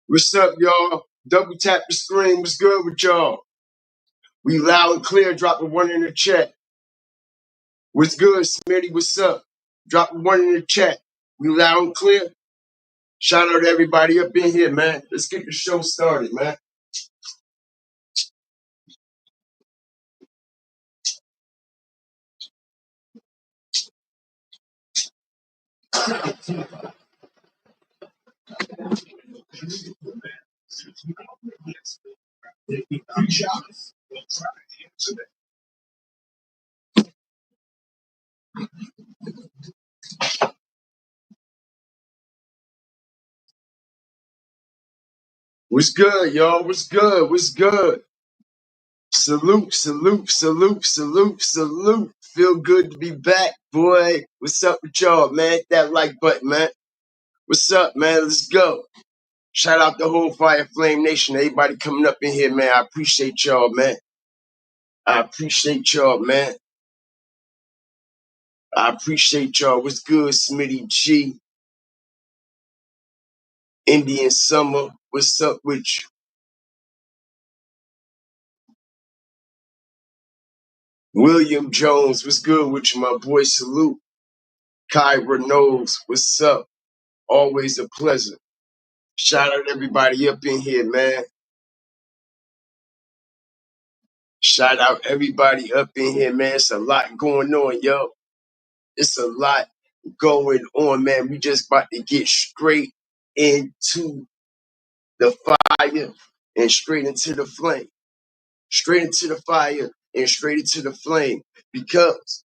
What's up, y'all? Double tap the screen. What's good with y'all? We loud and clear. Drop a one in the chat. What's good, Smitty? What's up? Drop a one in the chat. We loud and clear. Shout out to everybody up in here, man. Let's get the show started, man. What's good, y'all? What's good? What's good? Salute, salute, salute, salute, salute. Feel good to be back, boy. What's up with y'all, man? Hit that like button, man. What's up, man? Let's go. Shout out the whole Fire Flame Nation. Everybody coming up in here, man. I appreciate y'all, man. I appreciate y'all, man. I appreciate y'all. What's good, Smitty G? Indian Summer. What's up with you? William Jones. What's good with you, my boy? Salute. Kyra knows. What's up? Always a pleasure. Shout out everybody up in here, man. Shout out everybody up in here, man. It's a lot going on, yo. It's a lot going on, man. We just about to get straight into the fire and straight into the flame. Straight into the fire and straight into the flame. Because,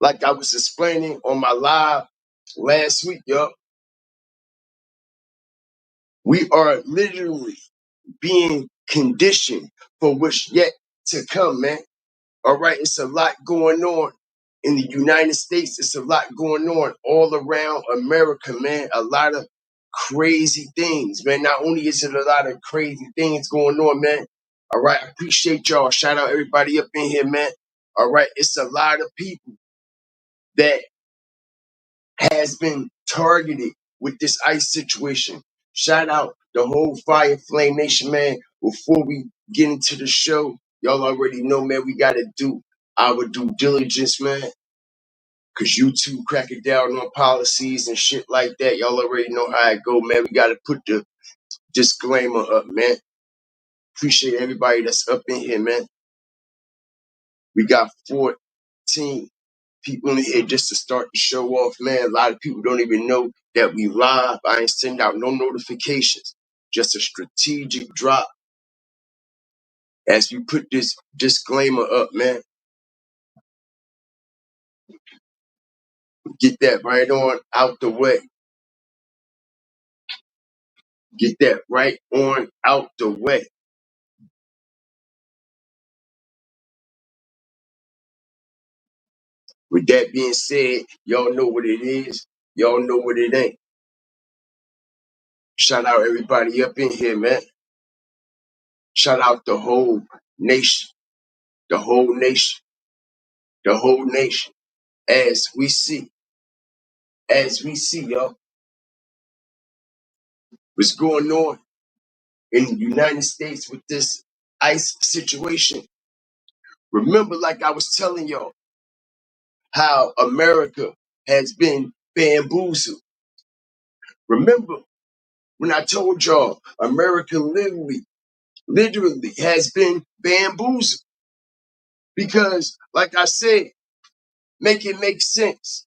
like I was explaining on my live last week, yo, we are literally being conditioned for what's yet to come, man. All right, it's a lot going on in the United States. It's a lot going on all around America, man. A lot of crazy things, man. Not only is it a lot of crazy things going on, man. All right, I appreciate y'all. Shout out everybody up in here, man. All right, it's a lot of people that has been targeted with this ICE situation. Shout out the whole Fire Flame Nation, man. Before we get into the show, y'all already know, man, we got to do our due diligence, man. Because YouTube cracking down on policies and shit like that. Y'all already know how it go, man. We got to put the disclaimer up, man. Appreciate everybody that's up in here, man. We got 14 people in here just to start the show off, man. A lot of people don't even know that we live. I ain't sending out no notifications. Just a strategic drop as we put this disclaimer up, man. Get that right on out the way. Get that right on out the way. With that being said, y'all know what it is. Y'all know what it ain't. Shout out everybody up in here, man. Shout out the whole nation. The whole nation. The whole nation. As we see, y'all, what's going on in the United States with this ICE situation. Remember, like I was telling y'all, how America has been bamboozled. Remember when I told y'all America literally has been bamboozled. Because, like I said, make it make sense.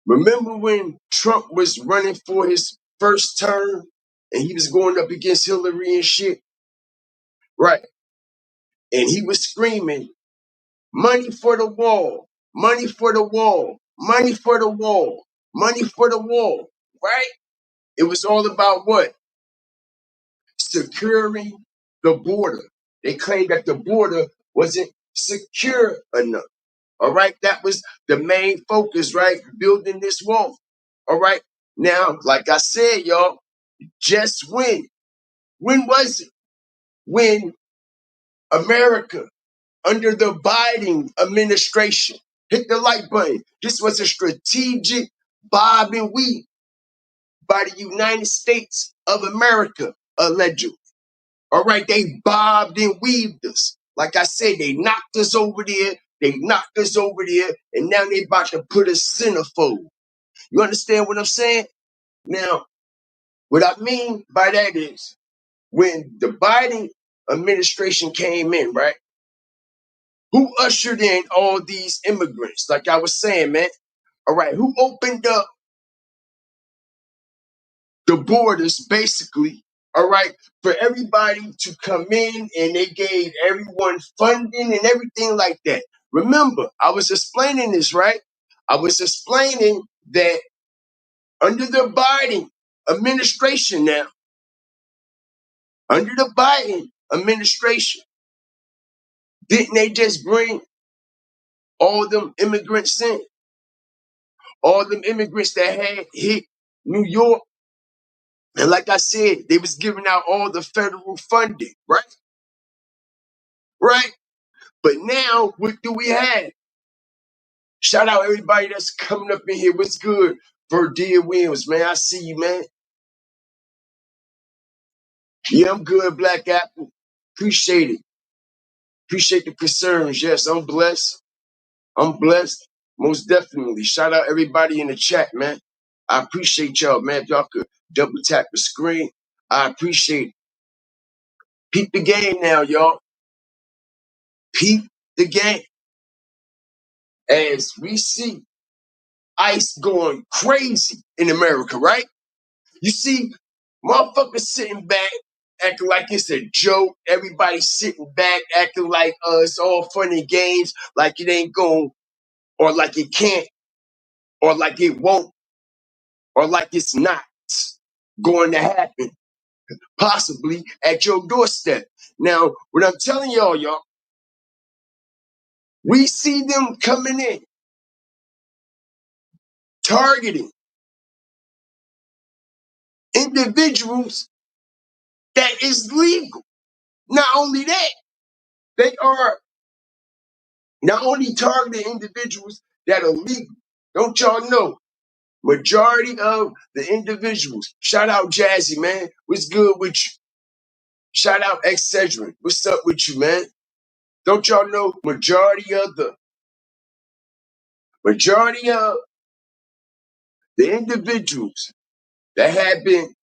Remember when Trump was running for his first term and he was going up against Hillary and shit? Right. And he was screaming Money for the wall, money for the wall, money for the wall, money for the wall, right? It was all about what? Securing the border. They claimed that the border wasn't secure enough. All right, that was the main focus, right? Building this wall. All right. Now, like I said, y'all, just when? When was it? When America, under the Biden administration, hit the like button. This was a strategic bob and weave by the United States of America, allegedly. All right, they bobbed and weaved us. Like I said, they knocked us over there, they knocked us over there, and now they about to put us centerfold. You understand what I'm saying? Now, what I mean by that is when the Biden administration came in, right? Who ushered in all these immigrants? Like I was saying, man. All right, who opened up the borders basically, all right, for everybody to come in, and they gave everyone funding and everything like that. Remember, I was explaining this, right? I was explaining that under the Biden administration now, under the Biden administration, didn't they just bring all them immigrants in? All them immigrants that had hit New York. And like I said, they was giving out all the federal funding, right? Right? But now, what do we have? Shout out everybody that's coming up in here. What's good? Verdia Williams, man. I see you, man. Yeah, I'm good, Black Apple. Appreciate it. Appreciate the concerns. Yes, I'm blessed. I'm blessed. Most definitely. Shout out everybody in the chat, man. I appreciate y'all, man. If y'all could double tap the screen, I appreciate it. Peep the game now, y'all. Peep the game. As we see ICE going crazy in America, right? You see motherfuckers sitting back, acting like it's a joke. Everybody sitting back, acting like it's all fun and games, like it ain't going, or like it can't, or like it won't, or like it's not going to happen, possibly at your doorstep. Now, what I'm telling y'all, we see them coming in, targeting individuals that is legal. Not only that, they are not only targeting individuals that are legal. Don't y'all know? Majority of the individuals, shout out Jazzy, man. What's good with you? Shout out Excedrin. What's up with you, man? Don't y'all know majority of the individuals that have been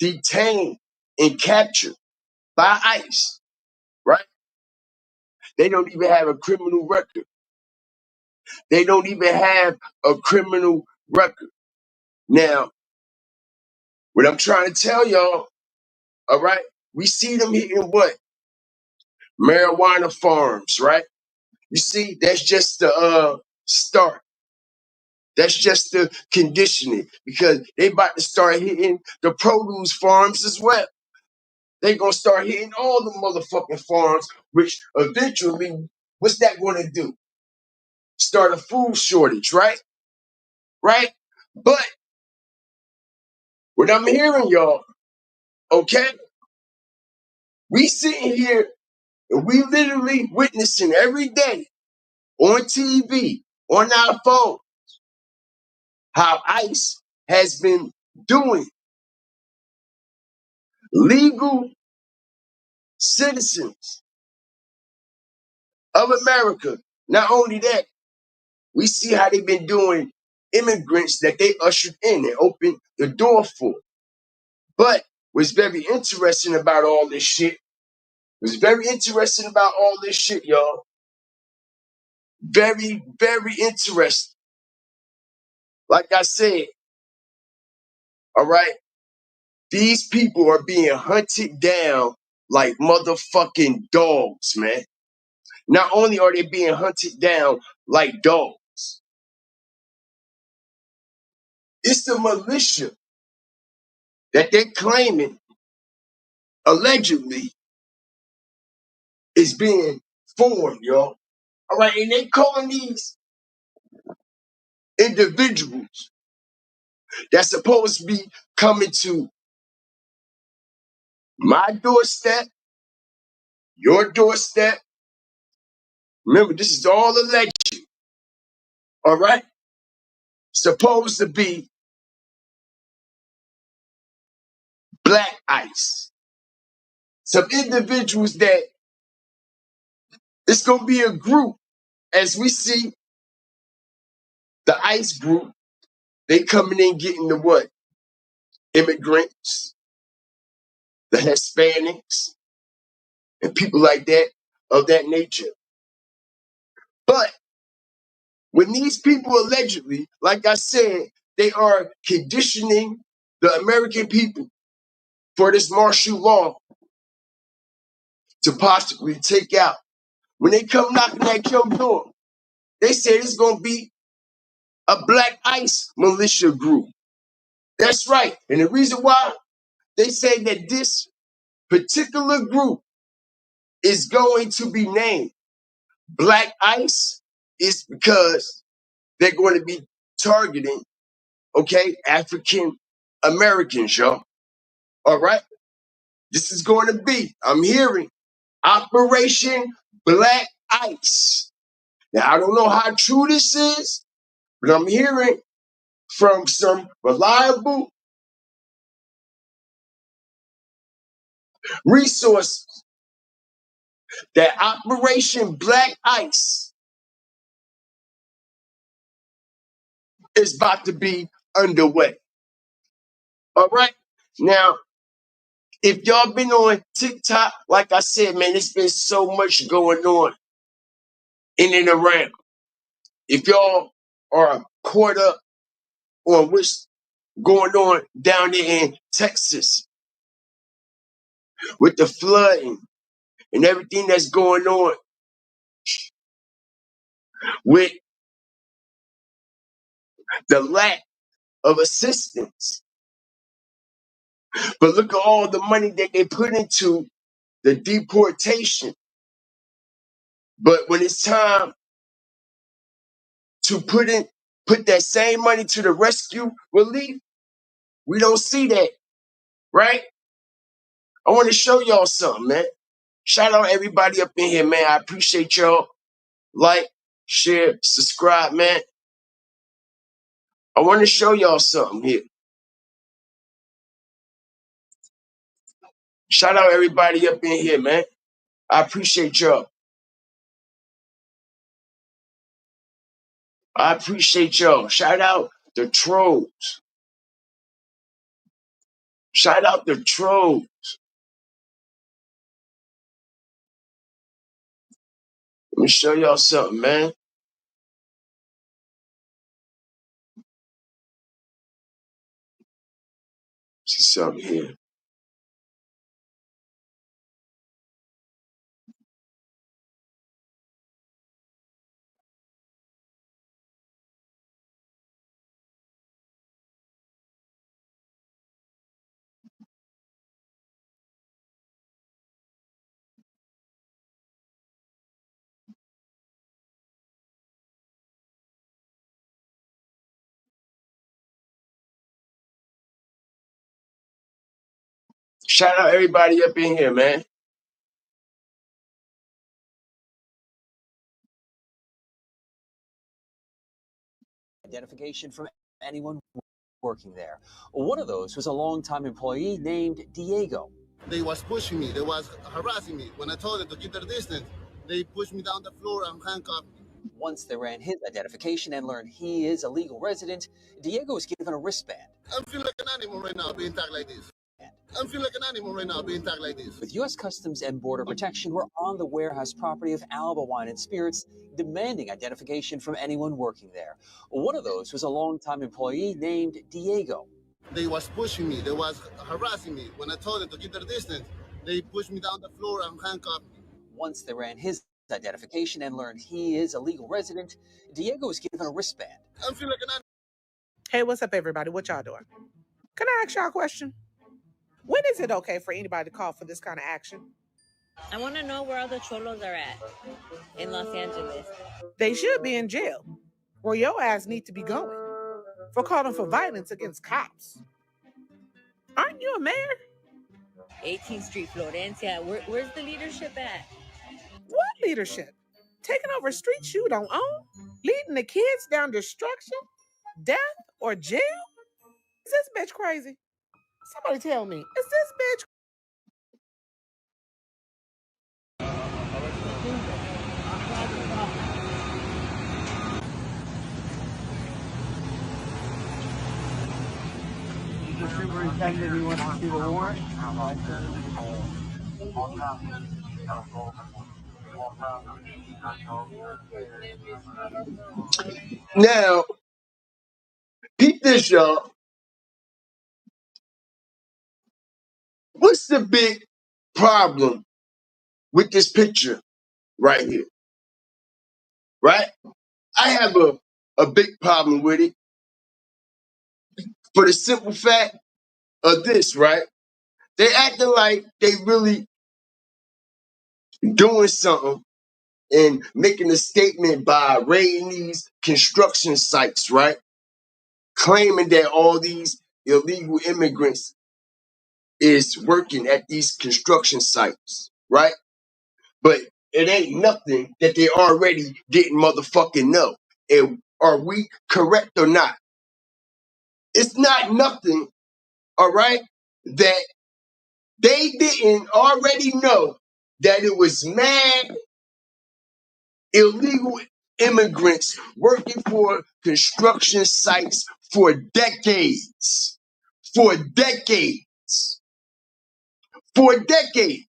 detained and captured by ICE, right? They don't even have a criminal record. They don't even have a criminal record. Now, what I'm trying to tell y'all, all right, we see them hitting what? Marijuana farms, right? You see, that's just the start. That's just the conditioning, because they about to start hitting the produce farms as well. They gonna start hitting all the motherfucking farms, which eventually, what's that gonna do? Start a food shortage, right? Right? But what I'm hearing, y'all, okay, we sitting here and we literally witnessing every day on TV, on our phone, how ICE has been doing legal citizens of America. Not only that, we see how they've been doing immigrants that they ushered in and opened the door for. But what's very interesting about all this shit, y'all. Very, very interesting. Like I said, all right, these people are being hunted down like motherfucking dogs, man. Not only are they being hunted down like dogs, it's the militia that they're claiming allegedly is being formed, y'all. All right, and they calling these individuals that's supposed to be coming to my doorstep, your doorstep. Remember, this is all alleged. All right, supposed to be black ice. Some individuals that it's gonna be a group, as we see the ICE group, they coming in getting the what? Immigrants, the Hispanics, and people like that of that nature. But when these people allegedly, like I said, they are conditioning the American people for this martial law to possibly take out. When they come knocking at your door, they say it's gonna be a black ICE militia group. That's right. And the reason why they say that this particular group is going to be named Black Ice is because they're going to be targeting, okay, African Americans, y'all. All right? This is going to be, I'm hearing, Operation Black Ice. Now, I don't know how true this is, but I'm hearing from some reliable resources that Operation Black Ice is about to be underway. All right? Now, if y'all been on TikTok, like I said, man, it's been so much going on in and around. If y'all are caught up on what's going on down there in Texas with the flooding and everything that's going on with the lack of assistance. But look at all the money that they put into the deportation. But when it's time to put that same money to the rescue relief, we don't see that, right? I want to show y'all something, man. Shout out everybody up in here, man. I appreciate y'all. Like, share, subscribe, man. I want to show y'all something here. Shout out everybody up in here, man. I appreciate y'all. I appreciate y'all. Shout out the trolls. Shout out the trolls. Let me show y'all something, man. See something here. Shout out everybody up in here, man. Identification from anyone working there. One of those was a longtime employee named Diego. They was pushing me. They was harassing me. When I told them to keep their distance, they pushed me down the floor and handcuffed me. Once they ran his identification and learned he is a legal resident, Diego was given a wristband. I'm feeling like an animal right now being tagged like this. I'm feeling like an animal right now being tagged like this. With U.S. Customs and Border Protection, we're on the warehouse property of Alba Wine and Spirits, demanding identification from anyone working there. One of those was a longtime employee named Diego. They was pushing me. They was harassing me. When I told them to keep their distance, they pushed me down the floor and handcuffed me. Once they ran his identification and learned he is a legal resident, Diego was given a wristband. I'm feeling like an. Hey, what's up, everybody? What y'all doing? Can I ask y'all a question? When is it okay for anybody to call for this kind of action? I want to know where all the cholos are at in Los Angeles. They should be in jail, where your ass need to be going, for calling for violence against cops. Aren't you a mayor? 18th Street, Florencia. Where's the leadership at? What leadership? Taking over streets you don't own? Leading the kids down destruction, death, or jail? Is this bitch crazy? Somebody tell me, is this bitch? The superintendent, you want to see the warrant? Now, peep this, y'all. What's the big problem with this picture right here? Right? I have a big problem with it for the simple fact of this, right? They acting like they really doing something and making a statement by raiding these construction sites, right? Claiming that all these illegal immigrants is working at these construction sites, right? But it ain't nothing that they already didn't motherfucking know. Are we correct or not? It's not nothing, all right, that they didn't already know that it was mad illegal immigrants working for construction sites for decades. For decades. For decades.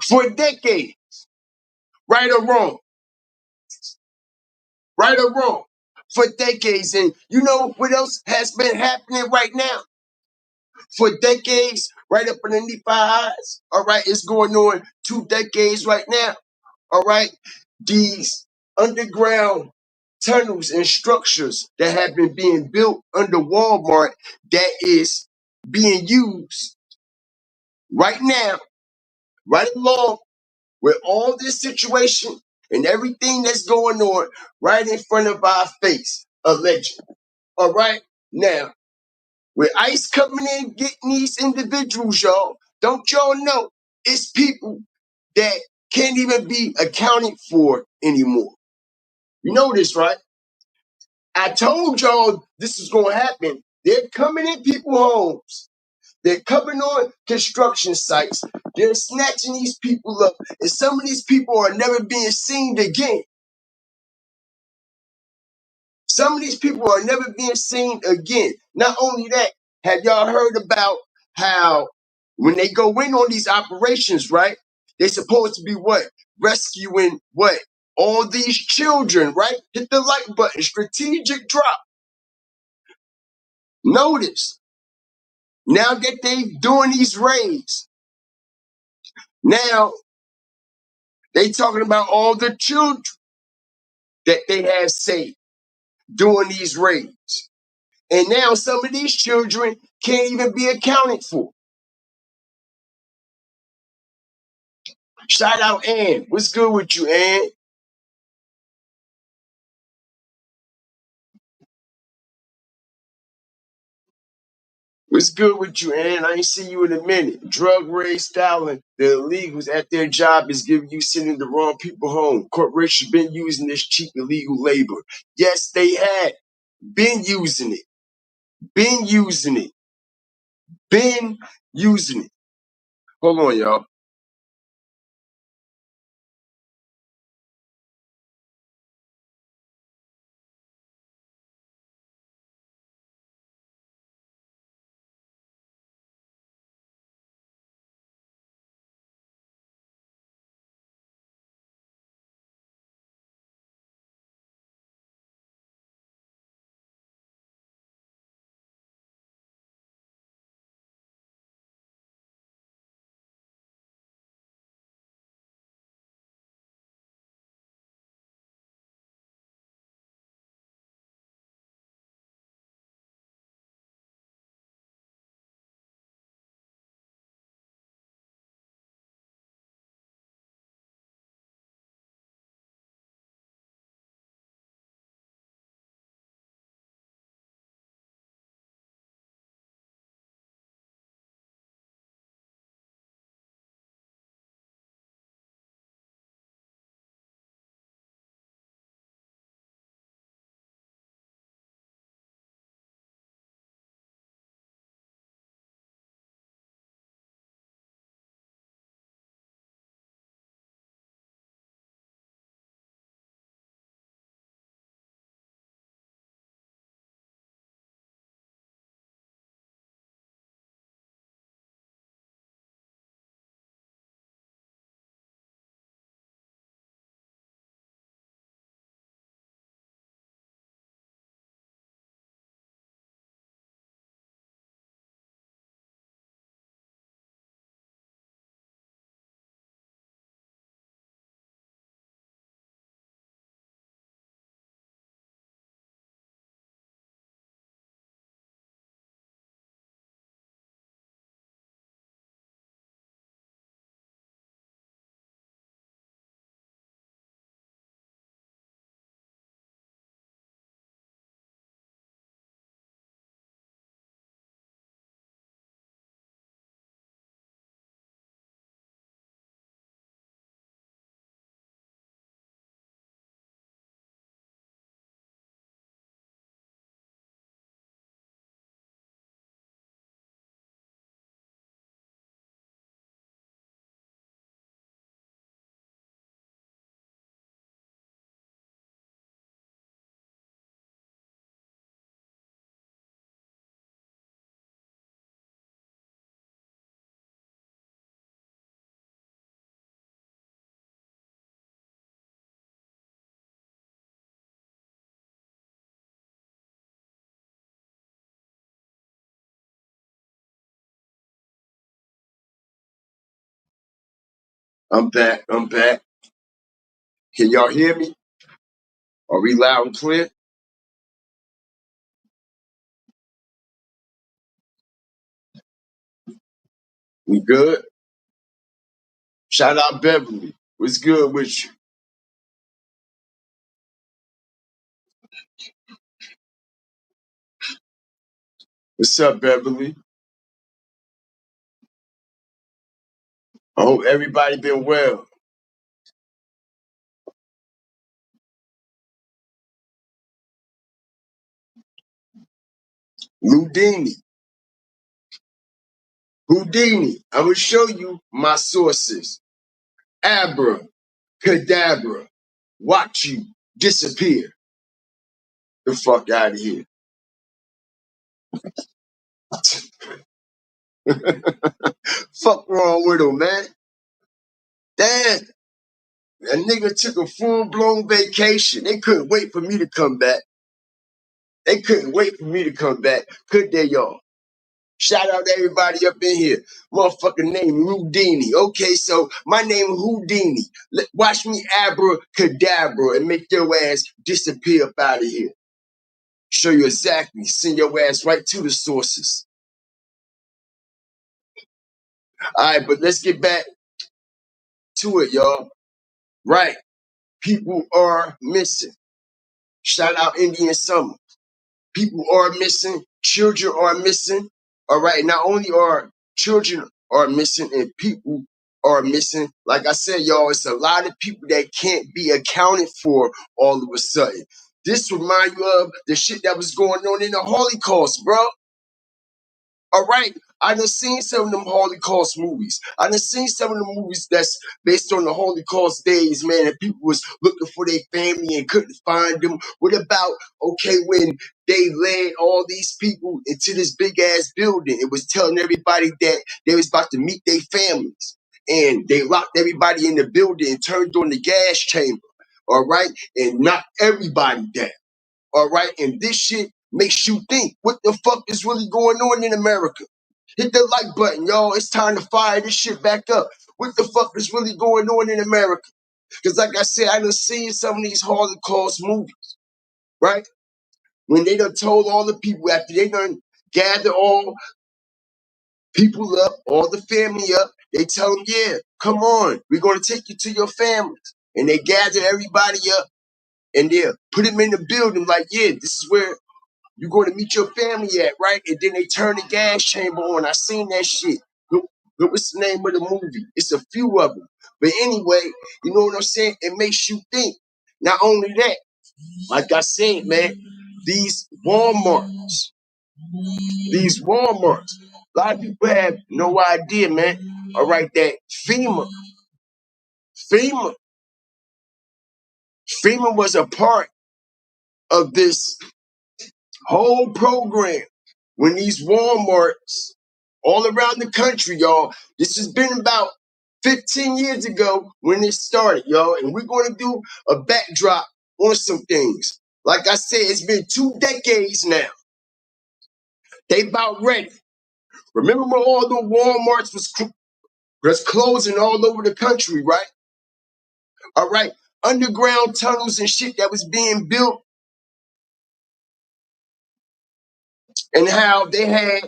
For decades. Right or wrong. Right or wrong. For decades. And you know what else has been happening right now? For decades, right up underneath our eyes. All right, it's going on 2 decades right now. All right, these underground tunnels and structures that have been being built under Walmart that is being used right now, right along with all this situation and everything that's going on right in front of our face, allegedly. All right, now with ICE coming in getting these individuals, y'all, don't y'all know it's people that can't even be accounted for anymore. You know this, right? I told y'all this is going to happen. They're coming in people's homes. They're coming on construction sites. They're snatching these people up. And some of these people are never being seen again. Some of these people are never being seen again. Not only that, have y'all heard about how when they go in on these operations, right? They're supposed to be what? Rescuing what? All these children, right? Hit the like button. Strategic drop. Notice, now that they doing these raids, now they talking about all the children that they have saved doing these raids. And now some of these children can't even be accounted for. Shout out Ann. What's good with you, Ann? What's good with you, Ann? I ain't see you in a minute. Drug raid styling. The illegals at their job is giving you sending the wrong people home. Corporations been using this cheap illegal labor. Yes, they had. Been using it. Been using it. Been using it. Hold on, y'all. I'm back. I'm back. Can y'all hear me? Are we loud and clear? We good? Shout out Beverly. What's good with you? What's up, Beverly? I hope everybody been well. Houdini. Houdini. I'm gonna show you my sources. Abra, cadabra. Watch you disappear. The fuck out of here. Fuck wrong with him, man. Damn. A nigga took a full-blown vacation. They couldn't wait for me to come back. They couldn't wait for me to come back. Could they, y'all? Shout out to everybody up in here. Motherfucking name Houdini. Okay, so my name Houdini. Watch me abracadabra and make your ass disappear up out of here. Show you exactly. Send your ass right to the sources. All right, but let's get back to it, y'all. Right. People are missing. Shout out Indian Summer. People are missing. Children are missing. All right. Not only are children are missing and people are missing, like I said, y'all, it's a lot of people that can't be accounted for all of a sudden. This remind you of the shit that was going on in the Holocaust, bro. All right. I done seen some of them Holocaust movies. I done seen some of the movies that's based on the Holocaust days, man, and people was looking for their family and couldn't find them. What about, okay, when they led all these people into this big ass building, it was telling everybody that they was about to meet their families. And they locked everybody in the building and turned on the gas chamber. All right. And knocked everybody down. All right. And this shit makes you think, what the fuck is really going on in America? Hit the like button, y'all. It's time to fire this shit back up. What the fuck is really going on in America? Because like I said, I done seen some of these Holocaust movies, right? When they done told all the people after they done gather all people up, all the family up, they tell them, yeah, come on, we're going to take you to your families. And they gather everybody up and they put them in the building like, yeah, this is where you're going to meet your family at, right? And then they turn the gas chamber on. I seen that shit. What's the name of the movie? It's a few of them. But anyway, you know what I'm saying? It makes you think. Not only that, like I said, man, these Walmarts, a lot of people have no idea, man. All right, that FEMA, FEMA was a part of this whole program when these Walmarts all around the country, y'all. This has been about 15 years ago when it started, y'all. And we're going to do a backdrop on some things. Like I said, it's been 2 decades now. They about ready. Remember when all the Walmarts was closing all over the country, right? All right. Underground tunnels and shit that was being built, and how they had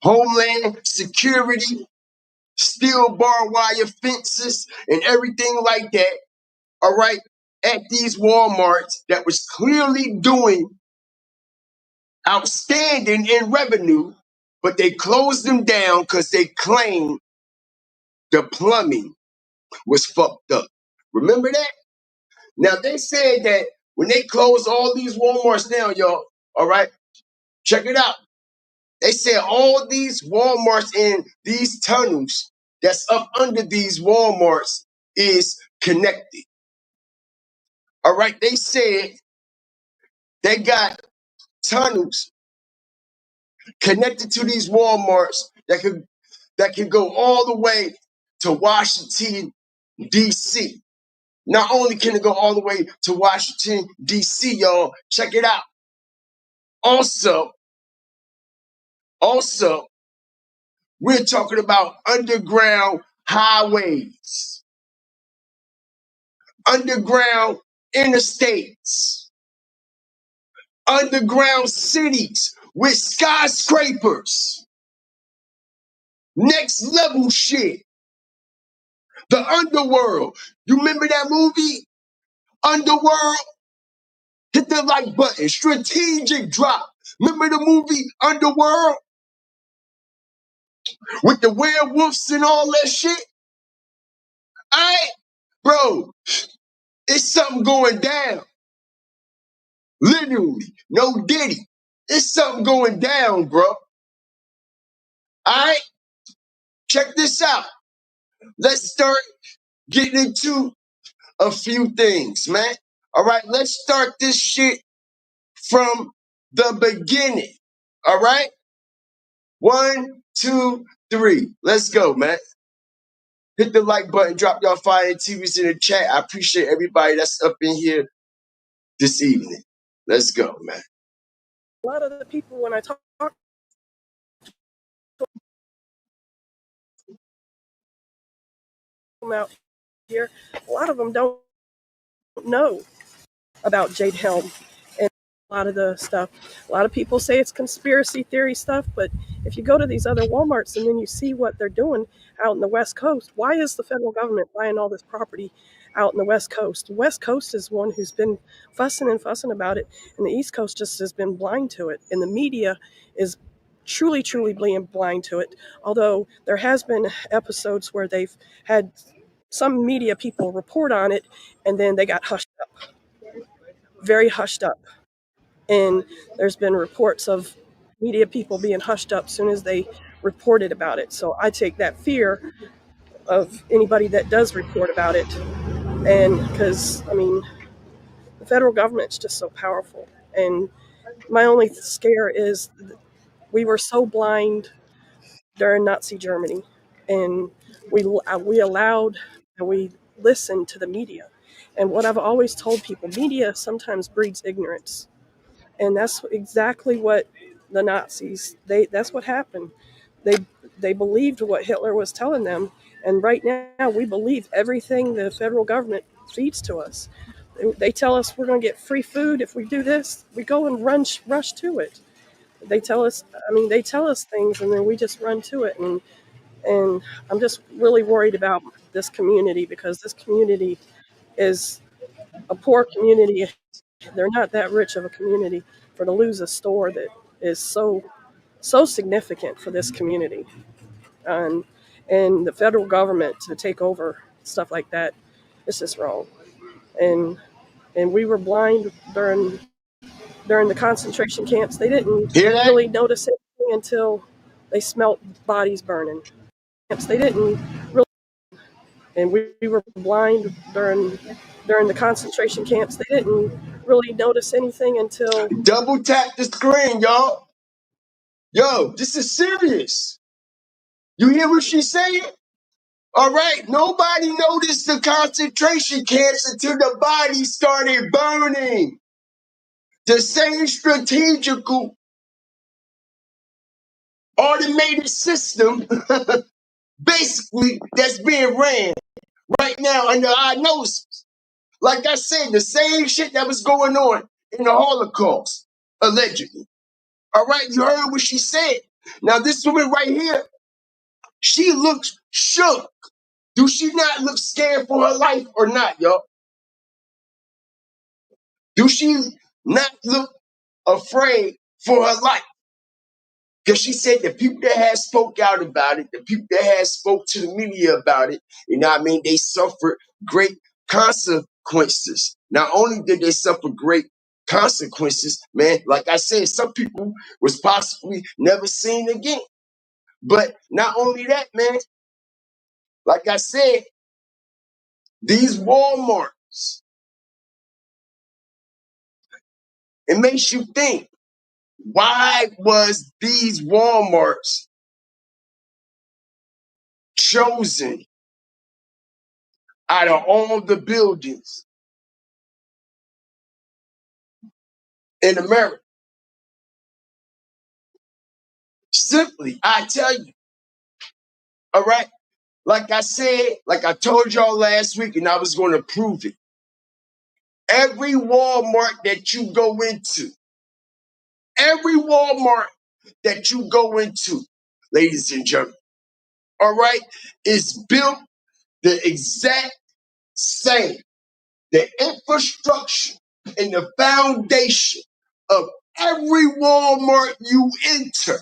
Homeland Security, steel barbed wire fences, and everything like that, all right, at these Walmarts that was clearly doing outstanding in revenue, but they closed them down because they claimed the plumbing was fucked up. Remember that? Now, they said that when they closed all these Walmarts down, y'all, all right, check it out. They said all these Walmarts in these tunnels that's up under these Walmarts is connected. All right, they said they got tunnels connected to these Walmarts that can go all the way to Washington, D.C. Not only can it go all the way to Washington, D.C., y'all, check it out. Also, We're talking about underground highways, underground interstates, underground cities with skyscrapers, next level shit. The underworld. You remember that movie? Underworld? Hit the like button. Strategic drop. Remember the movie Underworld? With the werewolves and all that shit? Alright? Bro, it's something going down. Literally. No diddy. It's something going down, bro. Alright? Check this out. Let's start getting into a few things, man. Alright, let's start this shit from the beginning. Alright? 1, 2, 3. Let's go, man. Hit the like button, drop y'all fire and TVs in the chat. I appreciate everybody that's up in here this evening. Let's go, man. A lot of the people, when I talk to them out here, a lot of them don't know about Jade Helm and a lot of the stuff. A lot of people say it's conspiracy theory stuff, but if you go to these other Walmarts and then you see what they're doing out in the West Coast, why is the federal government buying all this property out in the West Coast? The West Coast is one who's been fussing and fussing about it, and the East Coast just has been blind to it. And the media is truly being blind to it. Although there has been episodes where they've had some media people report on it, and then they got hushed up, very hushed up. And there's been reports of media people being hushed up as soon as they reported about it. So I take that fear of anybody that does report about it. And because, I mean, the federal government's just so powerful. And my only scare is we were so blind during Nazi Germany. And we allowed and we listened to the media. And what I've always told people, media sometimes breeds ignorance. And that's exactly what the Nazis, that's what happened. They they believed what Hitler was telling them, and right now we believe everything the federal government feeds to us. They tell us we're going to get free food if we do this. We go and rush to it. They tell us, I mean, they tell us things, and then we just run to it. And I'm just really worried about this community because this community is a poor community. They're not that rich of a community for to lose a store that is so significant for this community, and and the federal government to take over stuff like that, it's just wrong. And we were blind during the concentration camps. They didn't Hear that? really notice anything until they smelt bodies burning. They didn't really, and we were blind during the concentration camps. They didn't really notice anything until Double tap the screen, y'all. Yo, this is serious. You hear what she's saying? All right. Nobody noticed the concentration camps until the bodies started burning. The same strategical automated system basically that's being ran right now under our noses. Like I said, the same shit that was going on in the Holocaust, allegedly. All right, you heard what she said. Now, this woman right here, she looks shook. Do she not look scared for her life or not, y'all? Do she not look afraid for her life? Because she said the people that had spoke out about it, the people that had spoke to the media about it, you know what I mean, they suffered great consequences. Not only did they suffer great consequences, man, like I said, some people was possibly never seen again. But not only that, man, like I said, these Walmarts, it makes you think, why was these Walmarts chosen out of all the buildings in America? Simply, I tell you, All right. Like I said, like I told y'all last week, and I was going to prove it. Every Walmart that you go into, every Walmart that you go into, ladies and gentlemen, all right, is built the exact same. The infrastructure and the foundation of every Walmart you enter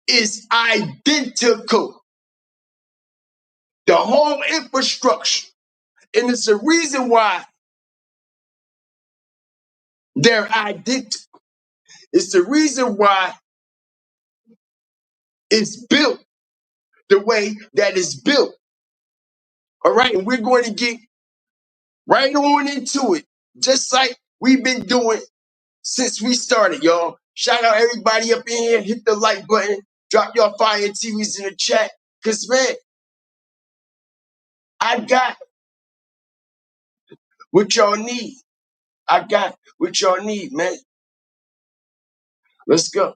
is identical. The whole infrastructure. And it's the reason why they're identical. It's the reason why it's built the way that it's built. All right. And we're going to get right on into it, just like we've been doing since we started, y'all. Shout out everybody up in here. Hit the like button. Drop your fire TVs in the chat. Because, man, I got what y'all need. I got what y'all need, man. Let's go.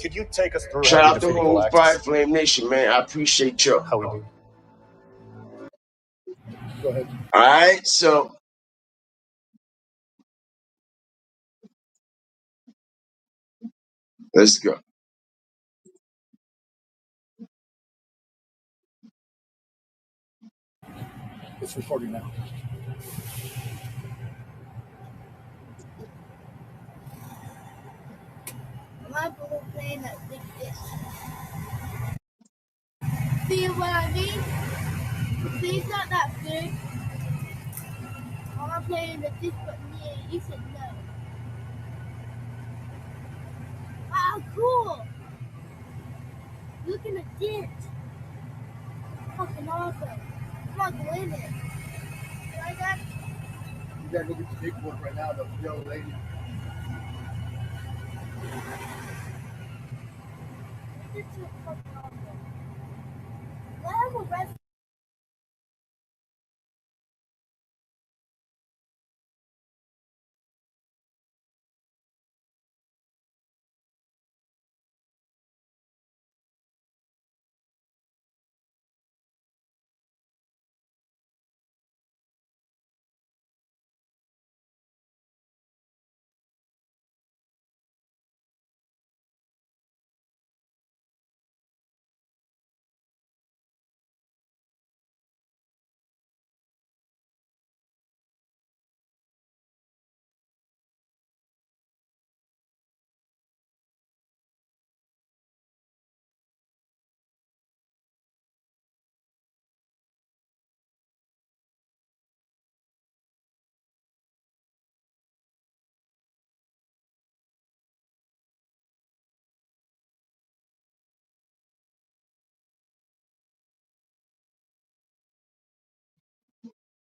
Could you take us through Shout how we out the defeated whole Fire Galactus? Flame Nation, man. I appreciate y'all. How we do? Go ahead. All right, so let's go. It's recording now. My ball playing that big dish. See what I mean? See, it's not that big. I'm playing the dish, but me, you said no. Ah, cool! Look at the dish. Fucking awesome. I'm not going in it. Like that? You gotta go get the big board right now, the young lady. This is fucking awesome. Let have a rest.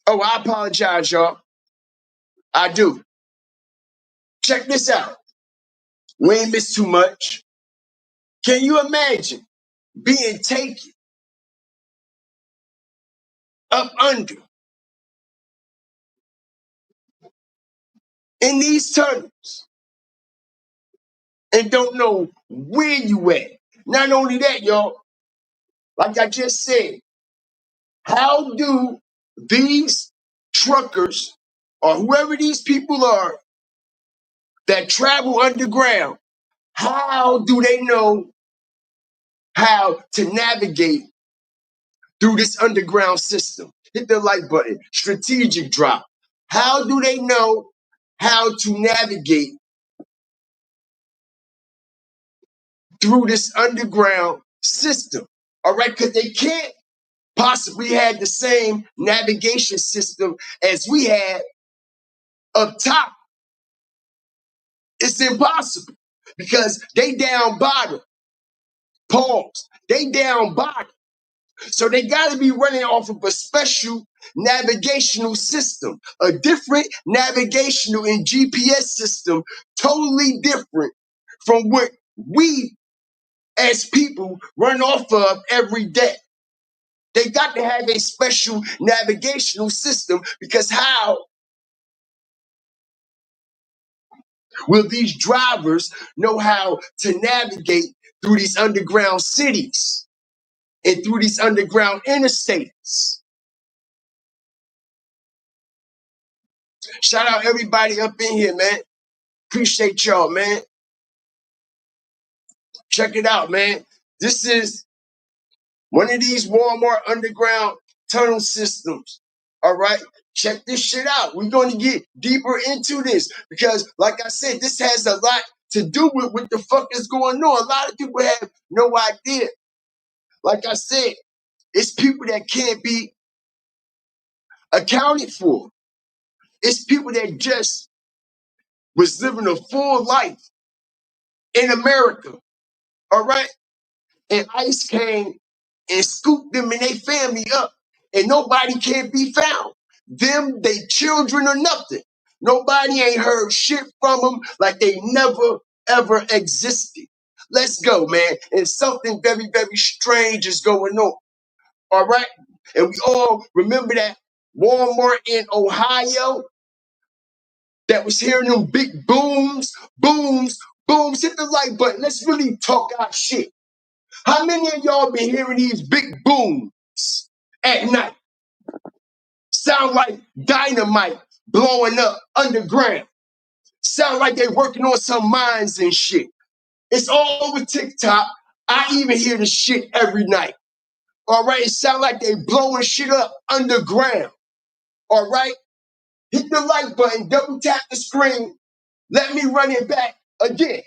Oh, I apologize, y'all. I do. Check this out. We ain't missed too much. Can you imagine being taken up under in these tunnels and don't know where you at? Not only that, y'all, like I just said, how do these truckers or whoever these people are that travel underground, how do they know how to navigate through this underground system? Hit the like button. Strategic drop. How do they know how to navigate through this underground system? All right, because they can't possibly have the same navigation system as we had up top. It's impossible because they down bottom. Pause. They down bottom. So they got to be running off of a special navigational system, a different navigational and GPS system, totally different from what we as people run off of every day. They got to have a special navigational system because how Will these drivers know how to navigate through these underground cities and through these underground interstates? Shout out everybody up in here, man. Appreciate y'all, man. Check it out, man. This is one of these Walmart underground tunnel systems. All right. Check this shit out. We're going to get deeper into this because, like I said, this has a lot to do with what the fuck is going on. A lot of people have no idea. Like I said, it's people that can't be accounted for. It's people that just was living a full life in America. All right. And ICE came and scooped them and their family up, and nobody can be found. Them, they children or nothing. Nobody ain't heard shit from them like they never ever existed. Let's go, man. And something very, very strange is going on. All right. And we all remember that Walmart in Ohio that was hearing them big booms, booms, booms. Hit the like button. Let's really talk our shit. How many of y'all been hearing these big booms at night? Sound like dynamite blowing up underground. Sound like they working on some mines and shit. It's all over TikTok. I even hear the shit every night. All right, it sound like they blowing shit up underground. All right, hit the like button, double tap the screen. Let me run it back again.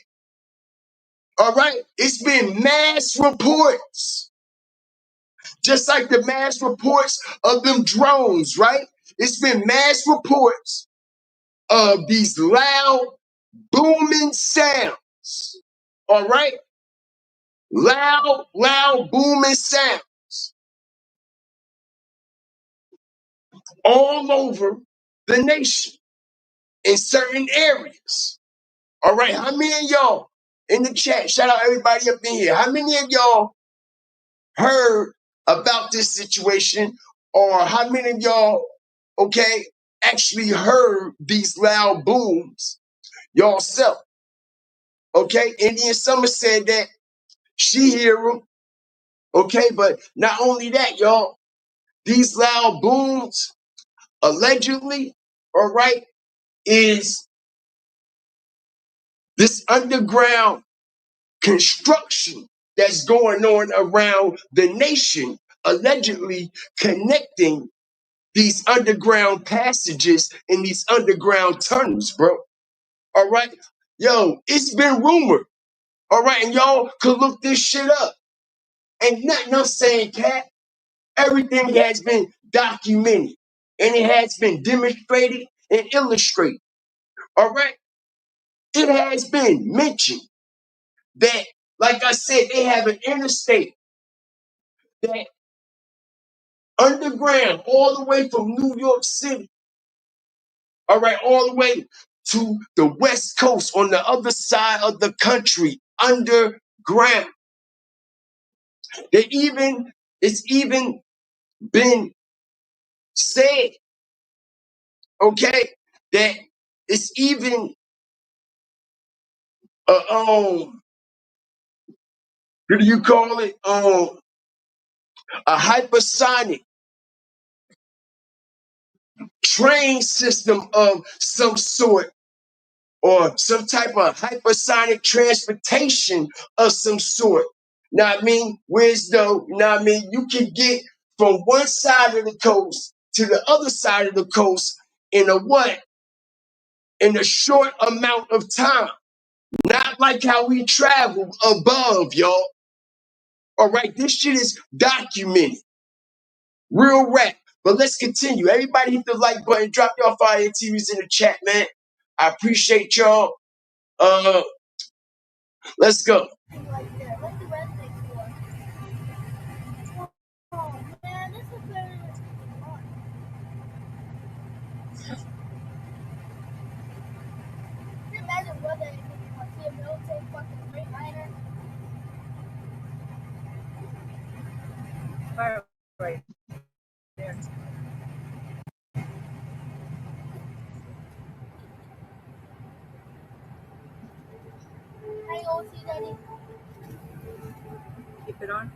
All right, it's been mass reports. Just like the mass reports of them drones, right? It's been mass reports of these loud, booming sounds. All right? Loud, loud, booming sounds all over the nation in certain areas. All right? How many of y'all in the chat, shout out everybody up in here, how many of y'all heard about this situation, or how many of y'all, okay, actually heard these loud booms yourself? Okay, Indian Summer said that she hear them. Okay, but not only that, y'all, these loud booms allegedly, all right, is this underground construction that's going on around the nation, allegedly connecting these underground passages and these underground tunnels, bro. All right. Yo, it's been rumored. All right. And y'all could look this shit up. Ain't nothing I'm saying, cat. Everything has been documented and it has been demonstrated and illustrated. All right. It has been mentioned that, like I said, they have an interstate that underground all the way from New York City, all right, all the way to the West Coast on the other side of the country, underground. It's even been said, okay, that it's even what do you call it? A hypersonic train system of some sort, or some type of hypersonic transportation of some sort. Now I mean, where's the, now I mean, you can get from one side of the coast to the other side of the coast in a what? In a short amount of time. Not like how we travel above, y'all. All right, this shit is documented. Real rap. But let's continue. Everybody hit the like button. Drop y'all fire TVs in the chat, man. I appreciate y'all. Let's go. Like that. What's the red thing for? Oh man, this is very. Can you imagine what they see a military fucking Freightliner? Fire right there. you go with you, Daddy? Keep it on.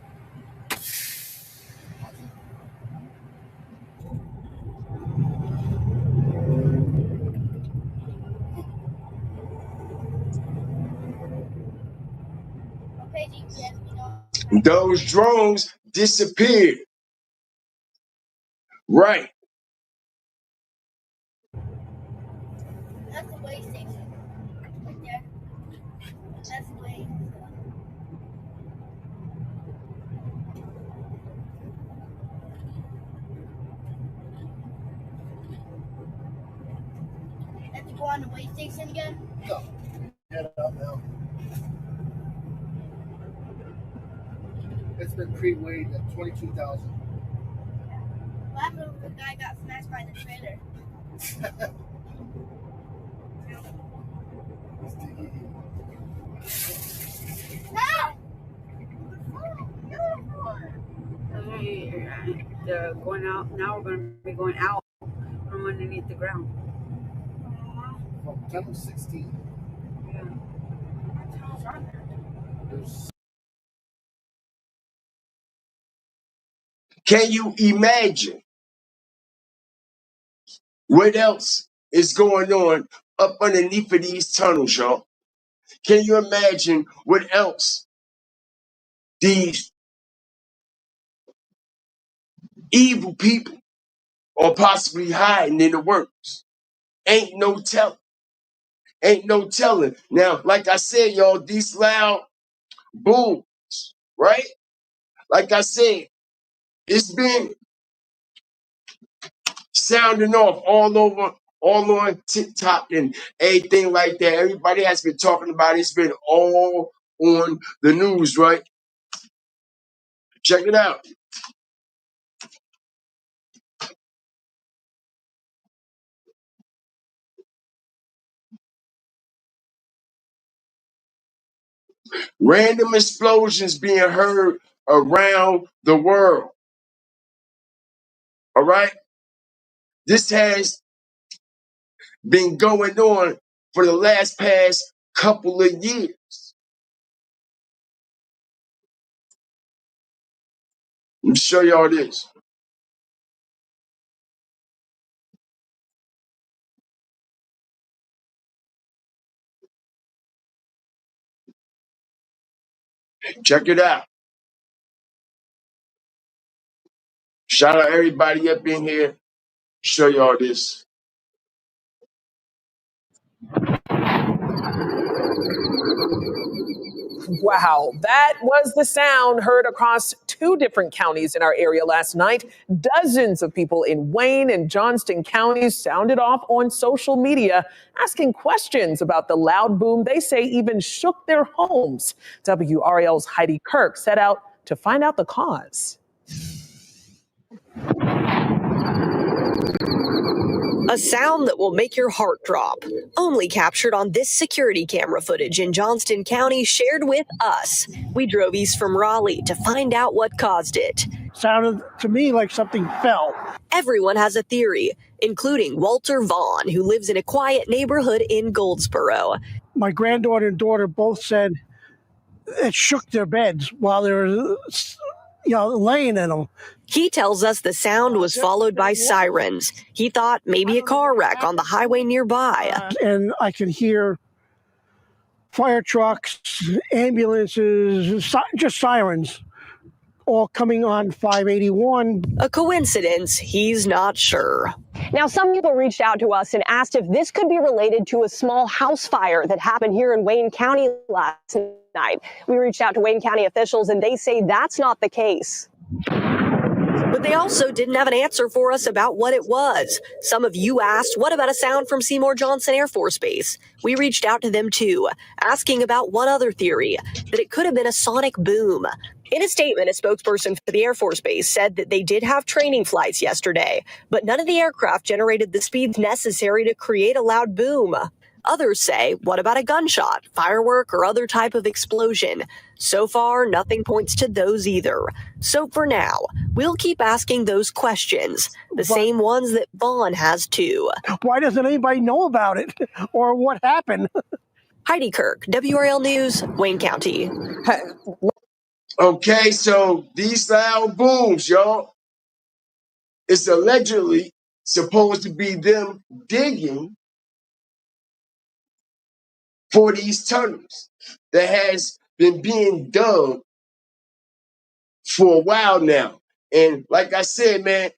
Okay, GPS, you know. Those drones disappeared. Right. That's the way station. Right there. That's the way. Have to go on the way station again? No. Head out now. It's been pre-weighed at 22,000. What happened when the guy got smashed by the trailer? Help! They're going out. Now we're going to be going out from underneath the ground. From 10 to 16. Yeah. There's Can you imagine what else is going on up underneath of these tunnels, y'all? Can you imagine what else these evil people are possibly hiding in the works? Ain't no telling. Ain't no telling. Now, like I said, y'all, these loud booms, right? Like I said, it's been sounding off all on TikTok and everything like that. Everybody has been talking about it. It's been all on the news, right? Check it out. Random explosions being heard around the world. All right? This has been going on for the past couple of years. Let me show y'all this. Check it out. Shout out everybody up in here. Show y'all this. Wow, that was the sound heard across 2 different counties in our area last night. Dozens of people in Wayne and Johnston counties sounded off on social media, asking questions about the loud boom they say even shook their homes. WRAL's Heidi Kirk set out to find out the cause. A sound that will make your heart drop. Only captured on this security camera footage in Johnston County shared with us. We drove east from Raleigh to find out what caused it. Sounded to me like something fell. Everyone has a theory, including Walter Vaughn, who lives in a quiet neighborhood in Goldsboro. My granddaughter and daughter both said it shook their beds while they were, laying in them. He tells us the sound was followed by sirens. He thought maybe a car wreck on the highway nearby. And I could hear fire trucks, ambulances, just sirens, all coming on 581. A coincidence? He's not sure. Now, some people reached out to us and asked if this could be related to a small house fire that happened here in Wayne County last night. We reached out to Wayne County officials and they say that's not the case. But they also didn't have an answer for us about what it was. Some of you asked, what about a sound from Seymour Johnson Air Force Base? We reached out to them too, asking about one other theory, that it could have been a sonic boom. In a statement, a spokesperson for the Air Force Base said that they did have training flights yesterday, but none of the aircraft generated the speeds necessary to create a loud boom. Others say, what about a gunshot, firework, or other type of explosion? So far, nothing points to those either. So for now, we'll keep asking those questions, the same ones that Vaughn has too. Why doesn't anybody know about it or what happened? Heidi Kirk, WRL News, Wayne County. Okay, so these loud booms, y'all, it's allegedly supposed to be them digging for these tunnels that has been being dug for a while now. And like I said, man,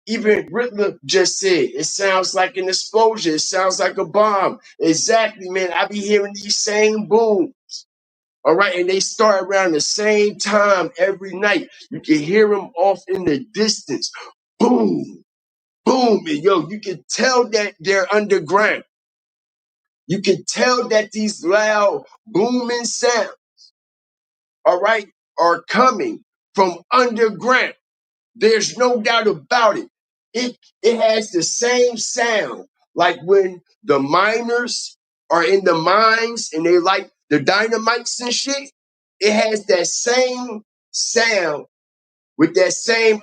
even Riddler just said, it sounds like an explosion. It sounds like a bomb. Exactly, man. I be hearing these same booms. All right. And they start around the same time every night. You can hear them off in the distance. Boom, boom. And yo, you can tell that they're underground. You can tell that these loud booming sounds, all right, are coming from underground. There's no doubt about it. It has the same sound like when the miners are in the mines and they like the dynamites and shit. It has that same sound with that same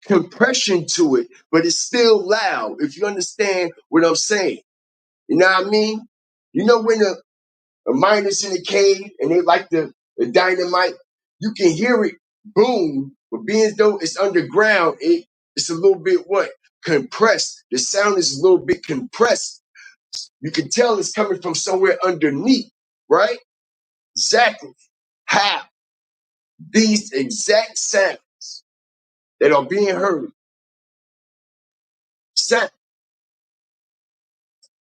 compression to it, but it's still loud. If you understand what I'm saying, you know what I mean. You know when the miners in the cave and they like the dynamite, you can hear it boom, but being as though it's underground, it's a little bit what? Compressed. The sound is a little bit compressed. You can tell it's coming from somewhere underneath, right? Exactly. How? These exact sounds that are being heard sound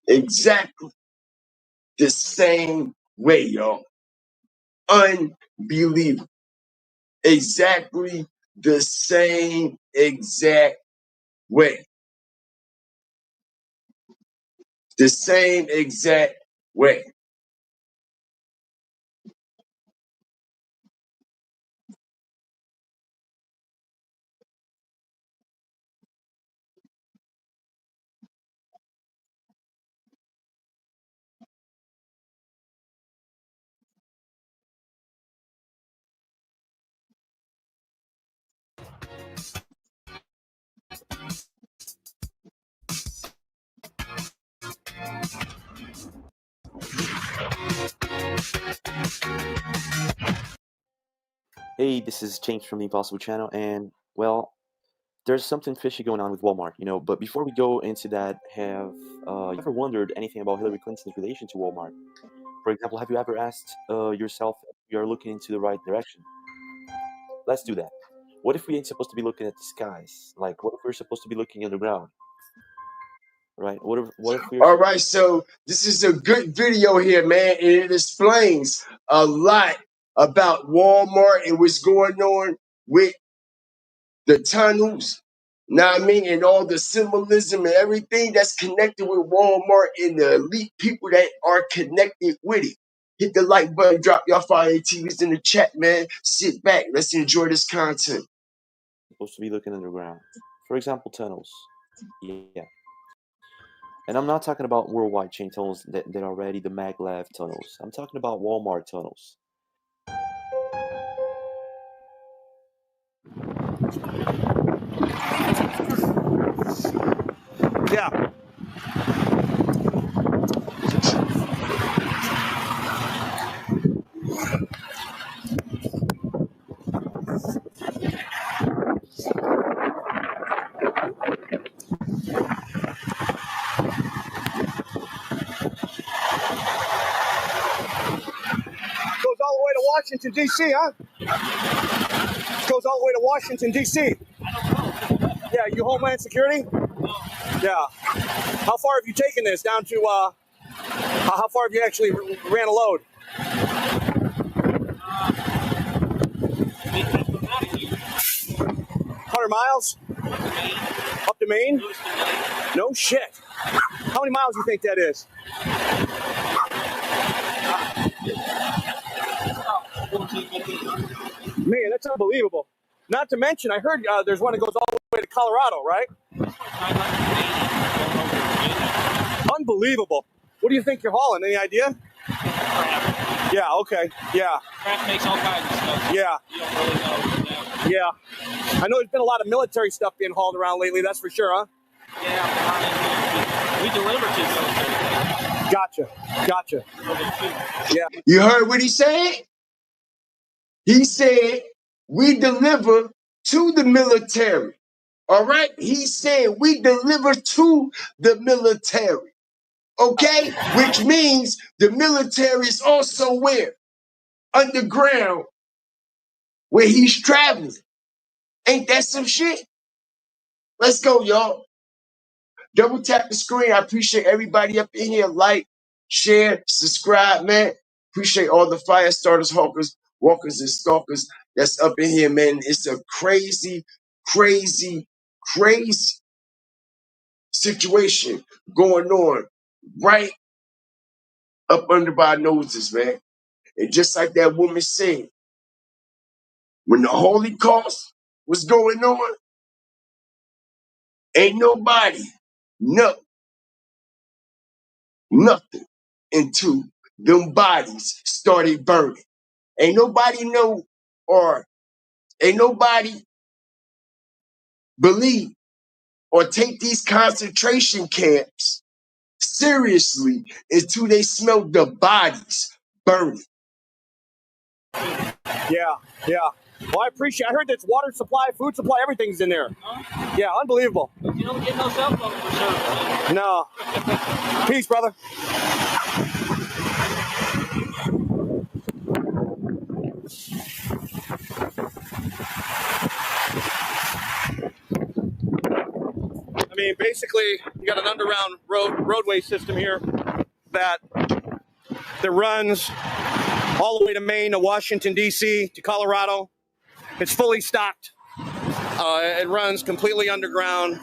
exactly the same way, y'all. Unbelievable. Exactly the same exact way. The same exact way. Hey, this is James from the Impossible Channel, and well, there's something fishy going on with Walmart, But before we go into that, have you ever wondered anything about Hillary Clinton's relation to Walmart? For example, have you ever asked yourself if you're looking into the right direction? Let's do that. What if we ain't supposed to be looking at the skies? Like, what if we're supposed to be looking underground, right? What if we're All right, so this is a good video here, man, and it explains a lot about Walmart and what's going on with the tunnels, know what I mean, and all the symbolism and everything that's connected with Walmart and the elite people that are connected with it. Hit the like button, drop your fire TVs in the chat, man. Sit back, let's enjoy this content. supposed to be looking underground? For example, tunnels. Yeah. And I'm not talking about worldwide chain tunnels that are already the maglev tunnels. I'm talking about Walmart tunnels. Yeah. Goes all the way to Washington, D.C., huh? Goes all the way to Washington, D.C. Yeah, you Homeland Security? Yeah. How far have you taken this down to, how far have you actually ran a load? 100 miles? Up to Maine? No shit. How many miles do you think that is? Man, that's unbelievable. Not to mention, I heard there's one that goes all the way to Colorado, right? Unbelievable. What do you think you're hauling? Any idea? Yeah, okay. Yeah. Craft makes all kinds of stuff. Yeah. You don't really know. Yeah. I know there's been a lot of military stuff being hauled around lately, that's for sure, huh? Yeah, we deliver to military. Gotcha. Yeah. You heard what he said? He said, we deliver to the military. All right? He said, we deliver to the military. Okay? Which means the military is also where? Underground, where he's traveling. Ain't that some shit? Let's go, y'all. Double tap the screen. I appreciate everybody up in here. Like, share, subscribe, man. Appreciate all the fire starters, hawkers, walkers, and stalkers that's up in here, man. It's a crazy, crazy, crazy situation going on right up under our noses, man. And just like that woman said, when the Holocaust was going on, ain't nobody know nothing until them bodies started burning. Ain't nobody know or ain't nobody believe or take these concentration camps seriously until they smell the bodies burning. Yeah. Well, I heard that's water supply, food supply, everything's in there. Yeah, unbelievable. You don't get no cell phone for service. No. Peace, brother. I mean, basically, you got an underground roadway system here that runs all the way to Maine, to Washington, D.C., to Colorado. It's fully stocked. It runs completely underground.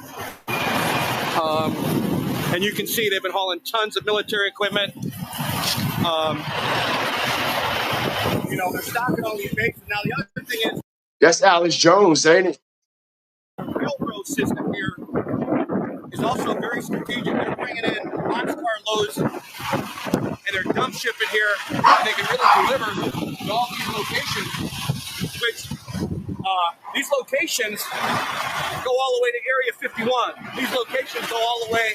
And you can see they've been hauling tons of military equipment. They're stocking all these bases. Now, the other thing is, That's Alex Jones, ain't it? the railroad system here is also very strategic. They're bringing in boxcar loads, and they're dump shipping here, and they can really deliver to all these locations, which these locations go all the way to Area 51. These locations go all the way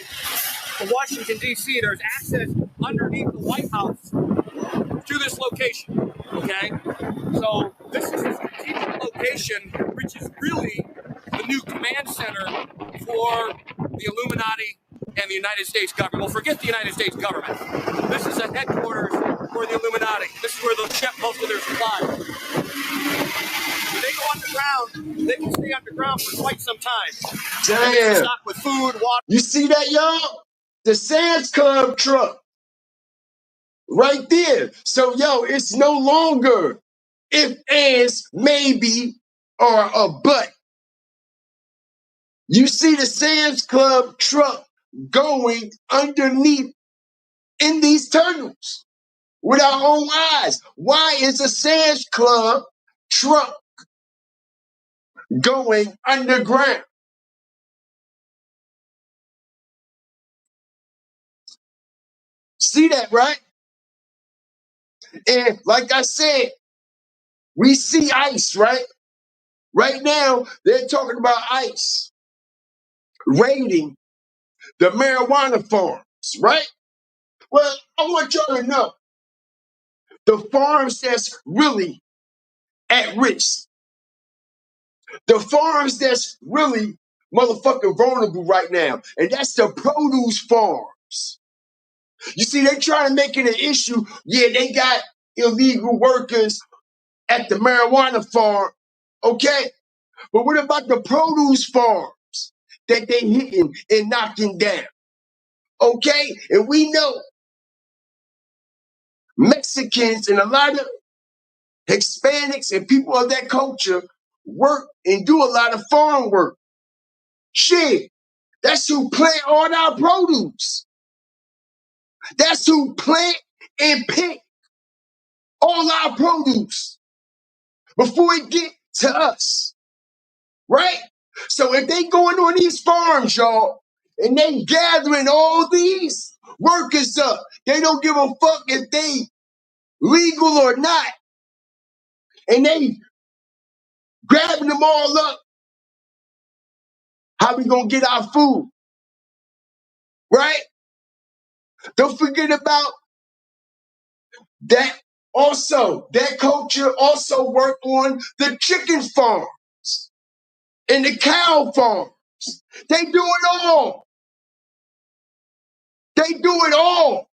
to Washington, D.C. There's access underneath the White House to this location, okay? So this is a strategic location, which is really the new command center for the Illuminati and the United States government. Well, forget the United States government. This is a headquarters for the Illuminati. This is where they'll ship most of their supplies. When they go underground, they can stay underground for quite some time. Damn. Stocked with food, water. You see that, y'all? The Sam's Club truck. Right there. So, yo, it's no longer if, ands, maybe, or a but. You see the Sam's Club truck going underneath in these tunnels with our own eyes. Why is a Sam's Club truck going underground? See that, right? And like I said, we see ICE, right? Right now, they're talking about ICE raiding the marijuana farms, right? Well, I want y'all to know the farms that's really at risk, the farms that's really motherfucking vulnerable right now, and that's the produce farms. You see, they trying to make it an issue. Yeah, they got illegal workers at the marijuana farm, okay? But what about the produce farms that they hitting and knocking down? Okay? And we know Mexicans and a lot of Hispanics and people of that culture work and do a lot of farm work. Shit, that's who plant all our produce. That's who plant and pick all our produce before it get to us, right? So if they going on these farms, y'all, and they gathering all these workers up, they don't give a fuck if they legal or not, and they grabbing them all up. How we gonna get our food, right? Don't forget about that. Also, that culture also work on the chicken farms and the cow farms. They do it all. They do it all.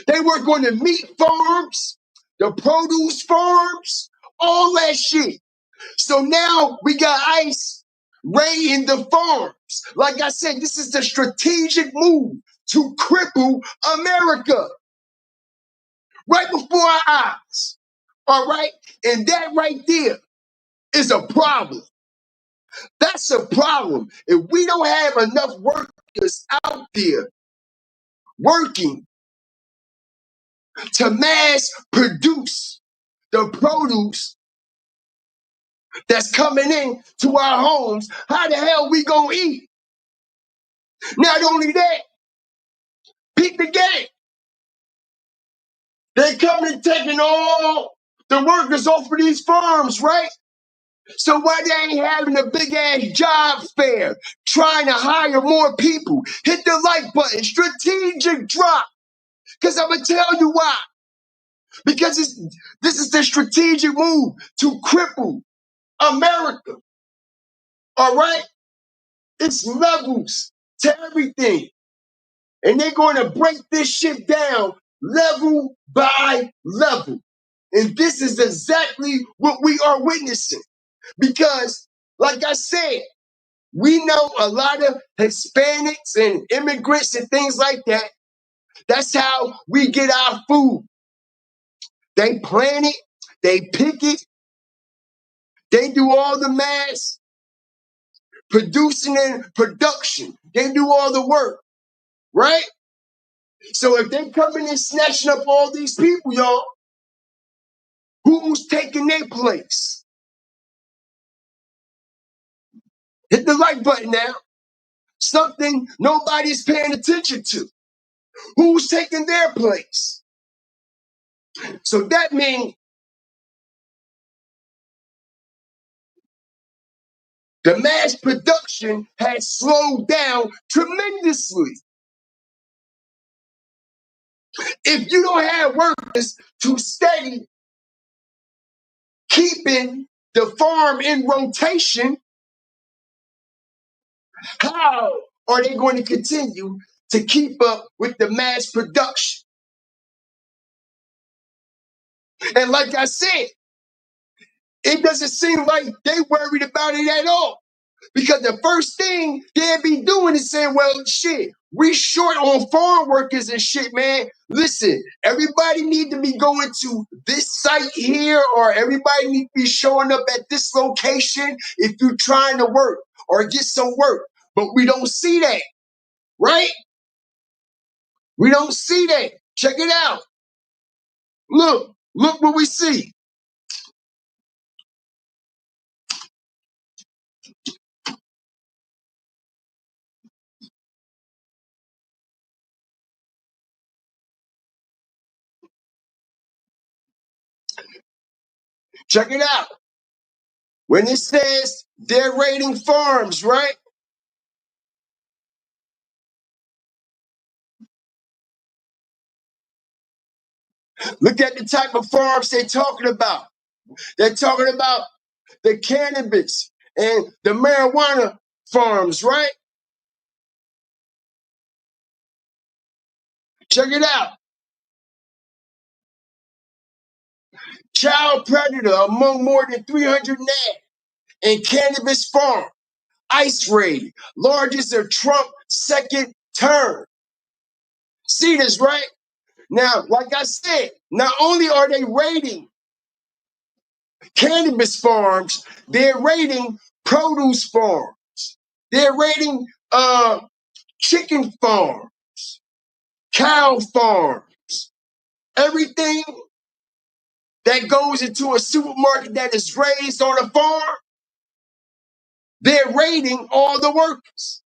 They work on the meat farms, the produce farms, all that shit. So now we got ICE raiding the farms. Like I said, this is the strategic move to cripple America right before our eyes. All right? And that right there is a problem. That's a problem. If we don't have enough workers out there working to mass produce the produce that's coming in to our homes, how the hell we gonna eat? Not only that, peep the game. They coming and taking all the workers off of these farms, right? So why they ain't having a big ass job fair trying to hire more people? Hit the like button, strategic drop. Because I'm gonna tell you why. Because this is the strategic move to cripple America. All right? It's levels to everything. And they're going to break this shit down level by level. And this is exactly what we are witnessing. Because, like I said, we know a lot of Hispanics and immigrants and things like that. That's how we get our food. They plant it, they pick it, they do all the mass producing and production. They do all the work, right? So if they coming and snatching up all these people, y'all, who's taking their place? Hit the like button now. Something nobody's paying attention to. Who's taking their place? So that means the mass production has slowed down tremendously. If you don't have workers to steady keeping the farm in rotation, how are they going to continue to keep up with the mass production? And like I said, it doesn't seem like they worried about it at all. Because the first thing they'd be doing is saying, well, shit, we short on farm workers and shit, man. Listen, everybody need to be going to this site here, or everybody need to be showing up at this location if you're trying to work or get some work. But we don't see that, right? We don't see that. Check it out. Look what we see. Check it out. When it says they're raiding farms, right? Look at the type of farms they're talking about. They're talking about the cannabis and the marijuana farms, right? Check it out. Child predator among more than 300 nabbed in cannabis farm. ICE raid, largest of Trump second term. See this, right? Now, like I said, not only are they raiding cannabis farms, they're raiding produce farms. They're raiding chicken farms, cow farms, everything that goes into a supermarket that is raised on a farm. They're raiding all the workers.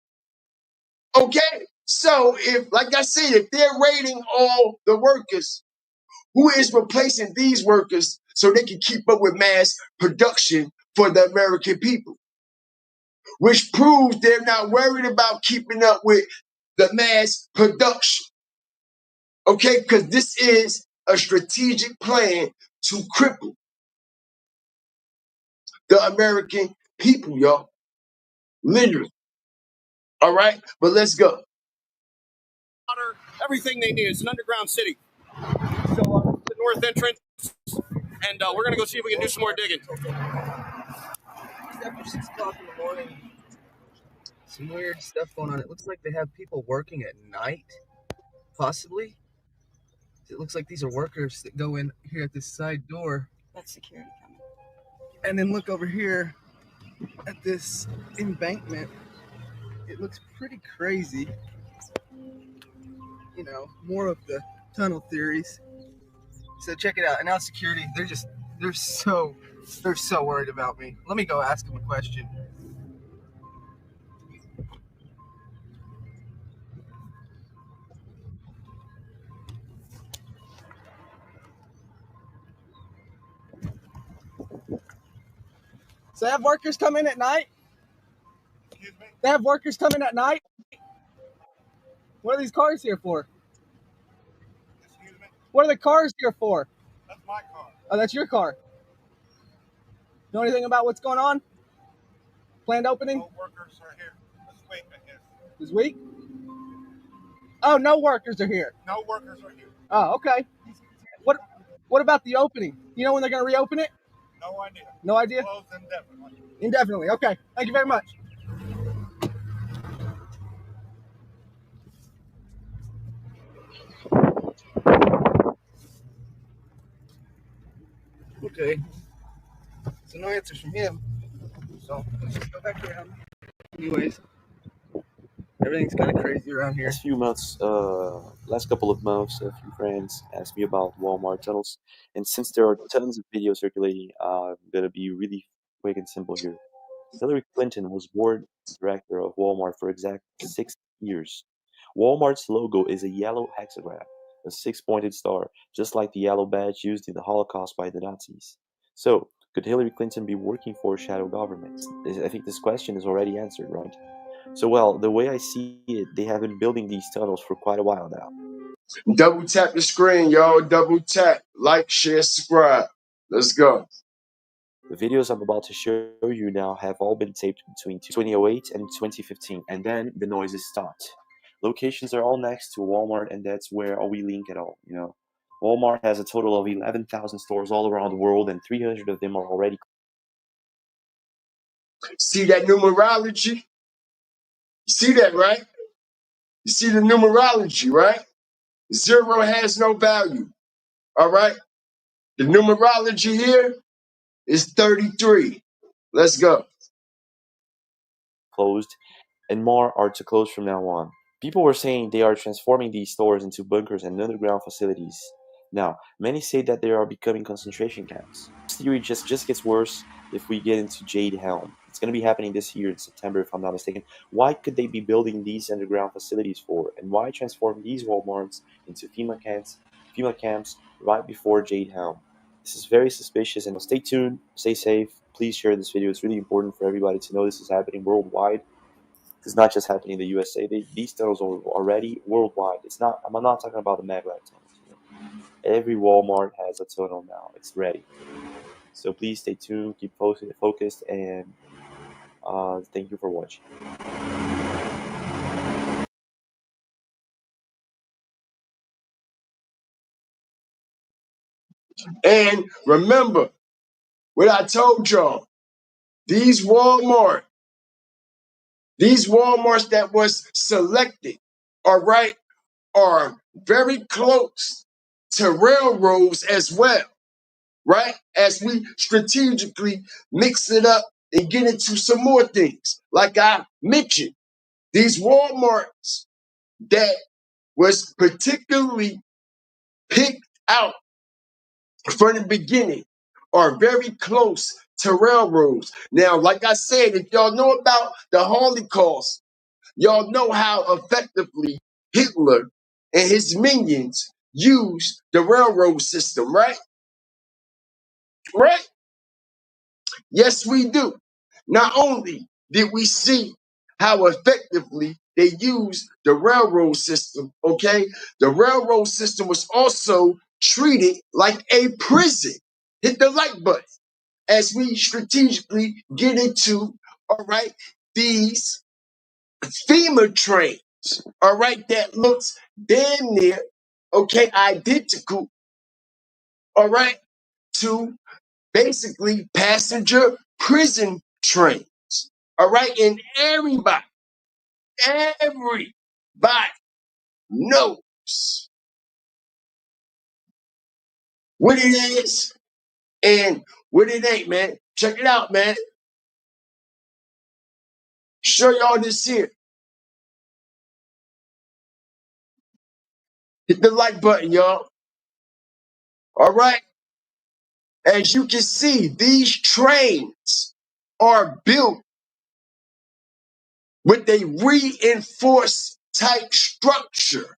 Okay? So if, like I said, if they're raiding all the workers, who is replacing these workers so they can keep up with mass production for the American people? Which proves they're not worried about keeping up with the mass production. Okay, because this is a strategic plan to cripple the American people, y'all. Literally. All right, but let's go. Water, everything they need. It's an underground city. So the north entrance, and we're gonna go see if we can do some more digging. After 6 o'clock in the morning, some weird stuff going on. It looks like they have people working at night, possibly. It looks like these are workers that go in here at this side door. That's security coming. And then look over here at this embankment. It looks pretty crazy. You know, more of the tunnel theories. So check it out. And now security, they're so worried about me. Let me go ask them a question. So they have workers come in at night? Excuse me? They have workers come in at night? What are these cars here for? Excuse me? What are the cars here for? That's my car. Oh, that's your car. Know anything about what's going on? Planned opening? No workers are here this week, I guess. This week? Oh, no workers are here. No workers are here. Oh, okay. What about the opening? You know when they're going to reopen it? No idea. No idea? Closed indefinitely. Indefinitely. Okay. Thank you very much. Okay. So no answers from him. So let's just go back around. Anyways, everything's kind of crazy around here. Last couple of months, a few friends asked me about Walmart tunnels, and since there are tons of videos circulating, I'm gonna be really quick and simple here. Hillary Clinton was board director of Walmart for exact 6 years. Walmart's logo is a yellow hexagram, a six-pointed star, just like the yellow badge used in the Holocaust by the Nazis. So, could Hillary Clinton be working for a shadow government? I think this question is already answered, right? So, well, the way I see it, they have been building these tunnels for quite a while now. Double tap the screen, y'all. Double tap. Like, share, subscribe. Let's go. The videos I'm about to show you now have all been taped between 2008 and 2015, and then the noises stopped. Locations are all next to Walmart, and that's where we link it all, you know. Walmart has a total of 11,000 stores all around the world, and 300 of them are already. See that numerology? You see that, right? You see the numerology, right? Zero has no value. All right? The numerology here is 33. Let's go. Closed, and more are to close from now on. People were saying they are transforming these stores into bunkers and underground facilities. Now, many say that they are becoming concentration camps. This theory just gets worse if we get into Jade Helm. It's going to be happening this year in September, if I'm not mistaken. Why could they be building these underground facilities for? And why transform these Walmarts into FEMA camps right before Jade Helm? This is very suspicious, and stay tuned, stay safe. Please share this video. It's really important for everybody to know this is happening worldwide. It's not just happening in the USA. These tunnels are already worldwide. I'm not talking about the maglev tunnels. You know. Every Walmart has a tunnel now. It's ready. So please stay tuned, keep focused, and thank you for watching. And remember what I told y'all. These Walmarts that was selected, all right, are very close to railroads as well, right? As we strategically mix it up and get into some more things. Like I mentioned, these Walmarts that was particularly picked out from the beginning are very close to railroads. Now, like I said, if y'all know about the Holocaust, y'all know how effectively Hitler and his minions used the railroad system, right? Right? Yes, we do. Not only did we see how effectively they used the railroad system, okay? The railroad system was also treated like a prison. Hit the like button as we strategically get into, all right, these FEMA trains, all right, that looks damn near, okay, identical, all right, to basically passenger prison trains, all right, and everybody knows what it is and what it ain't, man. Check it out, man. Show y'all this here. Hit the like button, y'all. All right. As you can see, these trains are built with a reinforced type structure.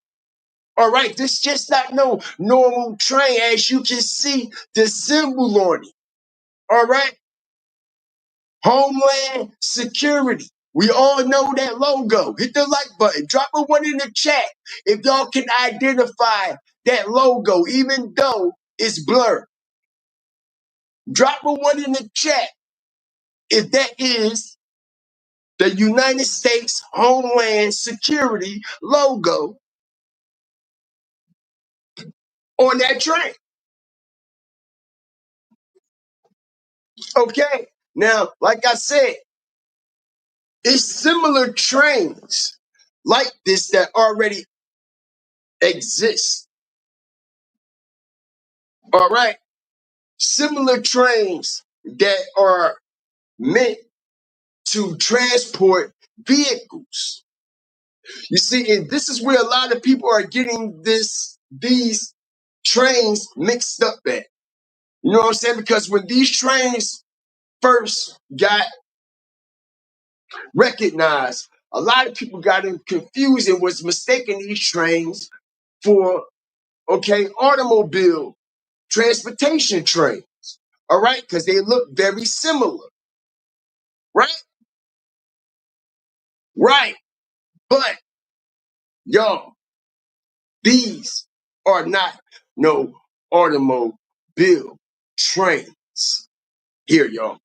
All right. This just not no normal train. As you can see, the symbol on it. All right. Homeland Security. We all know that logo. Hit the like button. Drop a one in the chat if y'all can identify that logo, even though it's blurred. Drop a one in the chat if that is the United States Homeland Security logo on that train. Okay. Now, like I said, it's similar trains like this that already exist. All right. Similar trains that are meant to transport vehicles. You see, and this is where a lot of people are getting these trains mixed up at. You know what I'm saying? Because when these trains first got recognized, a lot of people got them confused and was mistaking these trains for, okay, automobile transportation trains. All right, because they look very similar, right? Right. But y'all, these are not no automobile trains. Here, y'all.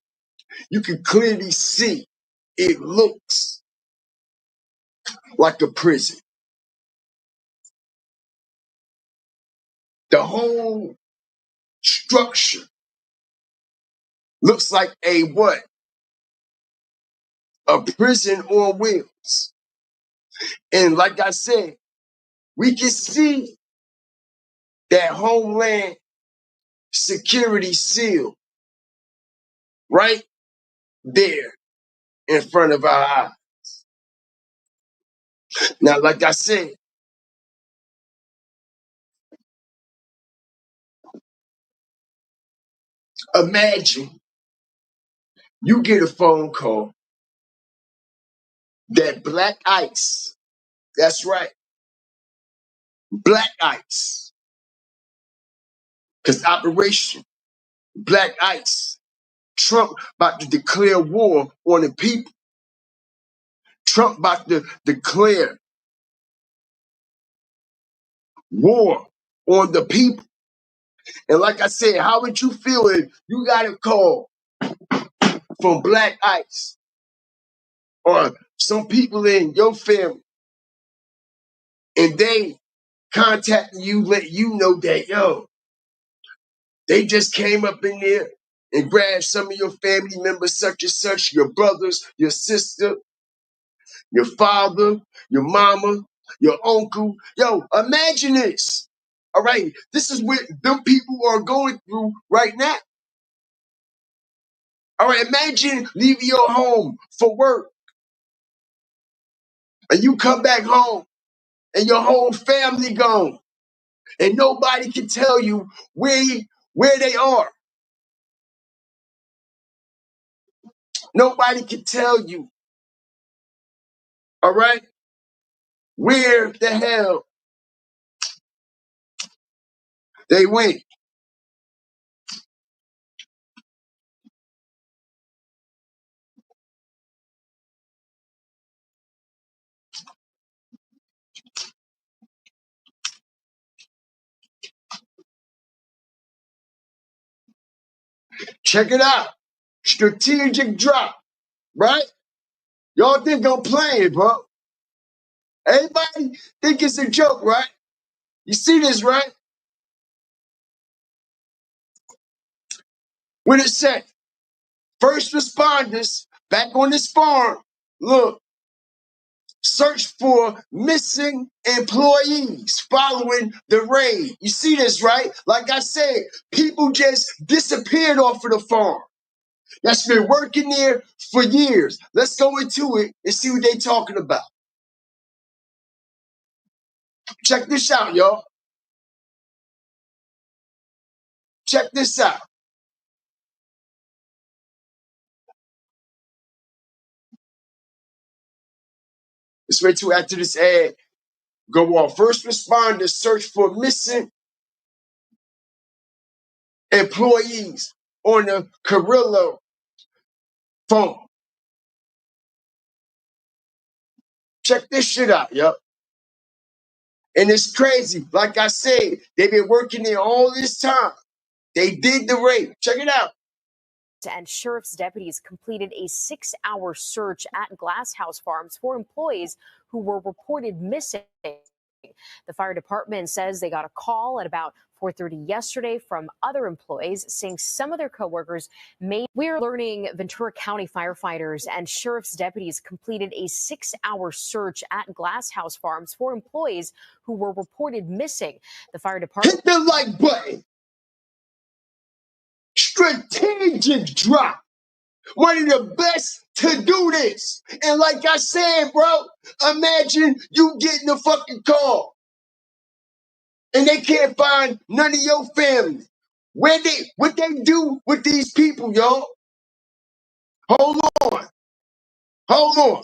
You can clearly see it looks like a prison. The whole structure looks like a what? A prison on wheels. And like I said, we can see that Homeland Security seal right there in front of our eyes. Now, like I said, imagine you get a phone call that black ice, that's right, black ice, because Operation Black Ice, Trump about to declare war on the people. Trump about to declare war on the people. And like I said, how would you feel if you got a call from Black Ice or some people in your family and they contacting you, let you know that, yo, they just came up in there and grabbed some of your family members, such and such, your brothers, your sister, your father, your mama, your uncle. Yo, imagine this. All right. This is what them people are going through right now. All right. Imagine leaving your home for work and you come back home and your whole family gone and nobody can tell you where they are. Nobody can tell you. All right. Where the hell they went. Check it out. Strategic drop, right? Y'all think I'm playing, bro. Everybody think it's a joke, right? You see this, right? What it said. First responders back on this farm. Look, search for missing employees following the raid. You see this, right? Like I said, people just disappeared off of the farm. That's been working there for years. Let's go into it and see what they talking about. Check this out, y'all. Check this out. Let's wait till after this ad. Go on. First responders search for missing employees on the Carrillo phone. Check this shit out, yo. And it's crazy. Like I said, they've been working there all this time. They did the raid. Check it out. And sheriff's deputies completed a 6-hour search at Glass House Farms for employees who were reported missing. The fire department says they got a call at about 4:30 yesterday from other employees saying some of their coworkers may. We're learning Ventura County firefighters and sheriff's deputies completed a 6-hour search at Glass House Farms for employees who were reported missing. The fire department. Hit the like button. Strategic drop. One of the best to do this. And like I said, bro, imagine you getting a fucking call and they can't find none of your family. What they do with these people, y'all? Hold on. Hold on.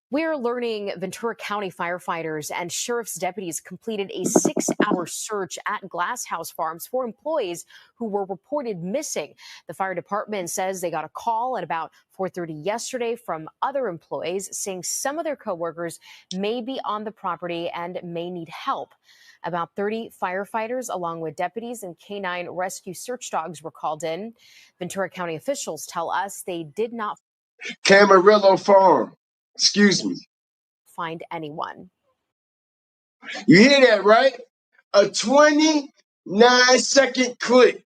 We're learning Ventura County firefighters and sheriff's deputies completed a 6-hour search at Glass House Farms for employees who were reported missing. The fire department says they got a call at about 4:30 yesterday from other employees saying some of their coworkers may be on the property and may need help. About 30 firefighters, along with deputies and canine rescue search dogs, were called in. Ventura County officials tell us they did not Camarillo Farm. Excuse me. find anyone. You hear that, right? A 29-second clip.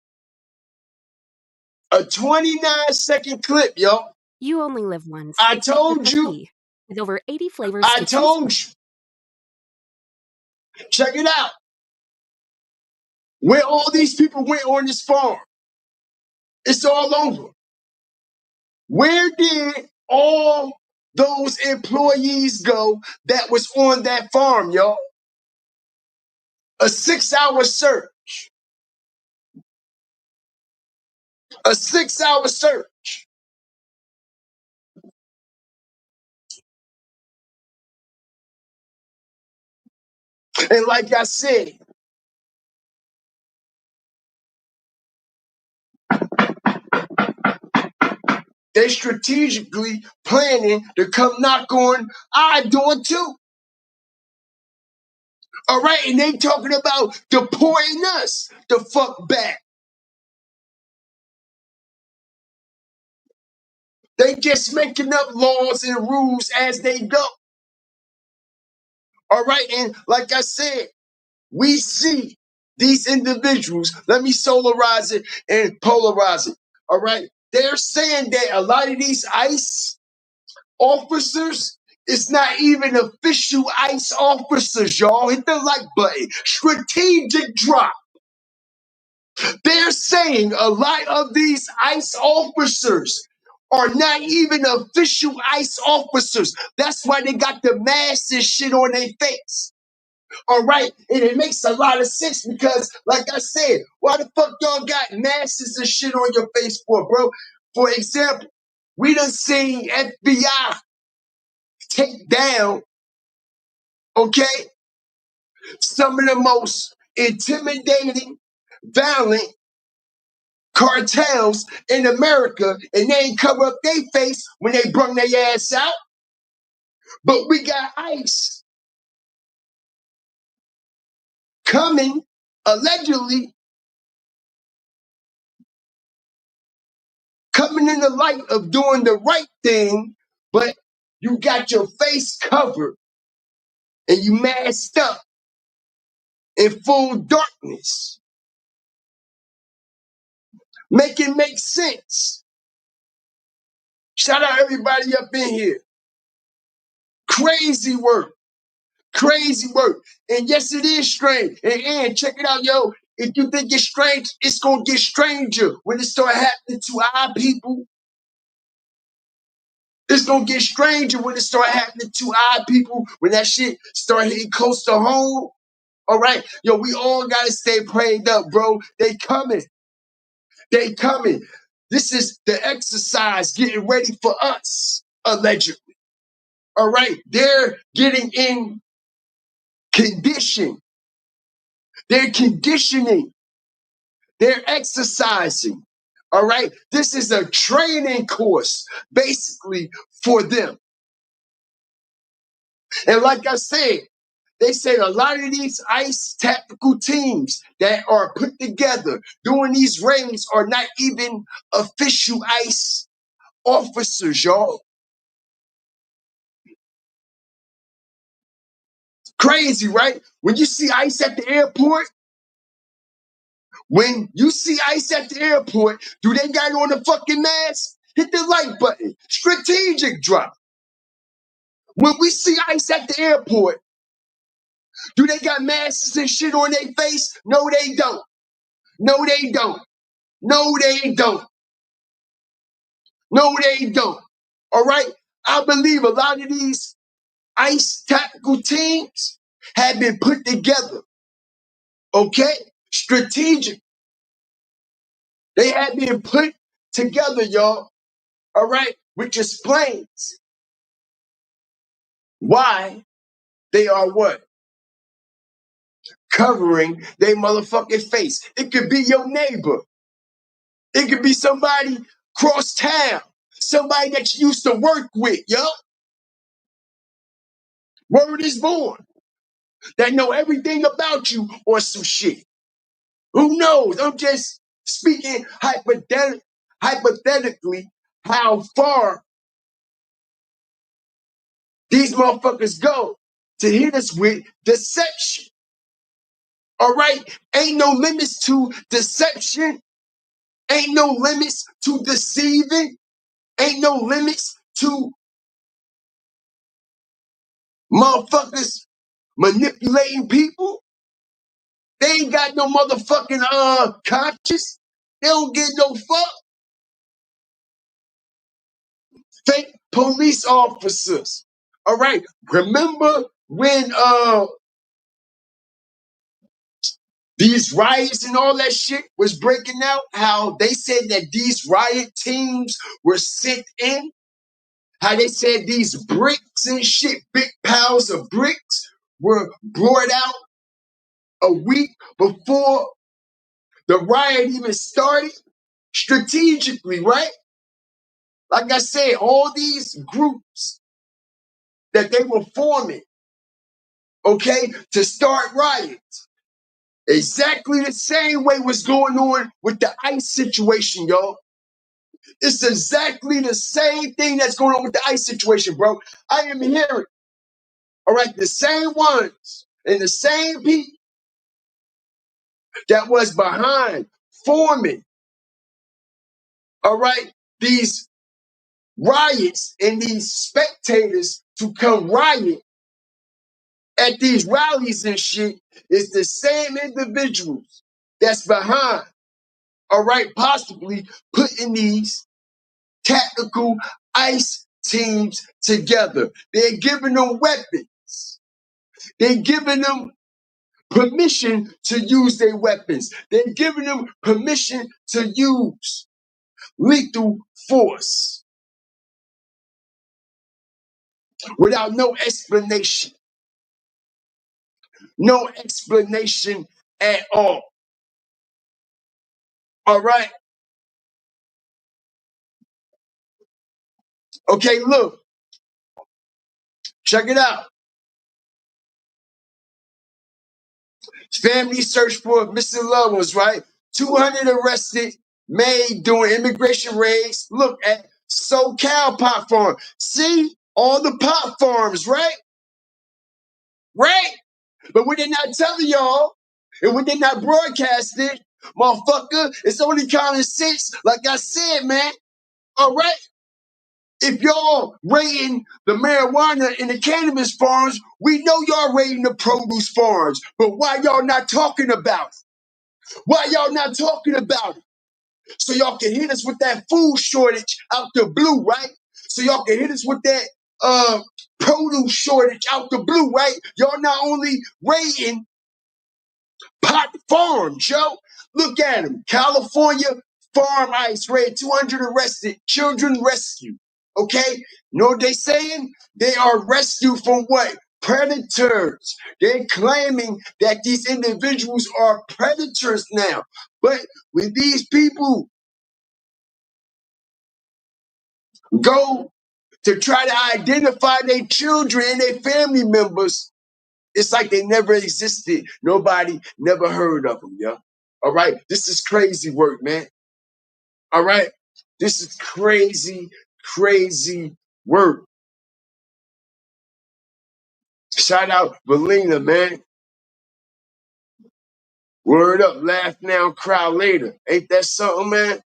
A 29-second clip, yo. You only live once. I told you. With over 80 flavors I to choose told you. Check it out. Where all these people went on this farm. It's all over. Where did all those employees go that was on that farm, y'all? A 6-hour search. A 6-hour search. And like I said, they strategically planning to come knock on our door too. All right, and they talking about deporting us the fuck back. They just making up laws and rules as they go. All right, and like I said, we see these individuals. Let me solarize it and polarize it. All right, they're saying that a lot of these ICE officers, it's not even official ICE officers, y'all. Hit the like button. Strategic drop. They're saying a lot of these ICE officers are not even official ICE officers. That's why they got the masks and shit on their face. All right, and it makes a lot of sense because, like I said, why the fuck y'all got masks and shit on your face for, bro? For example, we done seen FBI take down, okay, some of the most intimidating, violent cartels in America, and they ain't cover up their face when they brung their ass out. But we got ICE coming, allegedly, coming in the light of doing the right thing, but you got your face covered and you masked up in full darkness. Make it make sense. Shout out everybody up in here. Crazy work. Crazy work. And yes, it is strange. And check it out, yo. If you think it's strange, it's going to get stranger when it start happening to our people. It's going to get stranger when it start happening to our people, when that shit start hitting close to home. All right? Yo, we all got to stay prayed up, bro. They coming. They coming. This is the exercise getting ready for us, allegedly. All right? They're getting in condition. They're conditioning. They're exercising. All right? This is a training course, basically, for them. And like I said, they say a lot of these ICE tactical teams that are put together doing these raids are not even official ICE officers, y'all. Crazy, right? When you see ICE at the airport, do they got on a fucking mask? Hit the like button. Strategic drop. When we see ICE at the airport, do they got masks and shit on their face? No, they don't. No, they don't. No, they don't. No, they don't. All right? I believe a lot of these ICE tactical teams have been put together. Okay? Strategic. They have been put together, y'all. All right? Which explains why they are what? Covering their motherfucking face. It could be your neighbor. It could be somebody cross town. Somebody that you used to work with, yo. Word is born. That know everything about you or some shit. Who knows? I'm just speaking hypothetically how far these motherfuckers go to hit us with deception. All right? Ain't no limits to deception. Ain't no limits to deceiving. Ain't no limits to motherfuckers manipulating people. They ain't got no motherfucking conscience. They don't get no fuck. Fake police officers. All right. Remember when these riots and all that shit was breaking out? How they said that these riot teams were sent in? How they said these bricks and shit, big piles of bricks, were brought out a week before the riot even started? Strategically, right? Like I said, all these groups that they were forming, okay, to start riots. Exactly the same way what's going on with the ICE situation, y'all. It's exactly the same thing that's going on with the ICE situation, bro. I am hearing, all right, the same ones and the same people that was behind forming, all right, these riots and these spectators to come riot at these rallies and shit is the same individuals that's behind, all right, possibly putting these tactical ICE teams together. They're giving them weapons. They're giving them permission to use their weapons. They're giving them permission to use lethal force without no explanation. No explanation at all. All right? Okay, look. Check it out. Family search for missing loved ones, right? 200 arrested made doing immigration raids. Look at SoCal pot farm. See all the pot farms, right? Right? But we did not tell y'all, and we did not broadcast it, motherfucker. It's only common sense, like I said, man. All right? If y'all raiding the marijuana and the cannabis farms, we know y'all raiding the produce farms. But why y'all not talking about it? Why y'all not talking about it? So y'all can hit us with that food shortage out the blue, right? So y'all can hit us with that produce shortage out the blue, right? Y'all not only raiding pot farms, yo. Look at them. California farm ice raid, 200 arrested, children rescued. Okay? Know what they saying? They are rescued from what? Predators. They're claiming that these individuals are predators now. But when these people go to try to identify their children and their family members, it's like they never existed. Nobody never heard of them, yo. All right? This is crazy work, man. All right? This is crazy, crazy work. Shout out Belina, man. Word up, laugh now, cry later. Ain't that something, man?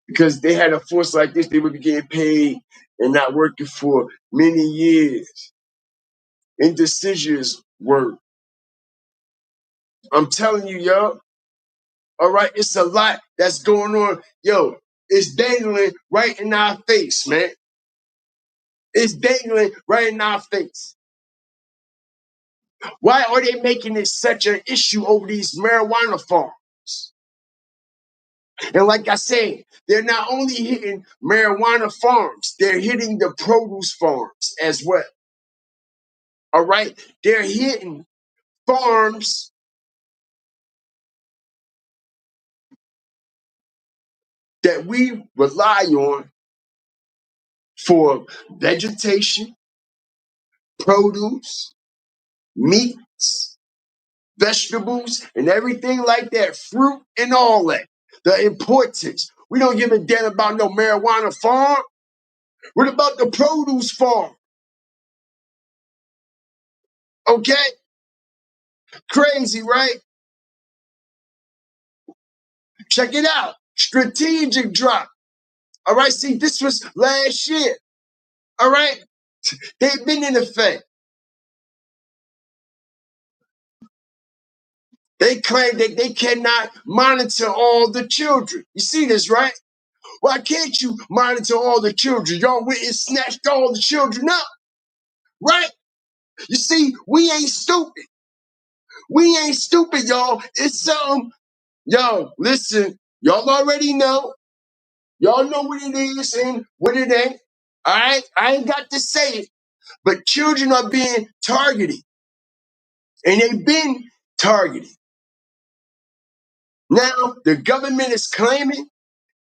Because they had a force like this, they would be getting paid and not working for many years. Indecisions work. I'm telling you, yo. All right, it's a lot that's going on. Yo, it's dangling right in our face, man. It's dangling right in our face. Why are they making it such an issue over these marijuana farms? And like I said, they're not only hitting marijuana farms, they're hitting the produce farms as well. All right? They're hitting farms that we rely on for vegetation, produce, meats, vegetables, and everything like that, fruit and all that. The importance. We don't give a damn about no marijuana farm. What about the produce farm? Okay? Crazy, right? Check it out. Strategic drop. All right, see, this was last year. All right? They've been in effect. They claim that they cannot monitor all the children. You see this, right? Why can't you monitor all the children? Y'all went and snatched all the children up, right? You see, we ain't stupid. We ain't stupid, y'all. It's something. Yo, listen, y'all already know. Y'all know what it is and what it ain't. All right? I ain't got to say it, but children are being targeted, and they've been targeted. Now, the government is claiming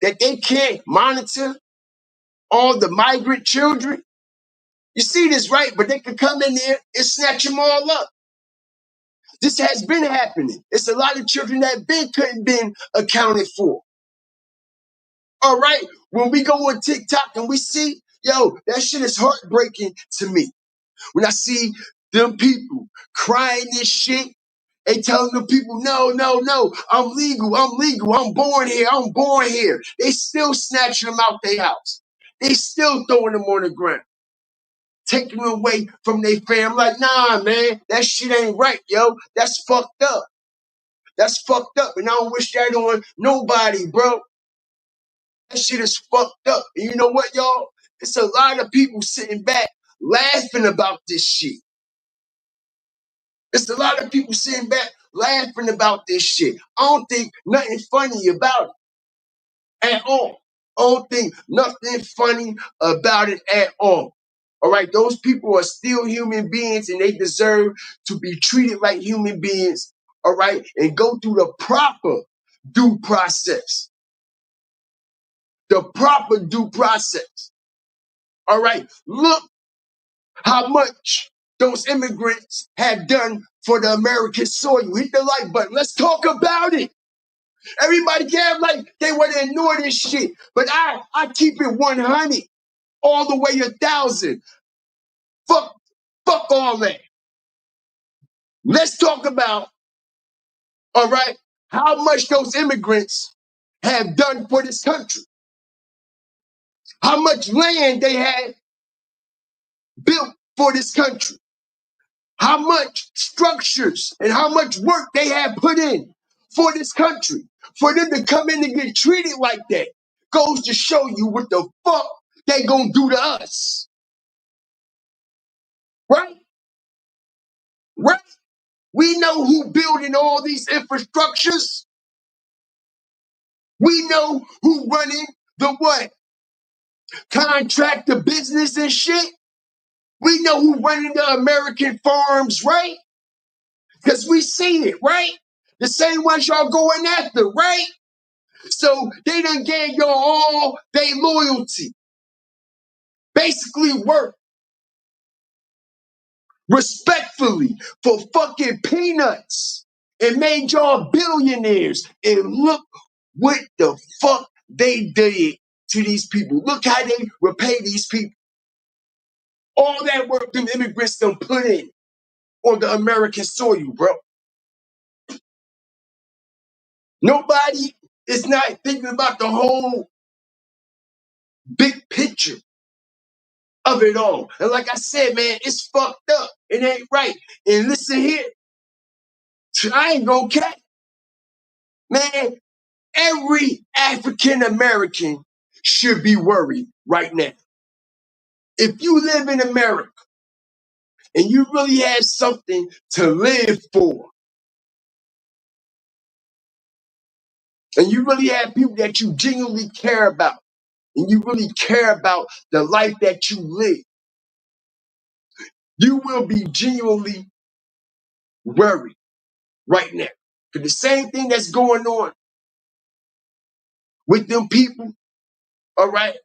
that they can't monitor all the migrant children. You see this, right? But they can come in there and snatch them all up. This has been happening. It's a lot of children that couldn't been accounted for. All right? When we go on TikTok and we see, yo, that shit is heartbreaking to me. When I see them people crying this shit, they telling the people, no, no, no, I'm legal, I'm born here. They still snatching them out their house. They still throwing them on the ground, taking them away from their family. Like, nah, man, that shit ain't right, yo. That's fucked up. That's fucked up, and I don't wish that on nobody, bro. That shit is fucked up. And you know what, y'all? It's a lot of people sitting back laughing about this shit. It's a lot of people sitting back laughing about this shit. I don't think nothing funny about it at all. I don't think nothing funny about it at all. All right, those people are still human beings and they deserve to be treated like human beings. All right, and go through the proper due process. The proper due process. All right, look how much those immigrants have done for the American soil. Hit the like button. Let's talk about it. Everybody can have like they want to ignore this shit, but I keep it 100 all the way 1,000. Fuck all that. Let's talk about, all right, how much those immigrants have done for this country. How much land they had built for this country. How much structures and how much work they have put in for this country. For them to come in and get treated like that goes to show you what the fuck they gonna do to us. Right? Right? We know who building all these infrastructures. We know who running the what? Contractor business and shit. We know who running the American farms, right? Because we see it, right? The same ones y'all going after, right? So they done gave y'all all their loyalty. Basically work respectfully for fucking peanuts and made y'all billionaires. And look what the fuck they did to these people. Look how they repay these people. All that work them immigrants done put in on the American soil, bro. Nobody is not thinking about the whole big picture of it all. And like I said, man, it's fucked up. It ain't right. And listen here, I ain't gonna cap. Man, every African American should be worried right now. If you live in America and you really have something to live for, and you really have people that you genuinely care about, and you really care about the life that you live, you will be genuinely worried right now. Because the same thing that's going on with them people, all right,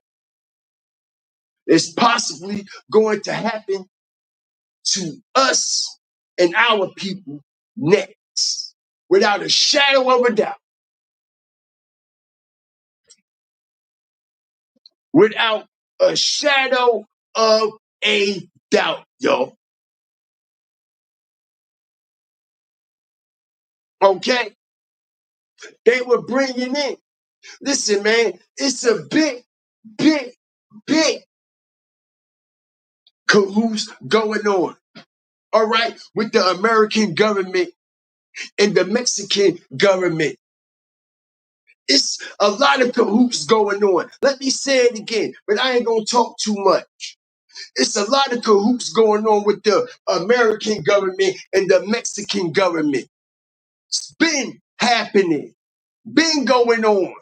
is possibly going to happen to us and our people next, without a shadow of a doubt. Without a shadow of a doubt, yo. Okay? They were bringing in. Listen, man, it's a big, big, big cahoots going on. All right? With the American government and the Mexican government. It's a lot of cahoots going on. Let me say it again, but I ain't gonna talk too much. It's a lot of cahoots going on with the American government and the Mexican government. It's been happening, been going on.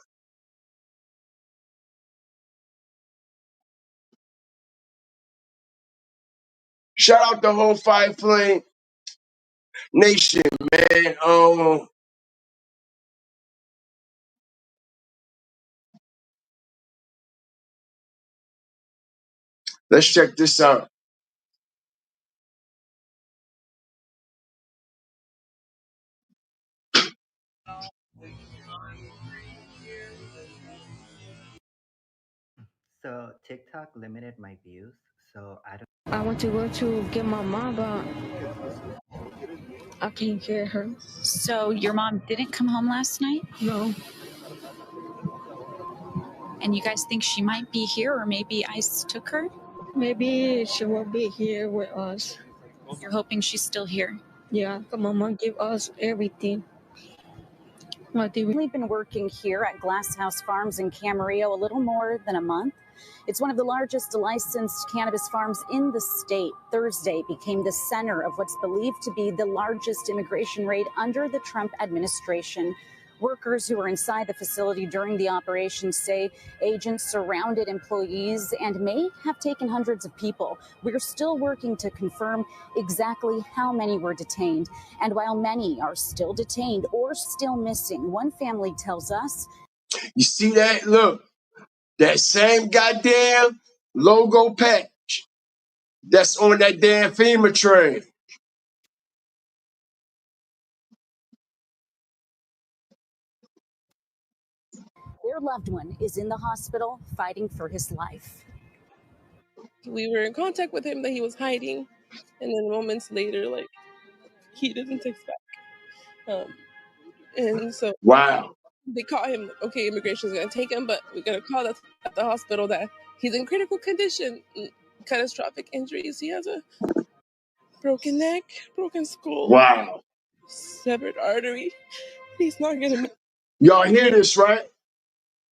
Shout out the whole Fire Flame Nation, man. Let's check this out. So TikTok limited my views, so I don't. I want to go to get my mom, but I can't get her. So your mom didn't come home last night? No. And you guys think she might be here, or maybe ICE took her? Maybe she will be here with us. You're hoping she's still here? Yeah, the mama give us everything. We've been working here at Glass House Farms in Camarillo a little more than a month. It's one of the largest licensed cannabis farms in the state. Thursday became the center of what's believed to be the largest immigration raid under the Trump administration. Workers who were inside the facility during the operation say agents surrounded employees and may have taken hundreds of people. We're still working to confirm exactly how many were detained. And while many are still detained or still missing, one family tells us. You see that? Look, that same goddamn logo patch that's on that damn FEMA train. their loved one is in the hospital fighting for his life. We were in contact with him that he was hiding, and then moments later, like, he didn't text back. And so Wow. they caught him. Okay, immigration's gonna take him, but we got a call at the hospital that he's in critical condition, catastrophic injuries. He has a broken neck, broken skull, Wow. severed artery. He's not gonna make. Y'all hear this, right?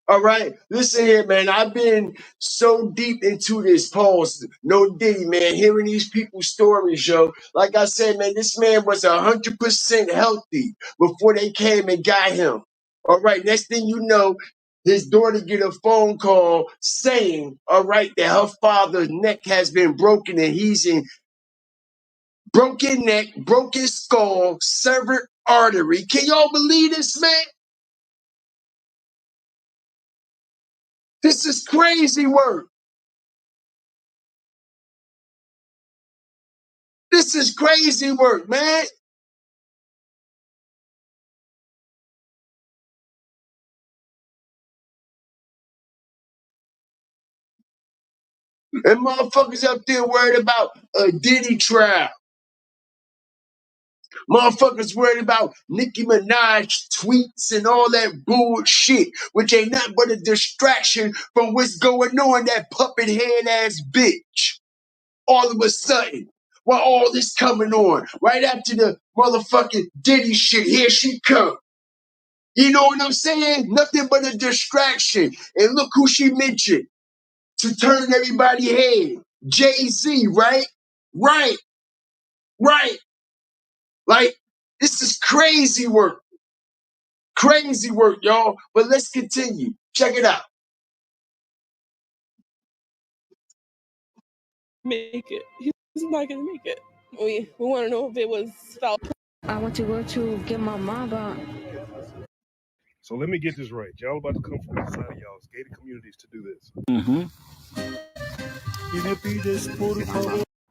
All right, listen here, man. I've been so deep into this pause. No Diddy, man. Hearing these people's stories, yo. Like I said, man, this man was 100% healthy before they came and got him. All right, next thing you know, his daughter get a phone call saying, all right, that her father's neck has been broken and he's in broken neck, broken skull, severed artery. Can y'all believe this, man? This is crazy work. This is crazy work, man. And motherfuckers up there worried about a Diddy trial. Motherfuckers worried about Nicki Minaj tweets and all that bullshit, which ain't nothing but a distraction from what's going on, that puppet head ass bitch. All of a sudden, while all this coming on, right after the motherfucking Diddy shit, here she come. You know what I'm saying? Nothing but a distraction. And look who she mentioned to turn everybody's head. Jay-Z, right? Right, right. Like, this is crazy work. Crazy work, y'all. But let's continue. Check it out. Make it. He's not gonna make it. We want to know if it was foul. I want to go to get my mom, but So let me get this right. Y'all about to come from outside of y'all's gated communities to do this.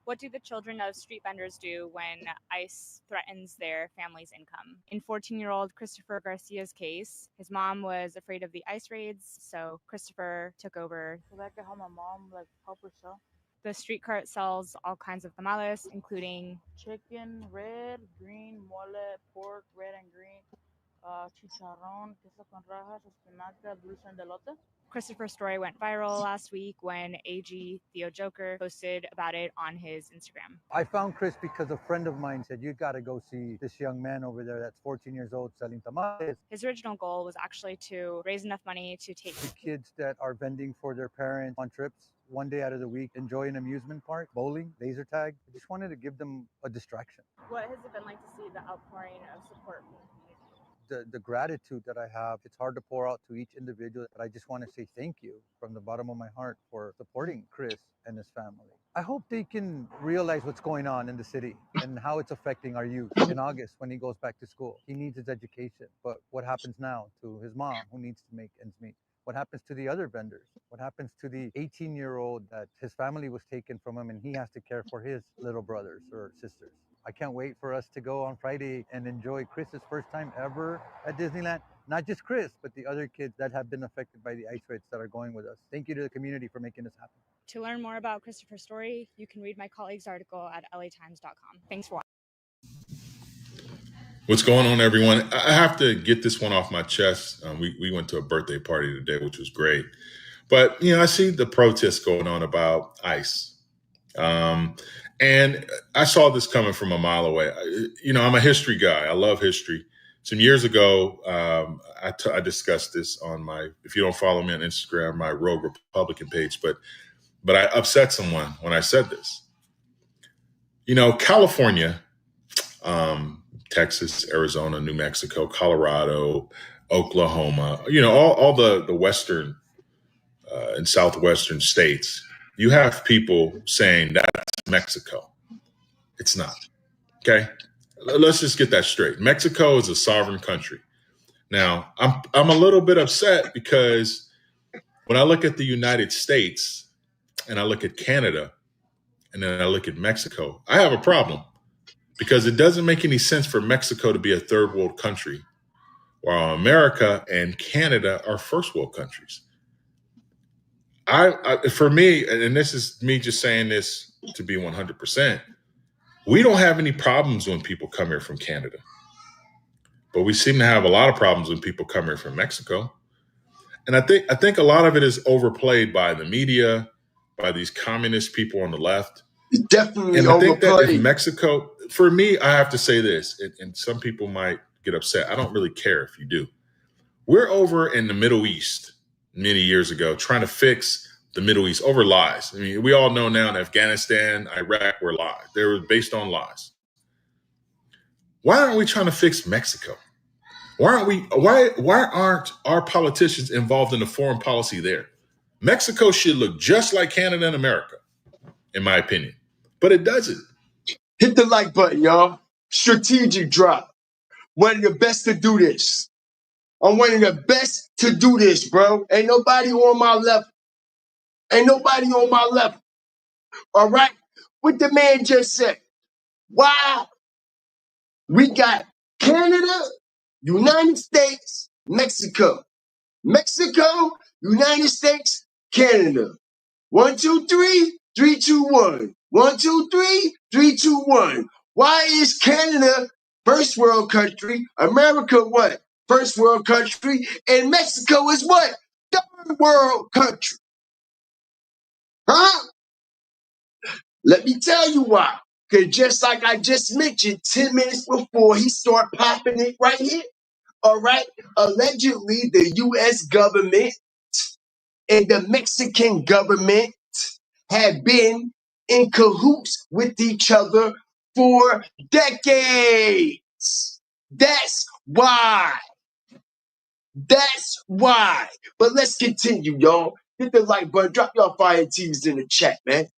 What do the children of street vendors do when ICE threatens their family's income? In 14-year-old Christopher Garcia's case, his mom was afraid of the ICE raids, so Christopher took over. So that could help my mom help her sell The street cart sells all kinds of tamales, including chicken, red, green, mole, pork, red and green, chicharrón, queso con rajas, espinaca, dulce and elote. Christopher's story went viral last week when AG Theo Joker posted about it on his Instagram. I found Chris because a friend of mine said, you got to go see this young man over there that's 14 years old selling tamales. His original goal was actually to raise enough money to take The kids that are vending for their parents on trips one day out of the week, enjoy an amusement park, bowling, laser tag. I just wanted to give them a distraction. What has it been like to see the outpouring of support from the community? The gratitude that I have, it's hard to pour out to each individual, but I just want to say thank you from the bottom of my heart for supporting Chris and his family. I hope they can realize what's going on in the city and how it's affecting our youth. In August, when he goes back to school, he needs his education. But what happens now to his mom, who needs to make ends meet? What happens to the other vendors? What happens to the 18-year-old that his family was taken from him and he has to care for his little brothers or sisters? I can't wait for us to go on Friday and enjoy Chris's first time ever at Disneyland. Not just Chris, but the other kids that have been affected by the ice raids that are going with us. Thank you to the community for making this happen. To learn more about Christopher's story, you can read my colleague's article at latimes.com. Thanks for watching. What's going on, everyone? I have to get this one off my chest. We went to a birthday party today, which was great. But, I see the protests going on about ICE. And I saw this coming from a mile away. I'm a history guy. I love history. Some years ago, I discussed this on if you don't follow me on Instagram, my Rogue Republican page, but I upset someone when I said this. California, Texas, Arizona, New Mexico, Colorado, Oklahoma, all the Western and Southwestern states, you have people saying that's Mexico. It's not. Okay. Let's just get that straight. Mexico is a sovereign country. Now, I'm a little bit upset because when I look at the United States and I look at Canada and then I look at Mexico, I have a problem because it doesn't make any sense for Mexico to be a third world country while America and Canada are first world countries. For me, and this is me just saying this to be 100%, we don't have any problems when people come here from Canada. But we seem to have a lot of problems when people come here from Mexico. And I think a lot of it is overplayed by the media, by these communist people on the left. It's definitely And I think that if overplayed. Mexico, for me, I have to say this, and some people might get upset. I don't really care if you do. We're over in the Middle East many years ago trying to fix the Middle East over lies. I mean, we all know now in Afghanistan, Iraq were lies. They were based on lies. Why aren't we trying to fix Mexico? Why aren't our politicians involved in the foreign policy there? Mexico should look just like Canada and America, in my opinion. But it doesn't. Hit the like button, y'all. Strategic drop. One of the best to do this. I'm one of the best to do this, bro. Ain't nobody on my level. Ain't nobody on my level. All right? What the man just said. Wow. We got Canada, United States, Mexico. Mexico, United States, Canada. 1, 2, 3, 3, 2, 1. 1, 2, 3, 3, 2, 1. Why is Canada first world country? America what? First world country. And Mexico is what? Third world country. Huh? Let me tell you why. Because just like I just mentioned 10 minutes before he started popping it right here. All right. Allegedly, the U.S. government and the Mexican government have been in cahoots with each other for decades. That's why. That's why. But let's continue, y'all. Hit the like button. Drop your fire teas in the chat, man.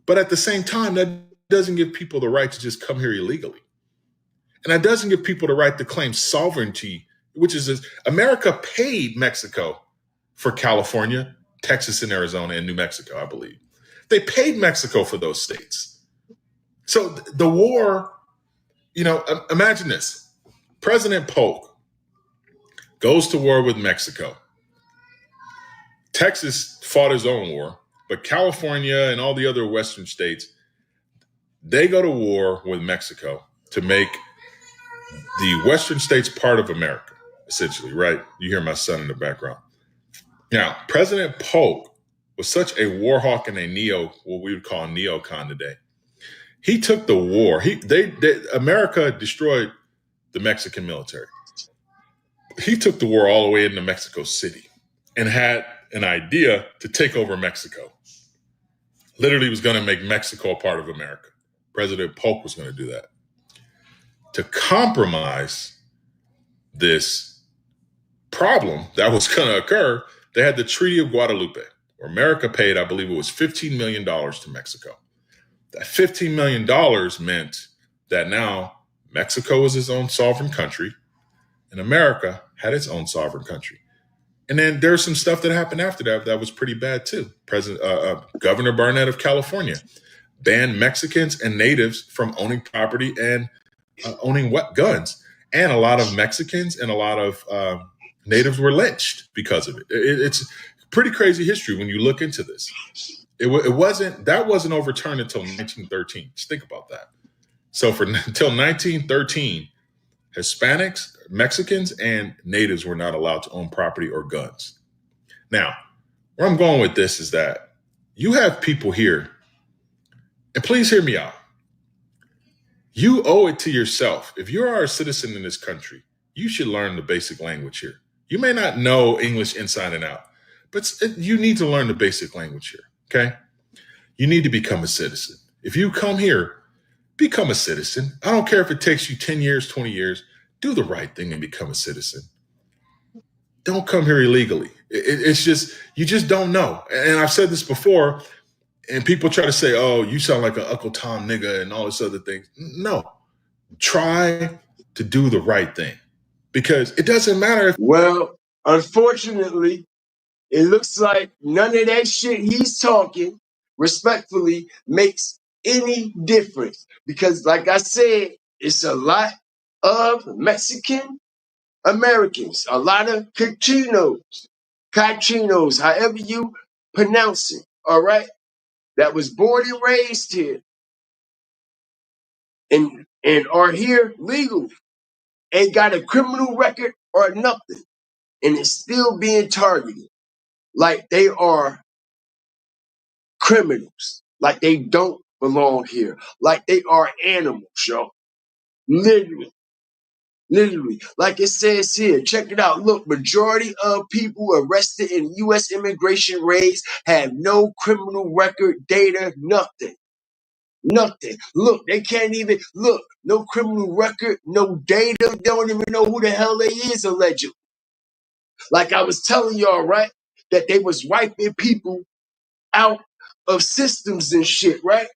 But at the same time, that doesn't give people the right to just come here illegally. And that doesn't give people the right to claim sovereignty, which is America paid Mexico for California, Texas, and Arizona, and New Mexico, I believe. They paid Mexico for those states. So the war, imagine this. President Polk goes to war with Mexico. Texas fought his own war, but California and all the other Western states, they go to war with Mexico to make the Western states part of America, essentially, right? You hear my son in the background. Now, President Polk was such a war hawk and what we would call a neocon today. He took the war. America destroyed the Mexican military. He took the war all the way into Mexico City and had an idea to take over Mexico. Literally was going to make Mexico a part of America. President Polk was going to do that. To compromise this problem that was going to occur, they had the Treaty of Guadalupe, where America paid, I believe it was $15 million to Mexico. That $15 million meant that now Mexico was its own sovereign country and America had its own sovereign country. And then there's some stuff that happened after that was pretty bad too. Governor Barnett of California banned Mexicans and natives from owning property and owning guns. And a lot of Mexicans and a lot of natives were lynched because of it. It's pretty crazy history when you look into this. It wasn't overturned until 1913. Just think about that. So until 1913, Hispanics, Mexicans, and natives were not allowed to own property or guns. Now, where I'm going with this is that you have people here, and please hear me out. You owe it to yourself. If you are a citizen in this country, you should learn the basic language here. You may not know English inside and out, but you need to learn the basic language here, okay? You need to become a citizen. If you come here, become a citizen. I don't care if it takes you 10 years, 20 years. Do the right thing and become a citizen. Don't come here illegally. It's just, you just don't know. And I've said this before, and people try to say, oh, you sound like an Uncle Tom nigga and all this other things. No. Try to do the right thing. Because it doesn't matter if... Well, unfortunately, it looks like none of that shit he's talking, respectfully, makes any difference. Because like I said, it's a lot of Mexican Americans, a lot of Cachinos, however you pronounce it, all right, that was born and raised here and are here legally, ain't got a criminal record or nothing, and is still being targeted like they are criminals, like they don't belong here, like they are animals, yo. Literally. Literally, like it says here, check it out. Look, majority of people arrested in U.S. immigration raids have no criminal record, data, nothing. Nothing. Look, they can't even, look, no criminal record, no data, they don't even know who the hell they is, allegedly. Like I was telling y'all, right, that they was wiping people out of systems and shit, right?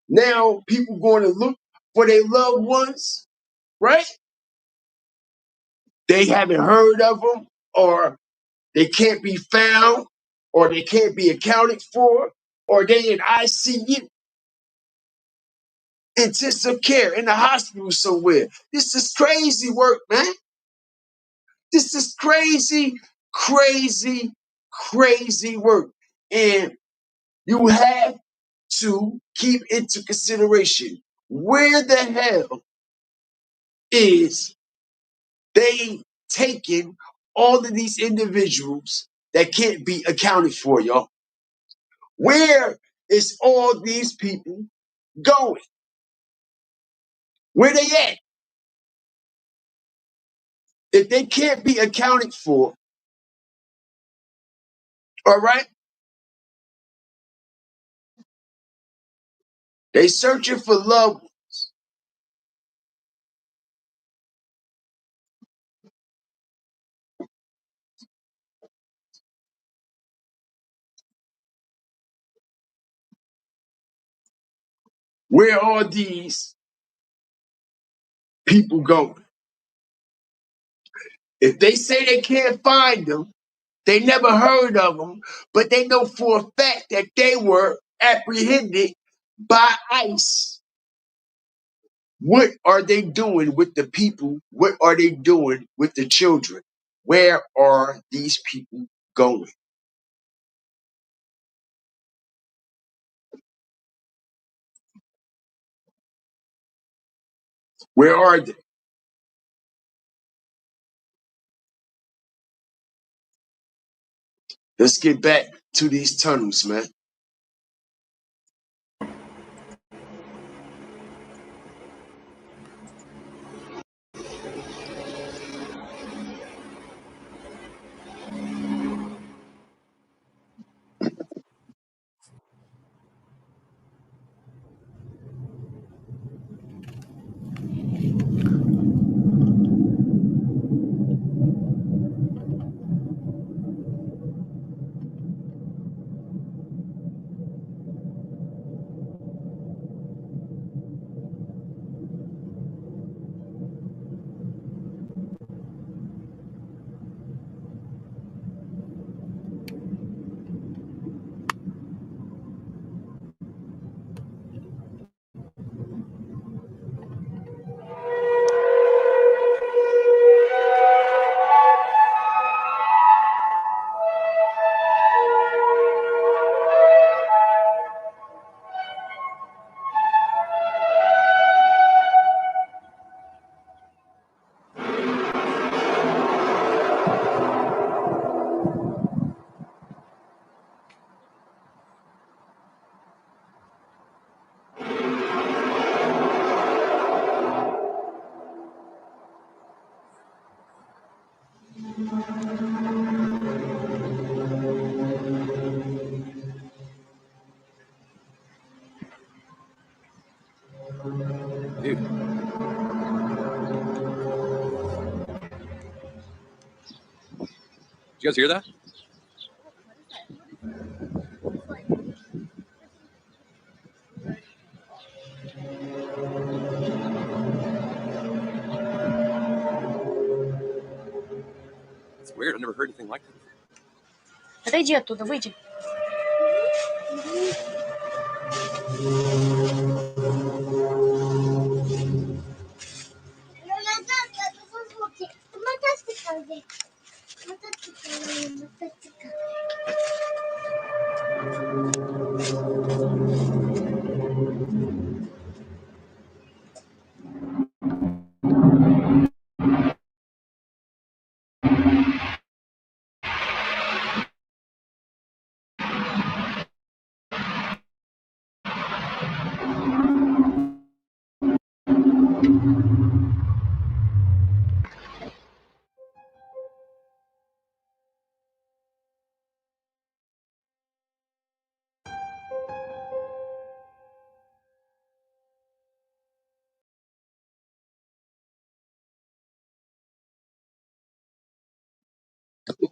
Now people going to look for their loved ones, right? They haven't heard of them, or they can't be found, or they can't be accounted for, or they in ICU, intensive care, in the hospital somewhere. This is crazy work, man. This is crazy, crazy, crazy work. And you have to keep into consideration, where the hell is they taking all of these individuals that can't be accounted for, y'all? Where is all these people going? Where they at? If they can't be accounted for, all right, they searching for love. Where are these people going? If they say they can't find them, they never heard of them, but they know for a fact that they were apprehended by ICE. What are they doing with the people? What are they doing with the children? Where are these people going? Where are they? Let's get back to these tunnels, man. Dude. Did you guys hear that? It's weird. I've never heard anything like that. Отойди оттуда, выйди.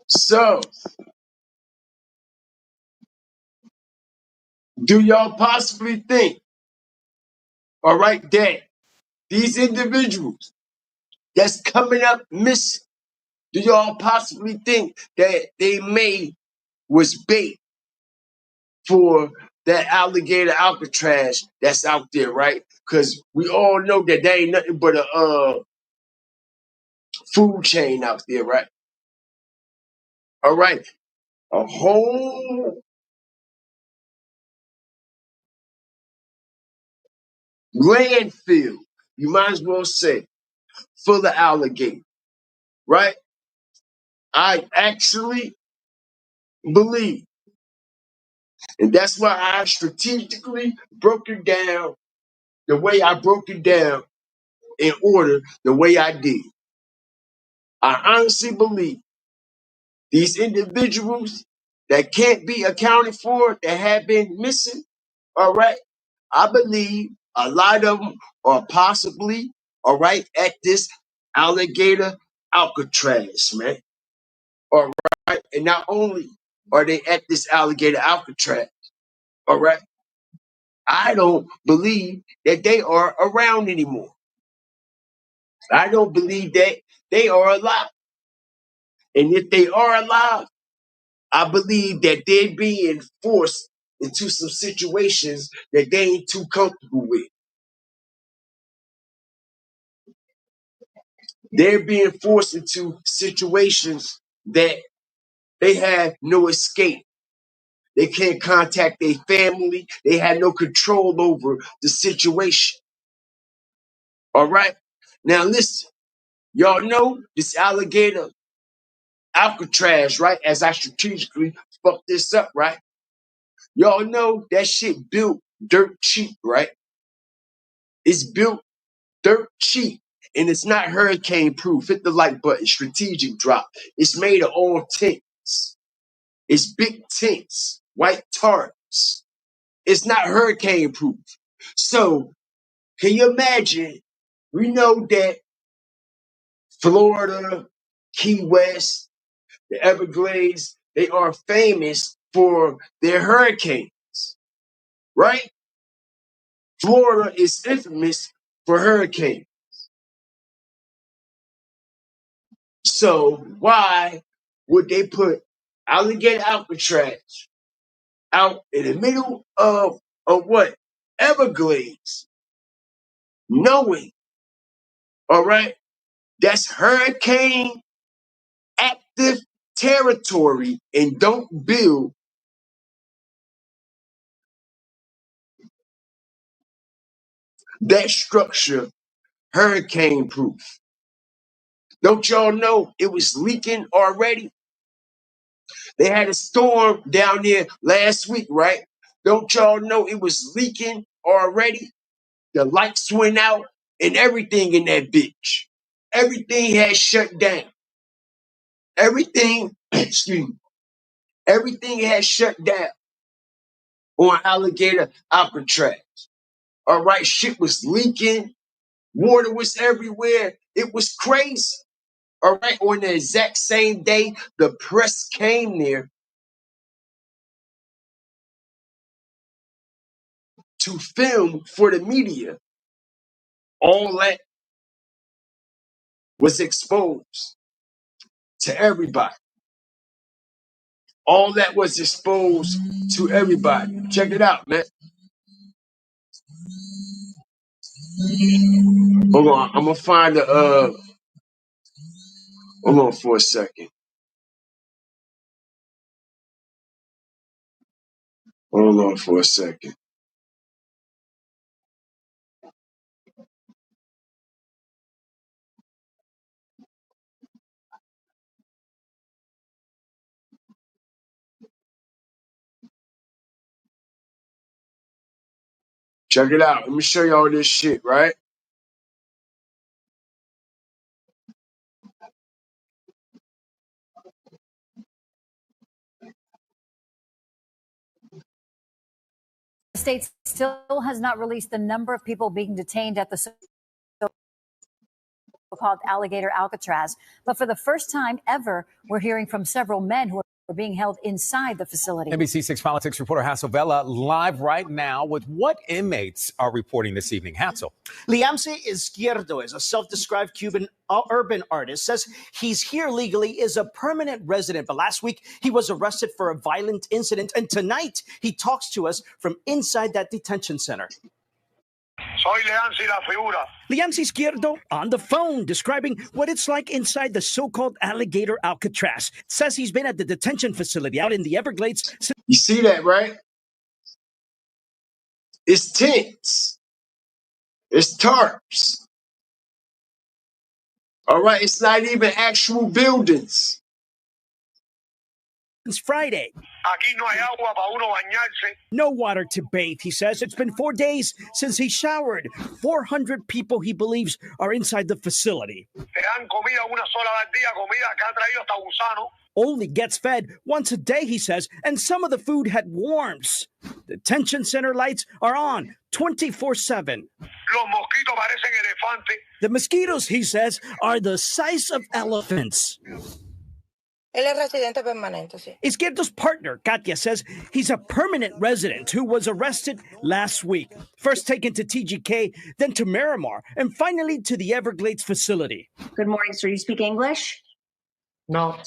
So, do y'all possibly think, all right, that these individuals that's coming up missing, do y'all possibly think that they may was bait for that alligator Alcatraz that's out there, right? Because we all know that there ain't nothing but a food chain out there, right? All right, a whole landfill, you might as well say, full of alligator, right? I actually believe, and that's why I strategically broke it down the way I broke it down in order the way I did. I honestly believe these individuals that can't be accounted for, that have been missing, all right, I believe a lot of them are possibly, all right, at this alligator Alcatraz, man. All right. And not only are they at this alligator Alcatraz, all right, I don't believe that they are around anymore. I don't believe that they are alive. And if they are alive, I believe that they're being forced into some situations that they ain't too comfortable with. They're being forced into situations that they have no escape. They can't contact their family. They had no control over the situation. All right. Now listen, y'all know this alligator Alcatraz, right? As I strategically fucked this up, right? Y'all know that shit built dirt cheap, right? It's built dirt cheap. And it's not hurricane proof. Hit the like button. Strategic drop. It's made of all tints. It's big tints. White tarps. It's not hurricane proof. So can you imagine? We know that Florida, Key West, the Everglades, they are famous for their hurricanes, right? Florida is infamous for hurricanes. So why would they put Alligator Alcatraz out in the middle of what? Everglades, knowing, all right, that's hurricane active territory, and don't build that structure hurricane proof. Don't y'all know it was leaking already? They had a storm down there last week, right? Don't y'all know it was leaking already? The lights went out and everything in that bitch. Everything had shut down. Everything, excuse me, everything had shut down on Alligator Alcatraz. All right, shit was leaking. Water was everywhere. It was crazy. All right, on the exact same day, the press came there to film for the media. All that was exposed to everybody. All that was exposed to everybody. Check it out, man. Hold on, I'm gonna find the Hold on for a second. Hold on for a second. Check it out. Let me show y'all this shit, right? The state still has not released the number of people being detained at the so-called Alligator Alcatraz. But for the first time ever, we're hearing from several men who are being held inside the facility. NBC6 Politics reporter Hassel Vela live right now with what inmates are reporting this evening. Hassel. Liamse Izquierdo is a self-described Cuban urban artist, says he's here legally, is a permanent resident. But last week, he was arrested for a violent incident. And tonight, he talks to us from inside that detention center. Soy Leansi la figura. Liamse Izquierdo on the phone describing what it's like inside the so-called Alligator Alcatraz. Says he's been at the detention facility out in the Everglades. You see that, right? It's tents. It's tarps. All right, it's not even actual buildings. Since Friday. Aquí no hay agua para uno bañarse. No water to bathe, he says. It's been 4 days since he showered. 400 people, he believes, are inside the facility. Te dan comida una sola al día, comida que han traído hasta gusano. Only gets fed once a day, he says, and some of the food had worms. Detention center lights are on 24/7. Los mosquitos parecen elefantes. The mosquitoes, he says, are the size of elephants. Él es residente permanente, sí. Izquierdo's partner, Katia, says he's a permanent resident who was arrested last week. First taken to TGK, then to Miramar, and finally to the Everglades facility. Good morning, sir. You speak English? No.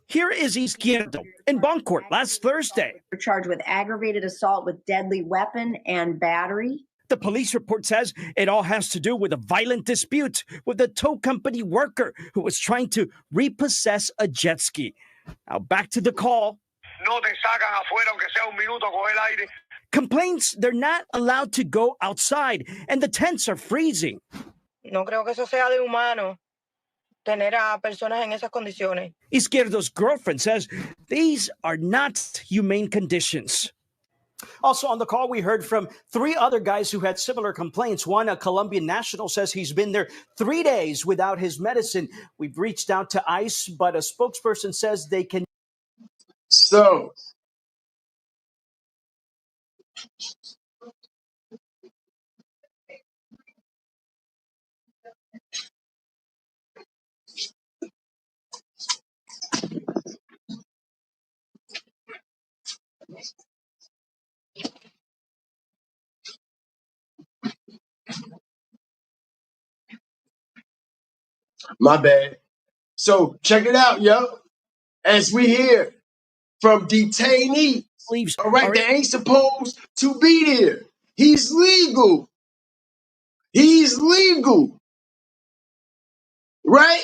Here is Izquierdo in bond court last Thursday. You're charged with aggravated assault with deadly weapon and battery. The police report says it all has to do with a violent dispute with a tow company worker who was trying to repossess a jet ski. Now back to the call. No te sacan afuera aunque sea un minuto a coger aire. Complaints they're not allowed to go outside and the tents are freezing. No creo que eso sea de humano, tener a personas en esas condiciones. Izquierdo's girlfriend says these are not humane conditions. Also on the call, we heard from 3 other guys who had similar complaints. One, a Colombian national, says he's been there 3 days without his medicine. We've reached out to ICE, but a spokesperson says they can. So, my bad. So, check it out, yo. As we hear from detainees, all right, they ain't supposed to be there. He's legal. He's legal. Right?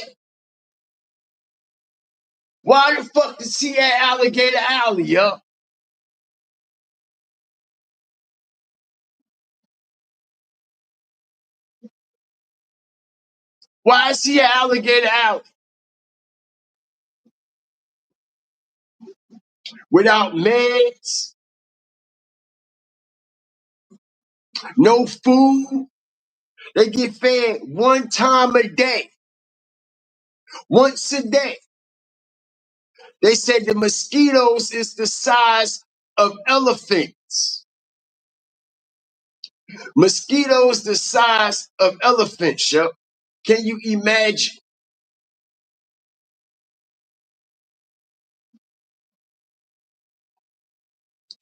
Why the fuck is he at Alligator Alley, yo? Why is he at Alligator Alley? Without meds, no food. They get fed 1 time a day. Once a day. They said the mosquitoes is the size of elephants. Mosquitoes the size of elephants, yo. Can you imagine?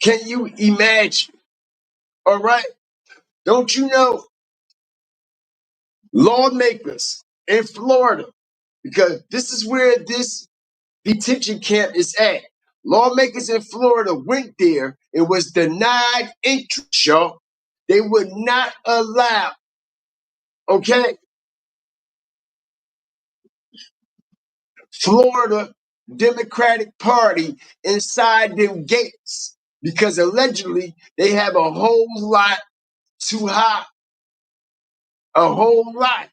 Can you imagine? All right. Don't you know lawmakers in Florida, because this is where this detention camp is at. Lawmakers in Florida went there and was denied entry, y'all. They would not allow, okay, Florida Democratic Party inside them gates because allegedly they have a whole lot too high, a whole lot.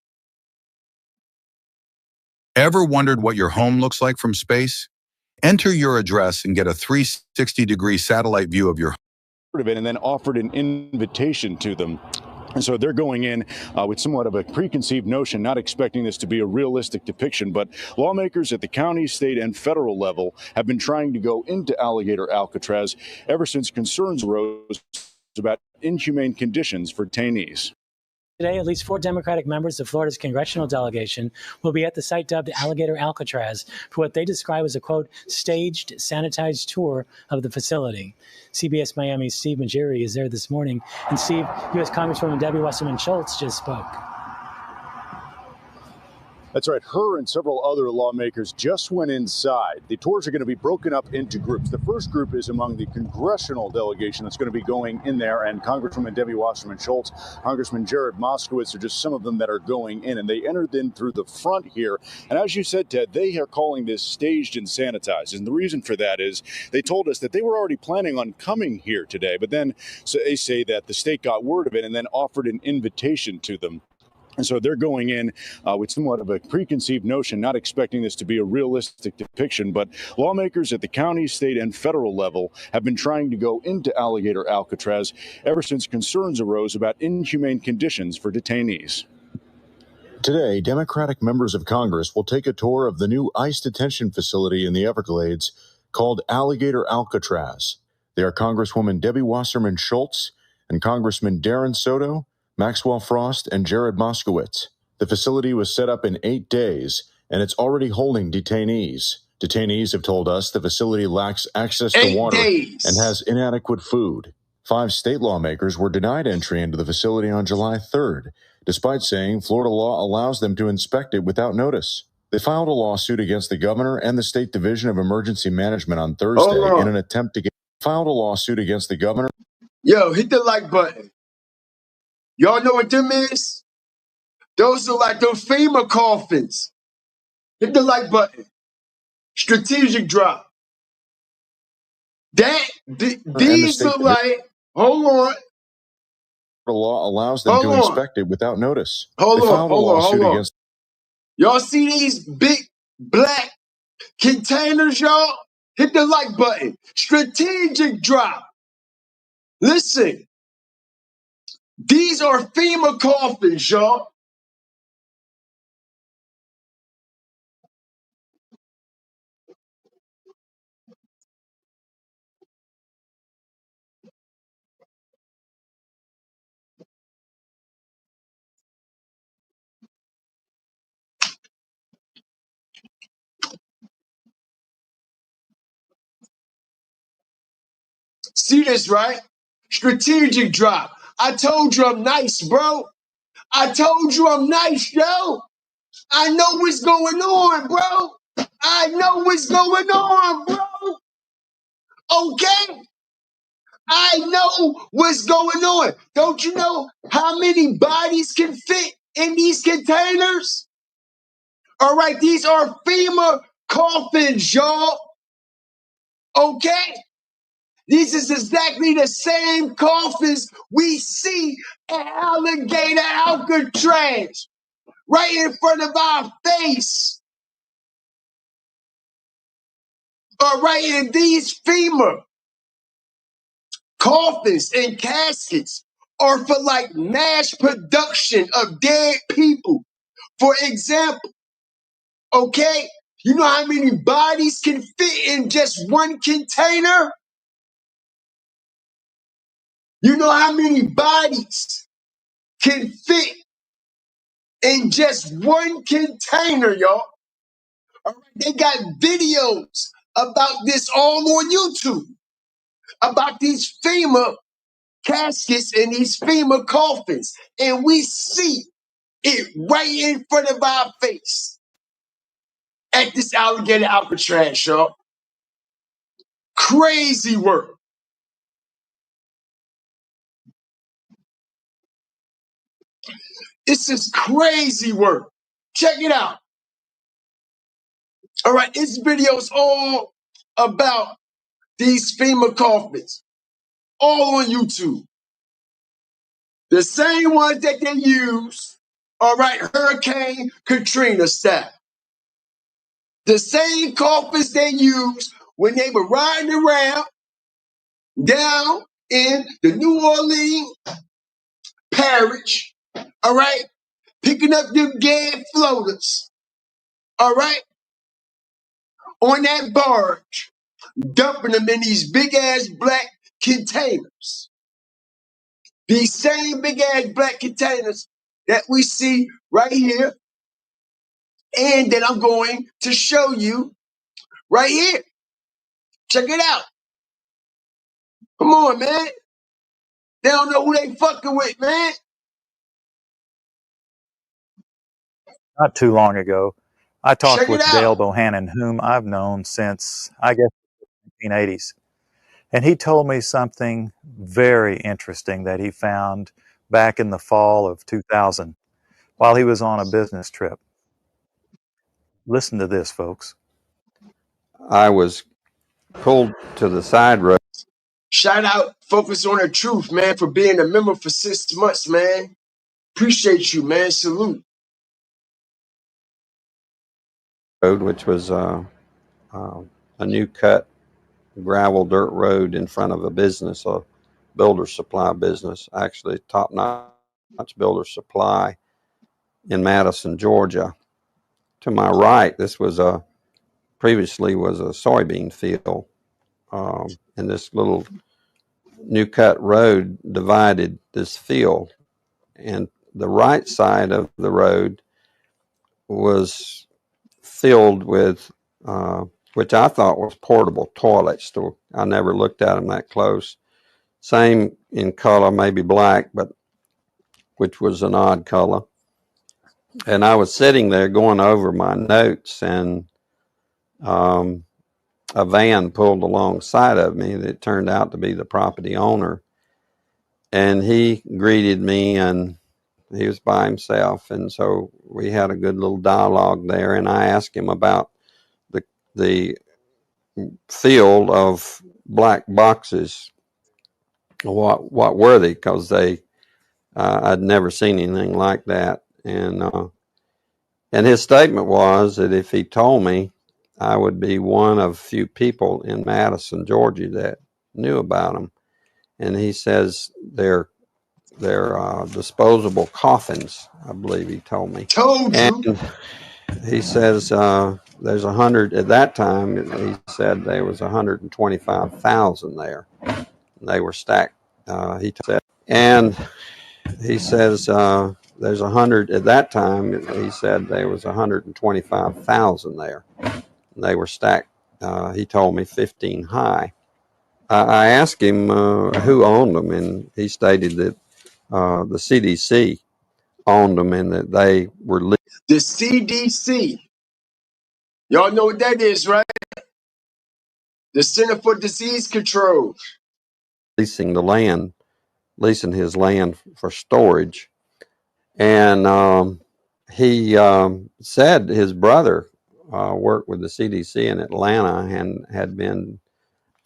Ever wondered what your home looks like from space? Enter your address and get a 360-degree satellite view of your home. And then offered an invitation to them. And so they're going in with somewhat of a preconceived notion, not expecting this to be a realistic depiction. But lawmakers at the county, state, and federal level have been trying to go into Alligator Alcatraz ever since concerns arose about inhumane conditions for detainees. Today, at least 4 Democratic members of Florida's congressional delegation will be at the site dubbed Alligator Alcatraz for what they describe as a, quote, staged, sanitized tour of the facility. CBS Miami's Steve Majiri is there this morning. And Steve, U.S. Congresswoman Debbie Wasserman Schultz just spoke. That's right. Her and several other lawmakers just went inside. The tours are going to be broken up into groups. The first group is among the congressional delegation that's going to be going in there, and Congresswoman Debbie Wasserman Schultz, Congressman Jared Moskowitz are just some of them that are going in, and they entered in through the front here. And as you said, Ted, they are calling this staged and sanitized. And the reason for that is they told us that they were already planning on coming here today, but then they say that the state got word of it and then offered an invitation to them. And so they're going in with somewhat of a preconceived notion, not expecting this to be a realistic depiction. But lawmakers at the county, state, and federal level have been trying to go into Alligator Alcatraz ever since concerns arose about inhumane conditions for detainees. Today, Democratic members of Congress will take a tour of the new ICE detention facility in the Everglades called Alligator Alcatraz. They are Congresswoman Debbie Wasserman Schultz and Congressman Darren Soto, Maxwell Frost, and Jared Moskowitz. The facility was set up in 8 days, and it's already holding detainees. Detainees have told us the facility lacks access to 8 water days. and has inadequate food. 5 state lawmakers were denied entry into the facility on July 3rd, despite saying Florida law allows them to inspect it without notice. They filed a lawsuit against the governor and the State Division of Emergency Management on Thursday in an attempt to filed a lawsuit against the governor. Yo, hit the like button. Y'all know what them is? Those are like those FEMA coffins. Hit the like button. Strategic drop. These look like, hold on. The law allows them to inspect it without notice. Hold They on, filed a hold on, lawsuit hold on. against. Y'all see these big black containers, y'all? Hit the like button. Strategic drop. Listen, these are FEMA coffins, y'all. See this, right? Strategic drop. I told you I'm nice, bro. I told you I'm nice, yo. I know what's going on, bro. I know what's going on, bro. Okay? I know what's going on. Don't you know how many bodies can fit in these containers? All right, these are FEMA coffins, y'all. Okay? These is exactly the same coffins we see at Alligator Alcatraz, right in front of our face. All right, and these FEMA coffins and caskets are for like mass production of dead people. For example, okay, you know how many bodies can fit in just one container? You know how many bodies can fit in just one container, y'all? All right, they got videos about this all on YouTube, about these FEMA caskets and these FEMA coffins, and we see it right in front of our face at this Alligator Alcatraz, y'all. Crazy work. This is crazy work. Check it out. All right, this video is all about these FEMA coffins, all on YouTube. The same ones that they use, all right, Hurricane Katrina style. The same coffins they use when they were riding around down in the New Orleans parish, all right, picking up them dead floaters, all right, on that barge, dumping them in these big ass black containers. These same big ass black containers that we see right here and that I'm going to show you right here. Check it out. Come on, man. They don't know who they fucking with, man. Not too long ago, I talked Check it with out. Dale Bohannon, whom I've known since, I guess, the 1980s. And he told me something very interesting that he found back in the fall of 2000 while he was on a business trip. Listen to this, folks. I was pulled to the side road. Shout out Focus on the Truth, man, for being a member for 6 months, man. Appreciate you, man. Salute. Which was a new cut gravel dirt road in front of a business, a builder supply business, actually top-notch builder supply in Madison, Georgia. To my right, this was previously was a soybean field, and this little new cut road divided this field, and the right side of the road was filled with which I thought was portable toilets. So I never looked at them that close. Same in color, maybe black, but which was an odd color. And I was sitting there going over my notes, and a van pulled alongside of me that turned out to be the property owner. And he greeted me, and he was by himself. And so we had a good little dialogue there. And I asked him about the field of black boxes. What were they? Because I'd never seen anything like that. And his statement was that if he told me, I would be one of few people in Madison, Georgia that knew about them. And he says they're disposable coffins, I believe he told me. Told you. And he says there's 100 at that time. He said there was 125,000 there. And they were stacked. He said, and he says there's 100 at that time. He said there was 125,000 there. And they were stacked. He told me 15 high. I asked him who owned them, and he stated that the CDC owned them and that they were The CDC. Y'all know what that is, right? The Center for Disease Control. leasing the land, leasing his land for storage. And he said his brother worked with the CDC in Atlanta and had been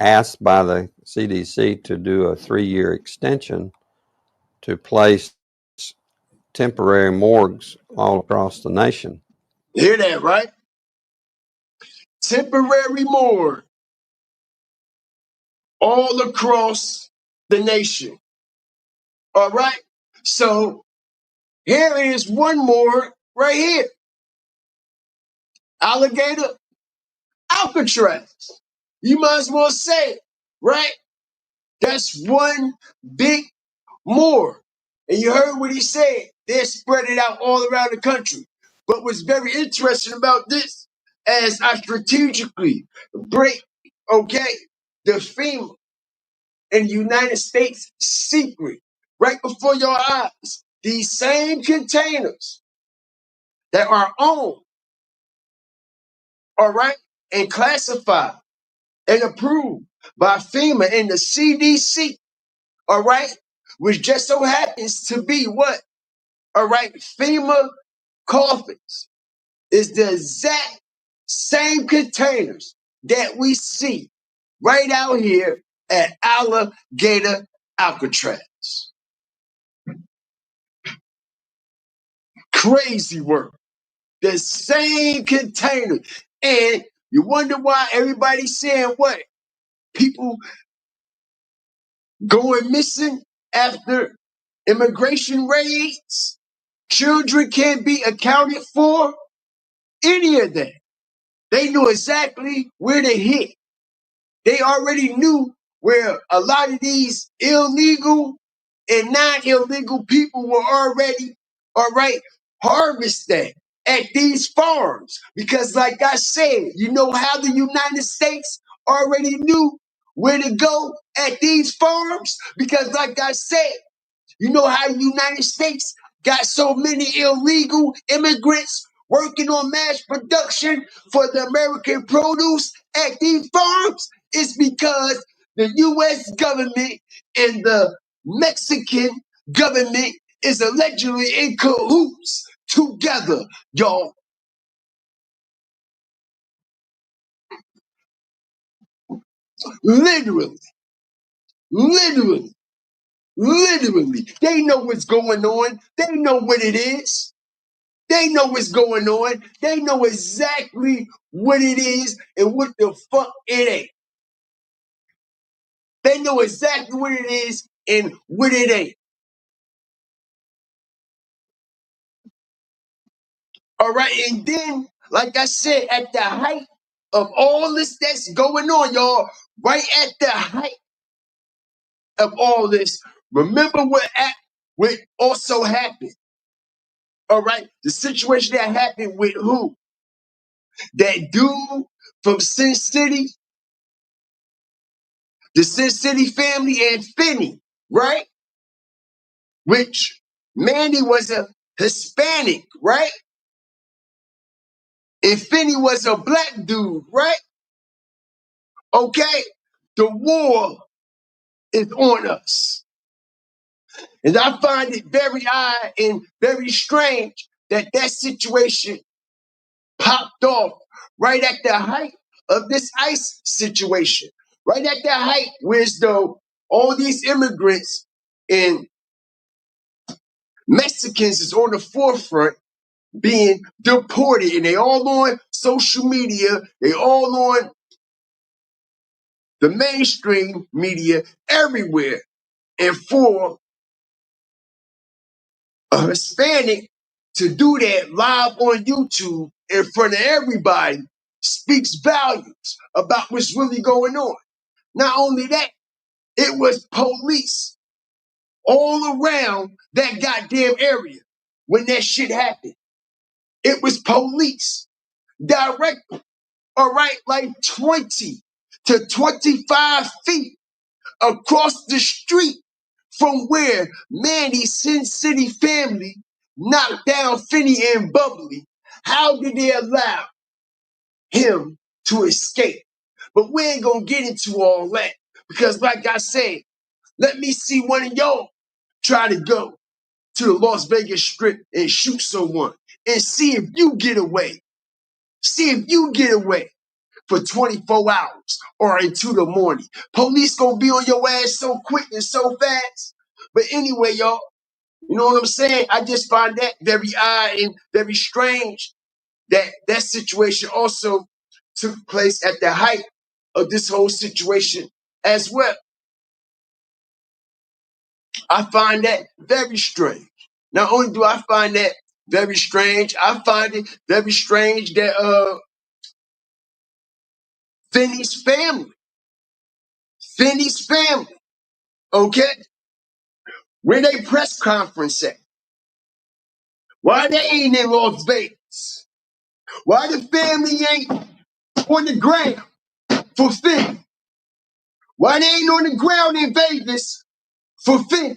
asked by the CDC to do a 3-year extension to place temporary morgues all across the nation. Hear that, right? Temporary morgue all across the nation. All right? So here is one more right here. Alligator Alcatraz. You might as well say it, right? That's one big more. And you heard what he said. They're spread it out all around the country. But what's very interesting about this, as I strategically break, okay, the FEMA in the United States secret right before your eyes, these same containers that are owned, all right, and classified and approved by FEMA and the CDC, all right, which just so happens to be what? All right, FEMA coffins is the exact Same containers that we see right out here at Alligator Alcatraz. Crazy work. The same container. And you wonder why everybody's saying what? People going missing after immigration raids? Children can't be accounted for? Any of that. They knew exactly where to hit. They already knew where a lot of these illegal and non-illegal people were already, all right, harvested at these farms. Because like I said, you know how the United States already knew where to go at these farms? Because like I said, you know how the United States got so many illegal immigrants working on mass production for the American produce at these farms? It's because the U.S. government and the Mexican government is allegedly in cahoots together, y'all. Literally, literally, literally. They know what's going on. They know what it is. They know what's going on. They know exactly what it is and what the fuck it ain't. They know exactly what it is and what it ain't. All right. And then, like I said, at the height of all this that's going on, y'all, right at the height of all this, remember what also happened. All right. The situation that happened with who? That dude from Sin City, the Sin City family, and Finney, right? Which Mandy was a Hispanic, right? And Finney was a black dude, right? Okay, the war is on us. And I find it very odd and very strange that that situation popped off right at the height of this ICE situation. Right at the height, whereas though all these immigrants and Mexicans is on the forefront being deported, and they all on social media, they all on the mainstream media everywhere. And for a Hispanic to do that live on YouTube in front of everybody speaks volumes about what's really going on. Not only that, it was police all around that goddamn area when that shit happened. It was police direct. All right, like 20 to 25 feet across the street from where Mandy's Sin City family knocked down Finney and Bubbly. How did they allow him to escape? But we ain't gonna get into all that because, like I said, let me see one of y'all try to go to the Las Vegas Strip and shoot someone and see if you get away. See if you get away for 24 hours or into the morning. Police gonna be on your ass so quick and so fast. But anyway, y'all, you know what I'm saying? I just find that very odd and very strange that that situation also took place at the height of this whole situation as well. I find that very strange. Not only do I find that very strange, I find it very strange that Finney's family, okay? Where they press conference at? Why they ain't in Las Vegas? Why the family ain't on the ground for Finn? Why they ain't on the ground in Vegas for Finn?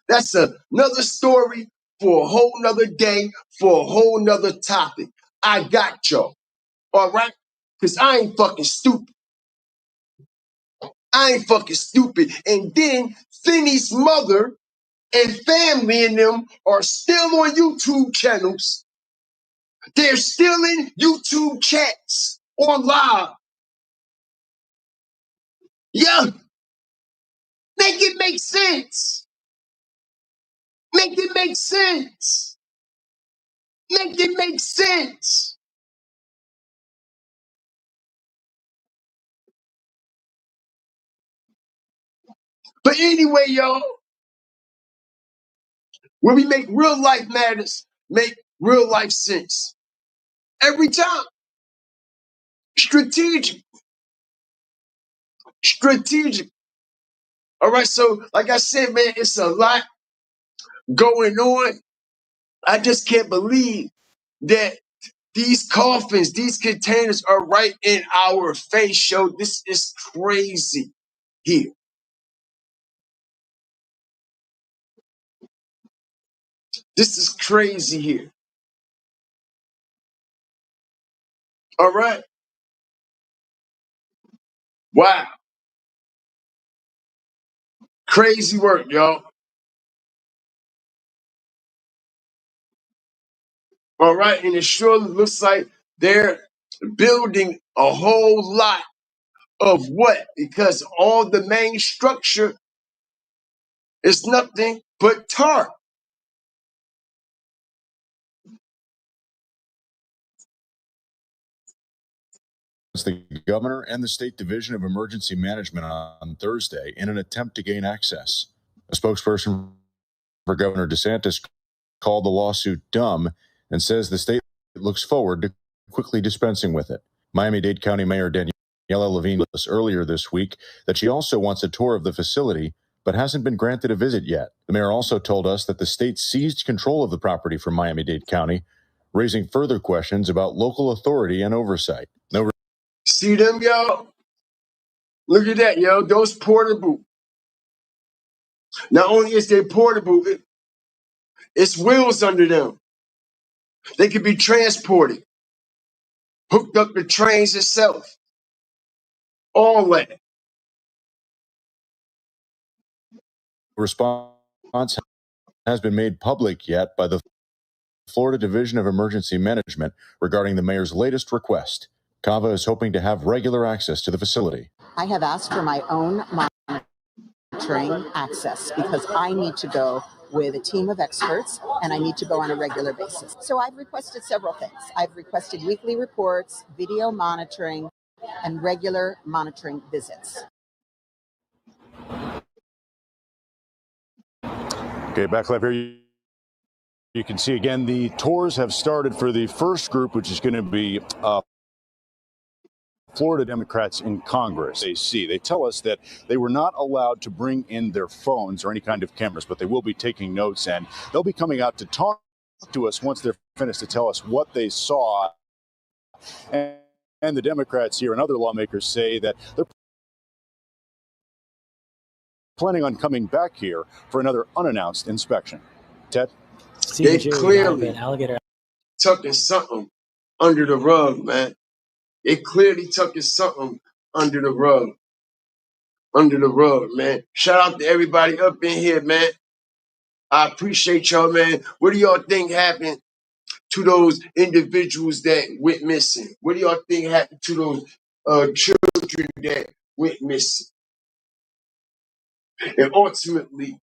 That's another story for a whole nother day, for a whole nother topic. I got y'all, all right? Because I ain't fucking stupid. I ain't fucking stupid. And then Finney's mother and family and them are still on YouTube channels They're stealing YouTube chats on live. Yeah, make it make sense. Make it make sense. Make it make sense. But anyway, y'all, when we make real life matters, make real life sense. Every time. Strategic. Strategic. All right, so like I said, man, it's a lot going on. I just can't believe that these coffins, these containers are right in our face, yo. This is crazy here. This is crazy here. All right. Wow. Crazy work, y'all. All right. And it surely looks like they're building a whole lot of what? Because all the main structure is nothing but tar. The governor and the State Division of Emergency Management on Thursday in an attempt to gain access. A spokesperson for Governor DeSantis called the lawsuit dumb and says the state looks forward to quickly dispensing with it. Miami-Dade County Mayor Daniela Levine told us earlier this week that she also wants a tour of the facility, but hasn't been granted a visit yet. The mayor also told us that the state seized control of the property from Miami-Dade County, raising further questions about local authority and oversight. See them, y'all? Look at that, yo. Those portable. Not only is they portable, it's wheels under them. They can be transported, hooked up to trains itself. All that. Response has been made public yet by the Florida Division of Emergency Management regarding the mayor's latest request. Cava is hoping to have regular access to the facility. I have asked for my own monitoring access because I need to go with a team of experts and I need to go on a regular basis. So I've requested several things. I've requested weekly reports, video monitoring, and regular monitoring visits. Okay, back live here. You can see again the tours have started for the first group, which is going to be Florida Democrats in Congress. They tell us that they were not allowed to bring in their phones or any kind of cameras, but they will be taking notes and they'll be coming out to talk to us once they're finished to tell us what they saw. And the Democrats here and other lawmakers say that they're planning on coming back here for another unannounced inspection. Ted? They clearly tucking something under the rug, man. They clearly tucking something under the rug. Under the rug, man. Shout out to everybody up in here, man. I appreciate y'all, man. What do y'all think happened to those individuals that went missing? What do y'all think happened to those children that went missing? And ultimately,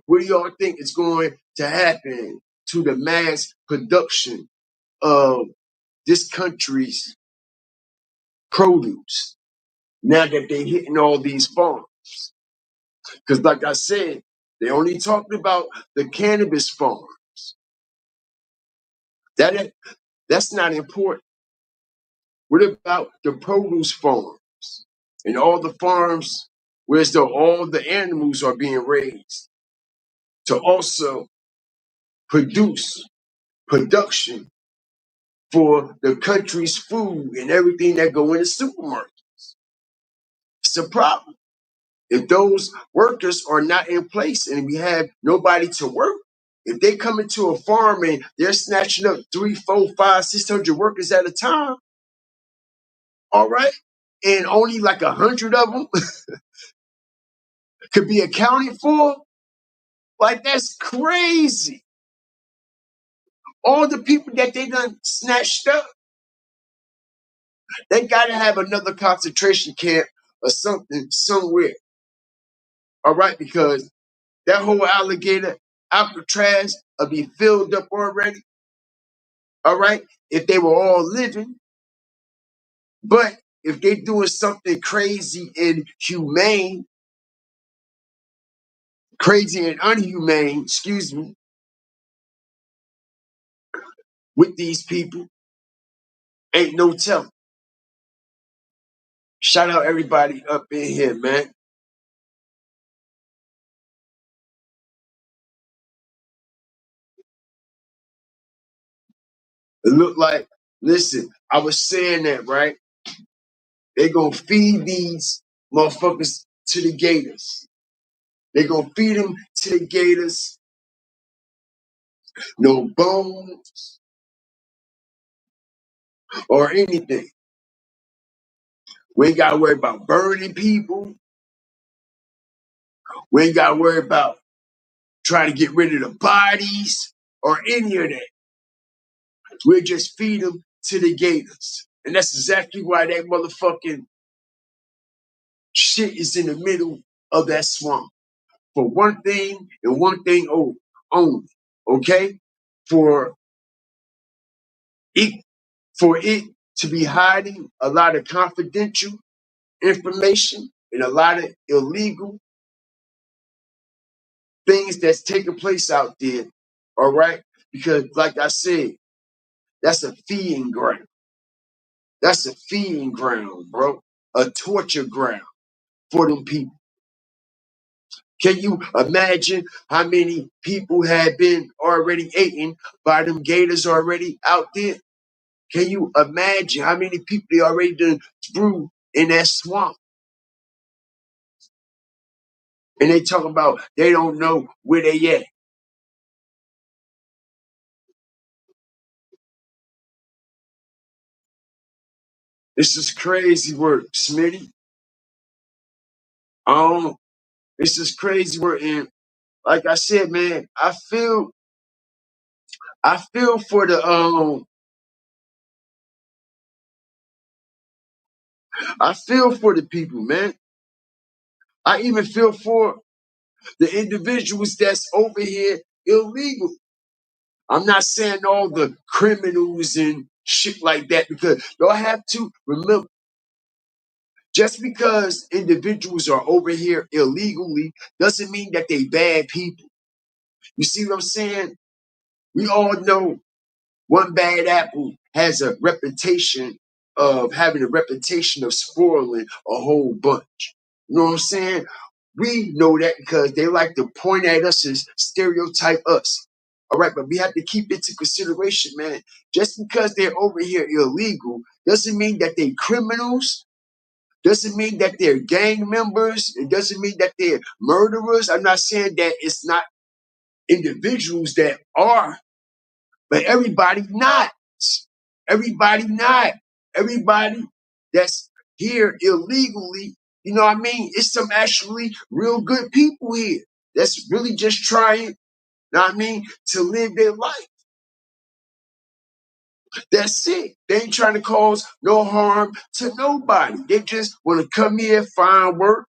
what do y'all think is going to happen to the mass production of this country's produce now that they hitting all these farms? Because like I said, they only talked about the cannabis farms. That's not important. What about the produce farms and all the farms where all the animals are being raised to also production for the country's food and everything that go in the supermarket? It's a problem. If those workers are not in place and we have nobody to work, if they come into a farm and they're snatching up 3, 4, 5, 600 workers at a time, all right, and only like 100 of them could be accounted for, like that's crazy. All the people that they done snatched up, they gotta have another concentration camp or something somewhere. All right, because that whole alligator Alcatraz will be filled up already. All right, if they were all living, but if they doing something crazy and crazy and unhumane, excuse me, with these people, ain't no telling. Shout out everybody up in here, man. It look like, listen, I was saying that, right? They gonna feed these motherfuckers to the gators. They gonna feed them to the gators. No bones or anything. We ain't gotta worry about burning people. We ain't gotta worry about trying to get rid of the bodies or any of that. We'll just feed them to the gators. And that's exactly why that motherfucking shit is in the middle of that swamp. For one thing and one thing only. Okay? For it, for it to be hiding a lot of confidential information and a lot of illegal things that's taking place out there. All right? Because like I said, that's a feeding ground. That's a feeding ground, bro. A torture ground for them people. Can you imagine how many people had been already eaten by them gators already out there? Can you imagine how many people they already done threw in that swamp? And they talk about they don't know where they at. This is crazy work, Smitty. This is crazy work. And like I said, man, I feel for the I feel for the people, man. I even feel for the individuals that's over here illegal. I'm not saying all the criminals and shit like that because y'all have to remember just because individuals are over here illegally doesn't mean that they bad people. You see what I'm saying? We all know one bad apple has a reputation of having a reputation of spoiling a whole bunch. You know what I'm saying? We know that because they like to point at us and stereotype us. All right, but we have to keep it to consideration, man. Just because they're over here illegal doesn't mean that they're criminals. Doesn't mean that they're gang members. It doesn't mean that they're murderers. I'm not saying that it's not individuals that are, but everybody not. Everybody not. Everybody that's here illegally, you know what I mean? It's some actually real good people here that's really just trying, you know what I mean, to live their life. That's it. They ain't trying to cause no harm to nobody. They just want to come here, find work,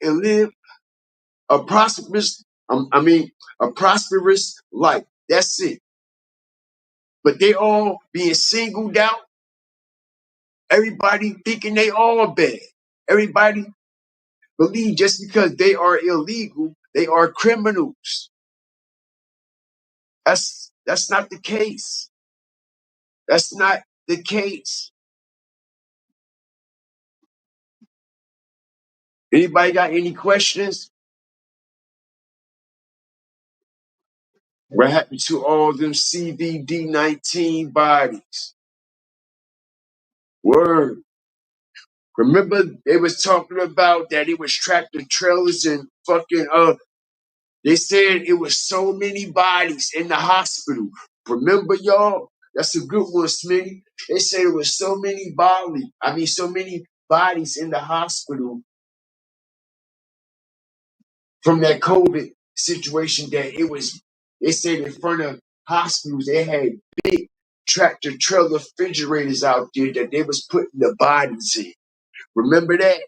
and live a prosperous, a prosperous life. That's it. But they all being singled out. Everybody thinking they all bad. Everybody believe just because they are illegal, they are criminals. That's not the case. That's not the case. Anybody got any questions? What happened to all them CVD-19 bodies? Word. Remember they was talking about that it was tractor trailers and fucking they said it was so many bodies in the hospital. Remember, y'all? That's a good one, Smitty. They said it was so many so many bodies in the hospital from that COVID situation that it was, they said in front of hospitals, they had big tractor trailer refrigerators out there that they was putting the bodies in. Remember that?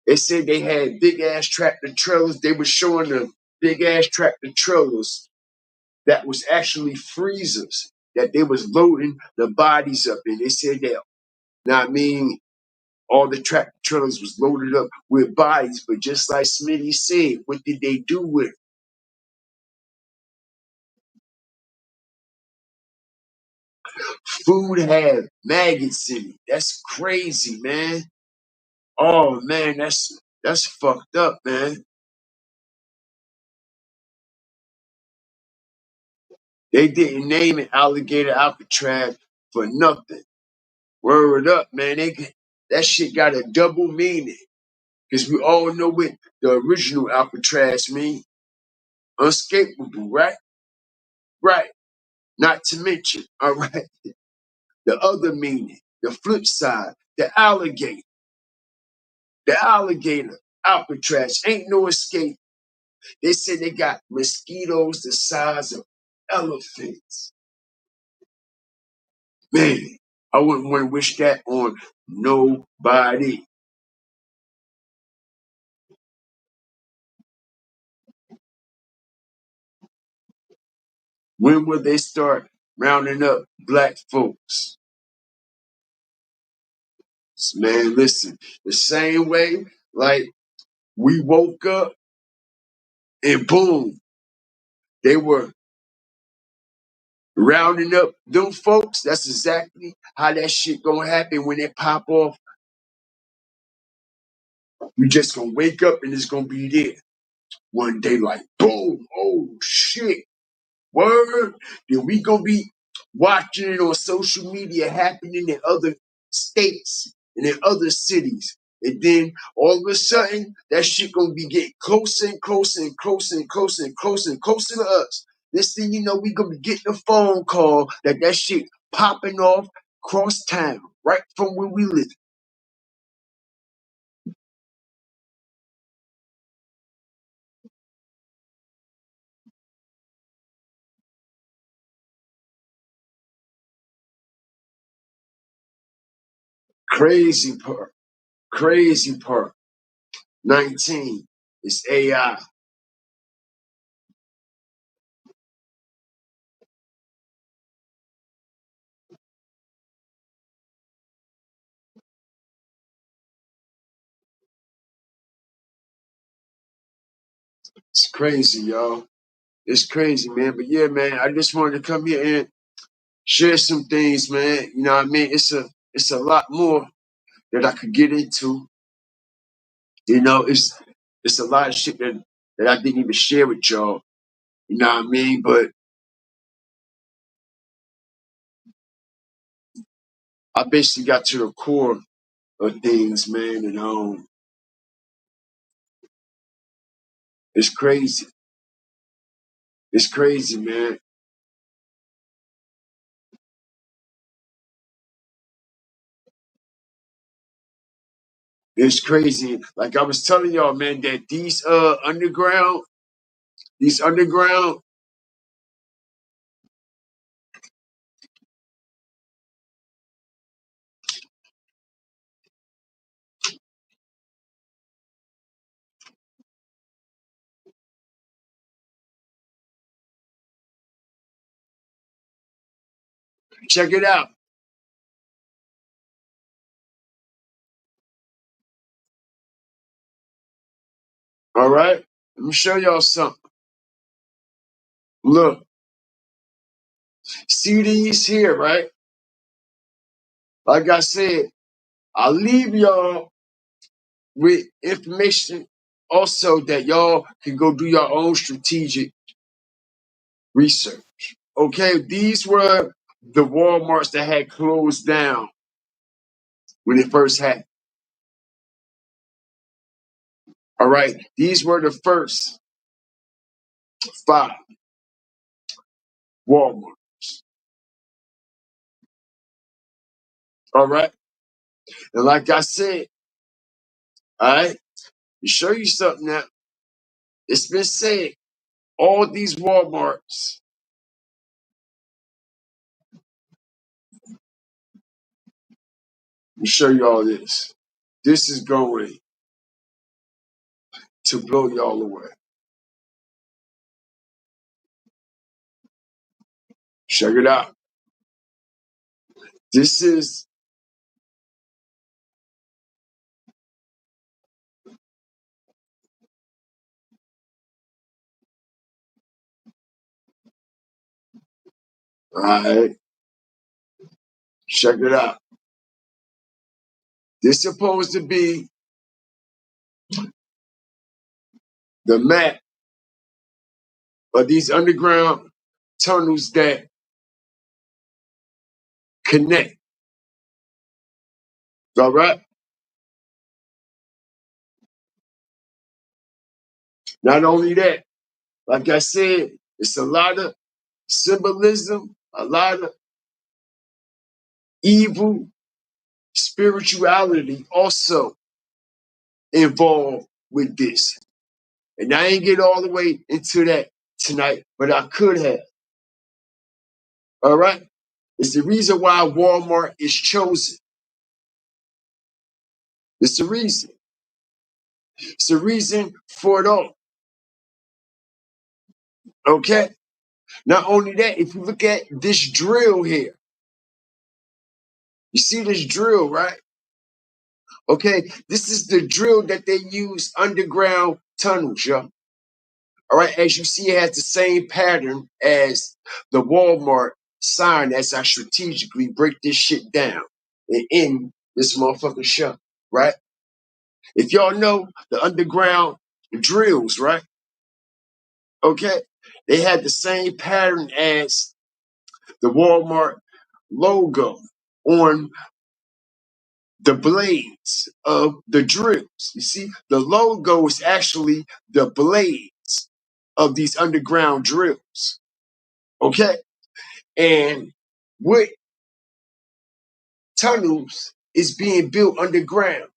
They said they had big ass tractor trailers. They were showing the big ass tractor trailers that was actually freezers that they was loading the bodies up in. They said that, now I mean, all the tractor trailers was loaded up with bodies, but just like Smitty said, what did they do with it? Food had maggots in it. That's crazy, man. Oh man, that's fucked up, man. They didn't name it Alligator Alcatraz for nothing. Word up, man. That shit got a double meaning. Because we all know what the original Alcatraz mean. Unescapable, right? Right. Not to mention, all right, the other meaning, the flip side, the alligator. The alligator Alcatraz ain't no escape. They said they got mosquitoes the size of elephants. Man, I wouldn't want to wish that on nobody. When will they start rounding up black folks? Man, listen, the same way, like we woke up and boom, they were rounding up them folks. That's exactly how that shit gonna happen when it pop off. You just gonna wake up and it's gonna be there one day, like boom, oh shit, word. Then we gonna be watching it on social media happening in other states and in other cities. And then all of a sudden, that shit gonna be getting closer and closer and closer and closer and closer and closer to us. This thing, you know, we gonna be getting a phone call that shit popping off cross town, right from where we live. Crazy part. 19 is AI. It's crazy, y'all. It's crazy, man. But yeah, man, I just wanted to come here and share some things, man. You know what I mean? It's a lot more that I could get into. You know, it's a lot of shit that I didn't even share with y'all. You know what I mean? But I basically got to the core of things, man, and it's crazy. It's crazy, man. It's crazy. Like I was telling y'all, man, that these underground, check it out. All right? Let me show y'all something. Look, see these here, right? Like I said, I'll leave y'all with information also that y'all can go do your own strategic research. Okay, these were the Walmarts that had closed down when it first happened. All right, these were the first 5 Walmarts. All right, and like I said, all right, to show you something now, it's been said all these Walmarts me show y'all this. This is going to blow y'all away. Check it out. This is all right. Check it out. This is supposed to be the map of these underground tunnels that connect. All right. Not only that, like I said, it's a lot of symbolism, a lot of evil spirituality also involved with this. And I ain't get all the way into that tonight, but I could have. All right. It's the reason why Walmart is chosen. It's the reason. It's the reason for it all. Okay. Not only that, if you look at this drill here, you see this drill, right? Okay. This is the drill that they use underground tunnels, y'all. All right. As you see, it has the same pattern as the Walmart sign as I strategically break this shit down and end this motherfucking show, right? If y'all know the underground drills, right? Okay. They had the same pattern as the Walmart logo on the blades of the drills. You see, the logo is actually the blades of these underground drills. Okay. And what tunnels is being built underground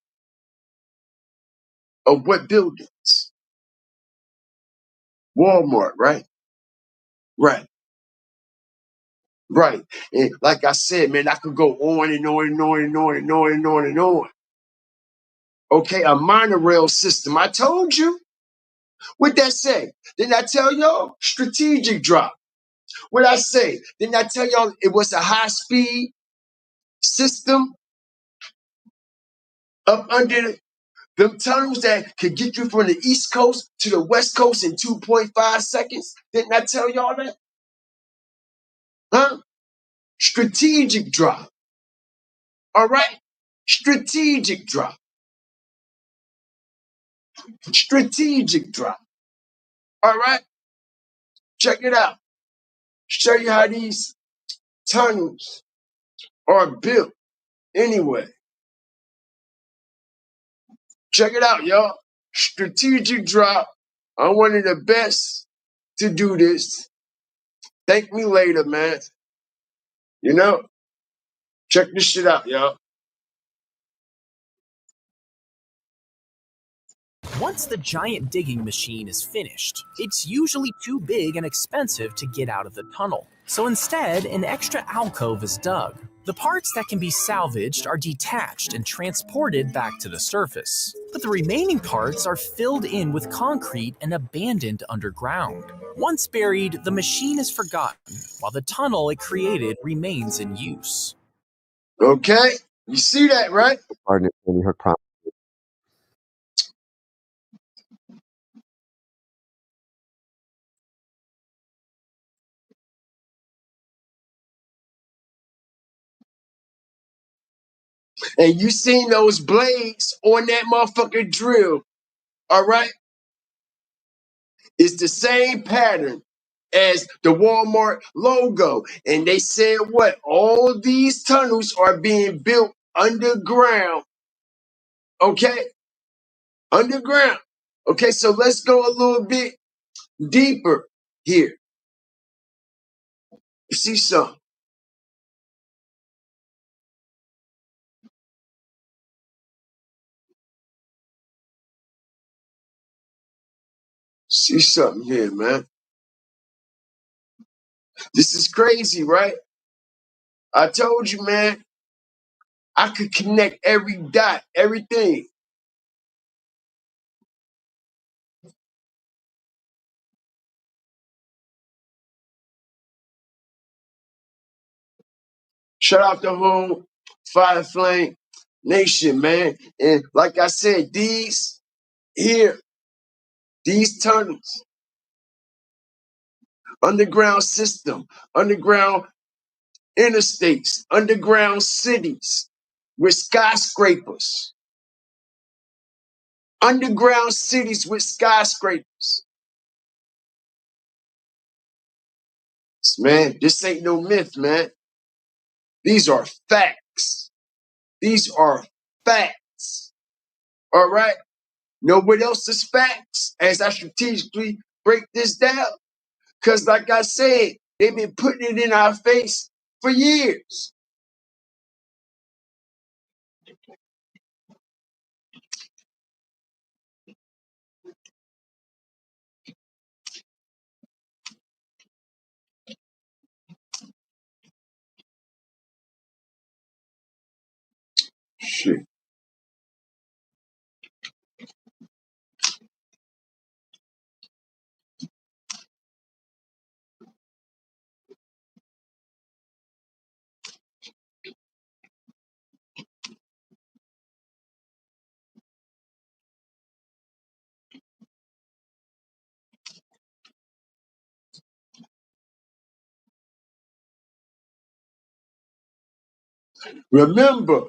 of what buildings? Walmart, right? Right. Right. And like I said, man, I could go on and on and on and on and on and on and on. Okay, a monorail system. I told you. What that say? Didn't I tell y'all? Strategic drop. What I say? Didn't I tell y'all it was a high speed system up under them tunnels that could get you from the East Coast to the West Coast in 2.5 seconds? Didn't I tell y'all that? Huh? Strategic drop. All right? Strategic drop. Strategic drop. All right? Check it out. Show you how these tunnels are built anyway. Check it out, y'all. Strategic drop. I'm one of the best to do this. Thank me later, man. You know? Check this shit out, y'all. Once the giant digging machine is finished, it's usually too big and expensive to get out of the tunnel. So instead, an extra alcove is dug. The parts that can be salvaged are detached and transported back to the surface. But the remaining parts are filled in with concrete and abandoned underground. Once buried, the machine is forgotten, while the tunnel it created remains in use. Okay? You see that, right? Pardon it, Penny, her crime. And you seen those blades on that motherfucking drill, all right? It's the same pattern as the Walmart logo. And they said what? All these tunnels are being built underground, okay? Underground. Okay, so let's go a little bit deeper here. You see something? See something here, man. This is crazy, right? I told you, man. I could connect every dot, everything. Shout out the whole Fire Flame Nation, man. And like I said, these here, these tunnels, underground system, underground interstates, underground cities with skyscrapers, underground cities with skyscrapers. Man, this ain't no myth, man. These are facts. These are facts. All right? Know what else is facts as I strategically break this down? Because, like I said, they've been putting it in our face for years. Shit. Remember,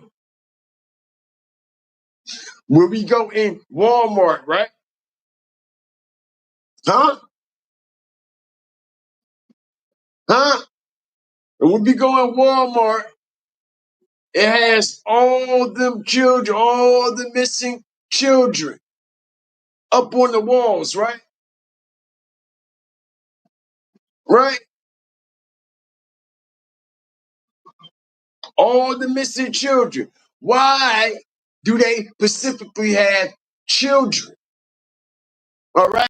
when we go in Walmart, right? Huh? Huh? And when we go in Walmart, it has all them children, all the missing children up on the walls, right? Right? All the missing children. Why do they specifically have children? All right?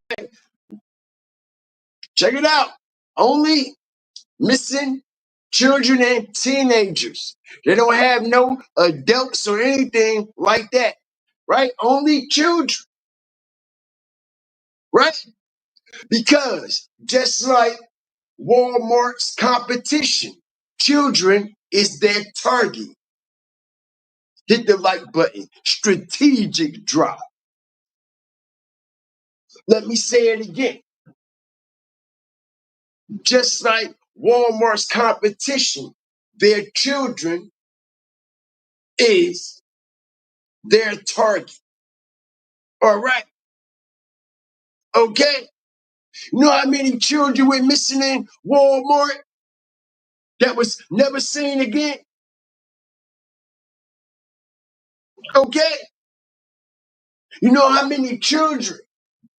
Check it out. Only missing children and teenagers. They don't have no adults or anything like that. Right? Only children. Right? Because just like Walmart's competition, children is their target. Hit the like button. Strategic drop. Let me say it again. Just like Walmart's competition, their children is their target. All right. Okay. You know how many children went missing in Walmart that was never seen again? Okay. You know how many children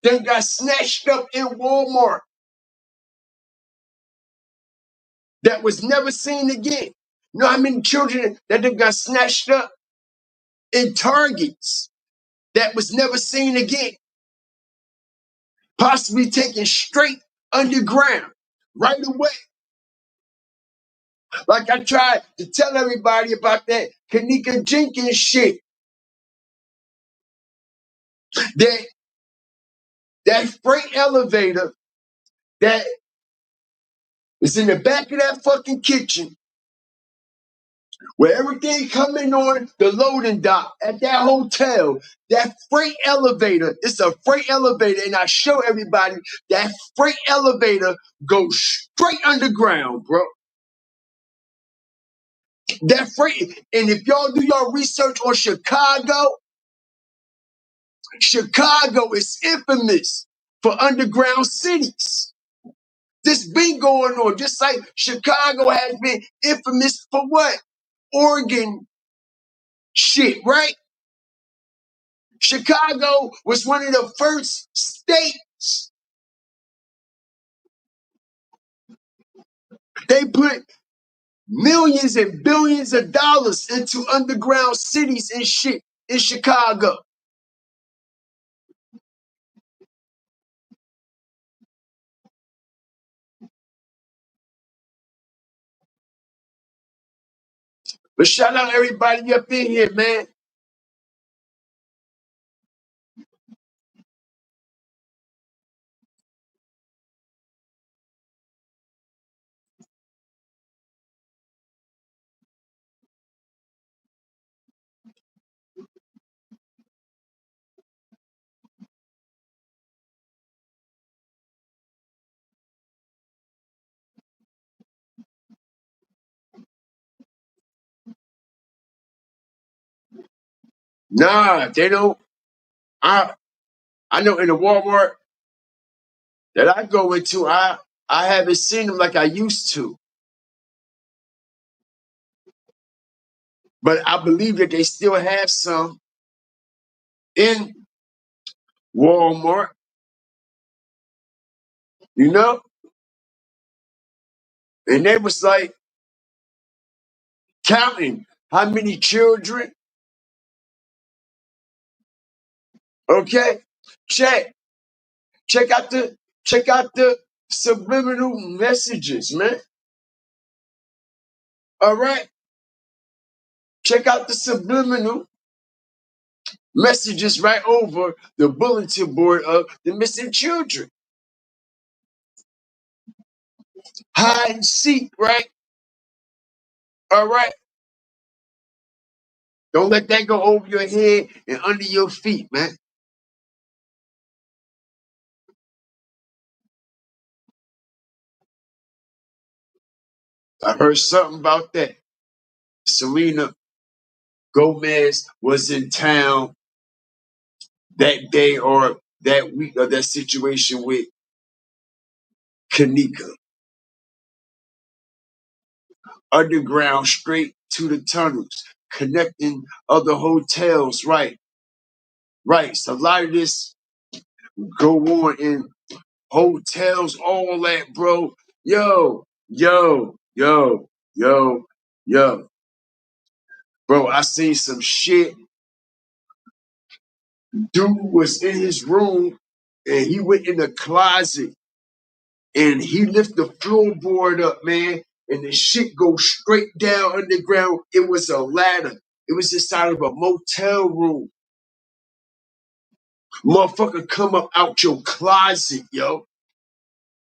that got snatched up in Walmart that was never seen again? You know how many children that they got snatched up in Targets that was never seen again? Possibly taken straight underground right away. Like I tried to tell everybody about that Kanika Jenkins shit. That that freight elevator that is in the back of that fucking kitchen where everything coming on the loading dock at that hotel, that freight elevator, it's a freight elevator, and I show everybody that freight elevator goes straight underground, bro. That freight, and if y'all do your research on Chicago, Chicago is infamous for underground cities. This been going on, just like Chicago has been infamous for what? Organ shit, right? Chicago was one of the first states. They put millions and billions of dollars into underground cities and shit in Chicago. But shout out everybody up in here, man. Nah, they don't. I know in the Walmart that I go into, I haven't seen them like I used to. But I believe that they still have some in Walmart, you know? And they was like counting how many children, okay? Check. Check out the subliminal messages, man. All right? Check out the subliminal messages right over the bulletin board of the missing children. Hide and seek, right? All right? Don't let that go over your head and under your feet, man. I heard something about that. Selena Gomez was in town that day or that week of that situation with Kanika. Underground straight to the tunnels, connecting other hotels. Right, right. So a lot of this go on in hotels, all that, bro. Yo, yo, yo, yo, yo. Bro, I seen some shit. Dude was in his room and he went in the closet and he lift the floorboard up, man, and the shit goes straight down underground. It was a ladder. It was inside of a motel room. Motherfucker come up out your closet, yo.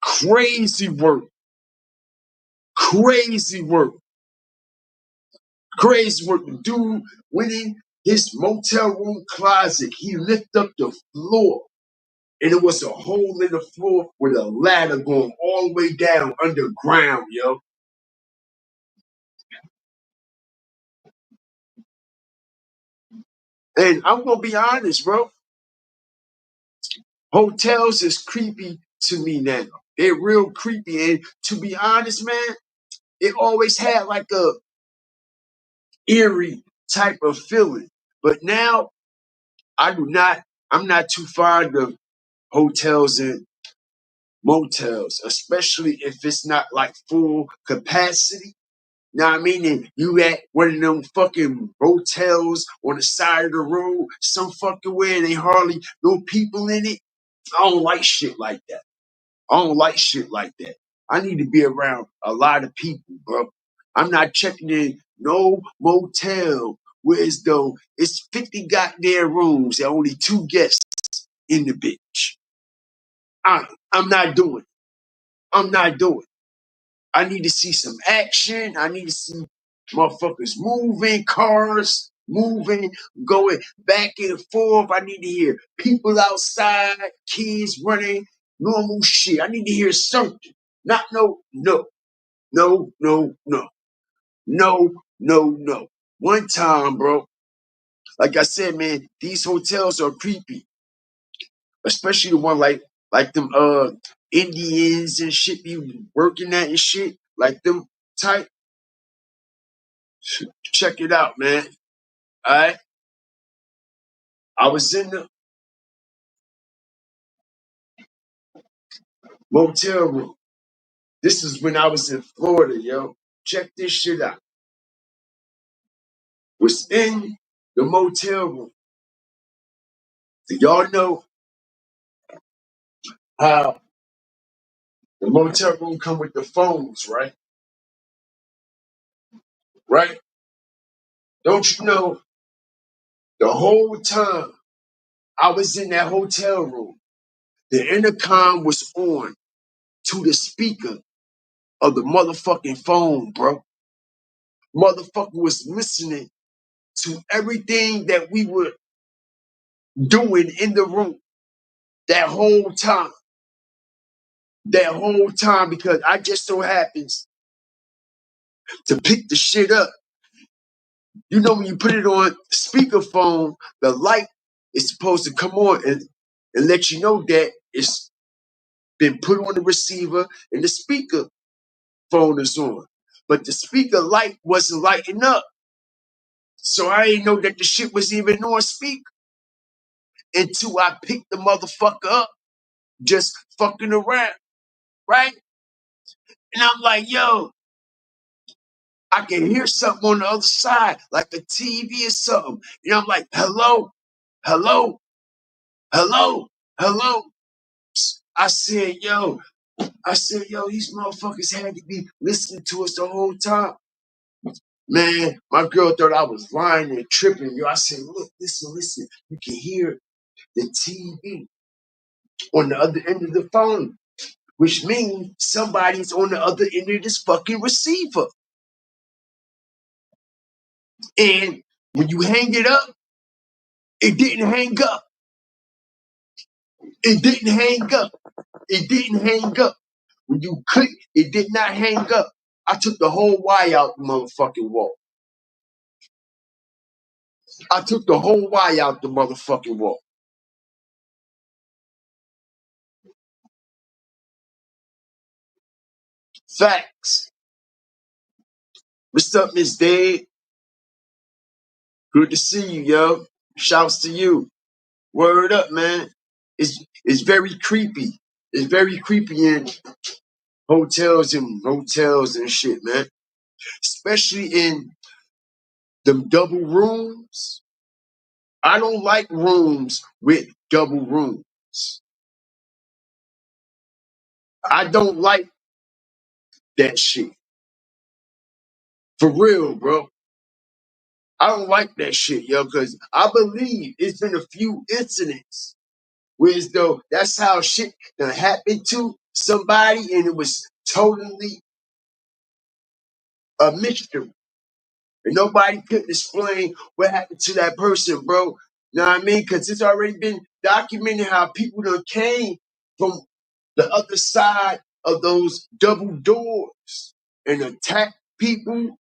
Crazy work. Crazy work. Crazy work. The dude went in his motel room closet. He lifted up the floor. And it was a hole in the floor with a ladder going all the way down underground, yo. And I'm gonna be honest, bro. Hotels is creepy to me now. They're real creepy. And to be honest, man, it always had like a eerie type of feeling. But now I'm not too fond of hotels and motels, especially if it's not like full capacity. Know what I mean? And you at one of them fucking hotels on the side of the road, some fucking way, and ain't hardly no people in it. I don't like shit like that. I don't like shit like that. I need to be around a lot of people, bro. I'm not checking in no motel where it's though it's 50 goddamn rooms and only 2 guests in the bitch. I'm not doing it. I'm not doing it. I need to see some action. I need to see motherfuckers moving, cars moving, going back and forth. I need to hear people outside, kids running, normal shit. I need to hear something. Not no, no, no, no, no, no, no, no. One time, bro, like I said, man, these hotels are creepy, especially the one like them Indians and shit be working at and shit, like them type. Check it out, man. All right. I was in the motel room. This is when I was in Florida, yo. Check this shit out. Was in the motel room. Do y'all know how the motel room come with the phones, right? Right? Don't you know the whole time I was in that hotel room, the intercom was on to the speaker of the motherfucking phone, bro. Motherfucker was listening to everything that we were doing in the room that whole time. That whole time, because I just so happens to pick the shit up. You know, when you put it on speakerphone, the light is supposed to come on and let you know that it's been put on the receiver and the speaker phone is on. But the speaker light wasn't lighting up. So I didn't know that the shit was even on speaker until I picked the motherfucker up, just fucking around, right? And I'm like, yo, I can hear something on the other side, like a TV or something. And I'm like, hello, hello, hello, hello. I said, yo, these motherfuckers had to be listening to us the whole time. Man, my girl thought I was lying and tripping. Yo, I said, look, listen. You can hear the TV on the other end of the phone, which means somebody's on the other end of this fucking receiver. And when you hang it up, it didn't hang up. It didn't hang up. It didn't hang up. When you click, it did not hang up. I took the whole wire out the motherfucking wall. I took the whole wire out the motherfucking wall. Facts. What's up, Miss Dave? Good to see you, yo. Shouts to you. Word up, man. It's very creepy. It's very creepy in hotels and shit, man. Especially in them double rooms. I don't like rooms with double rooms. I don't like that shit. For real, bro. I don't like that shit, yo, because I believe it's been a few incidents where as though that's how shit done happened to somebody and it was totally a mystery. And nobody could explain what happened to that person, bro. You know what I mean? Because it's already been documented how people done came from the other side of those double doors and attacked people,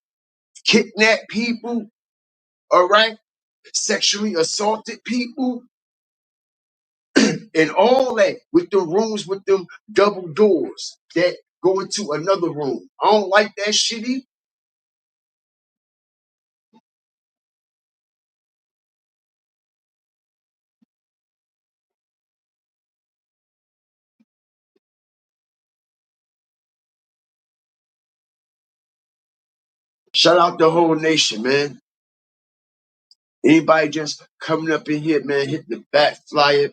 kidnapped people, all right? Sexually assaulted people, and all that with the rooms with them double doors that go into another room. I don't like that shit either. Shout out the whole nation, man. Anybody just coming up in here, man, hit the backfire,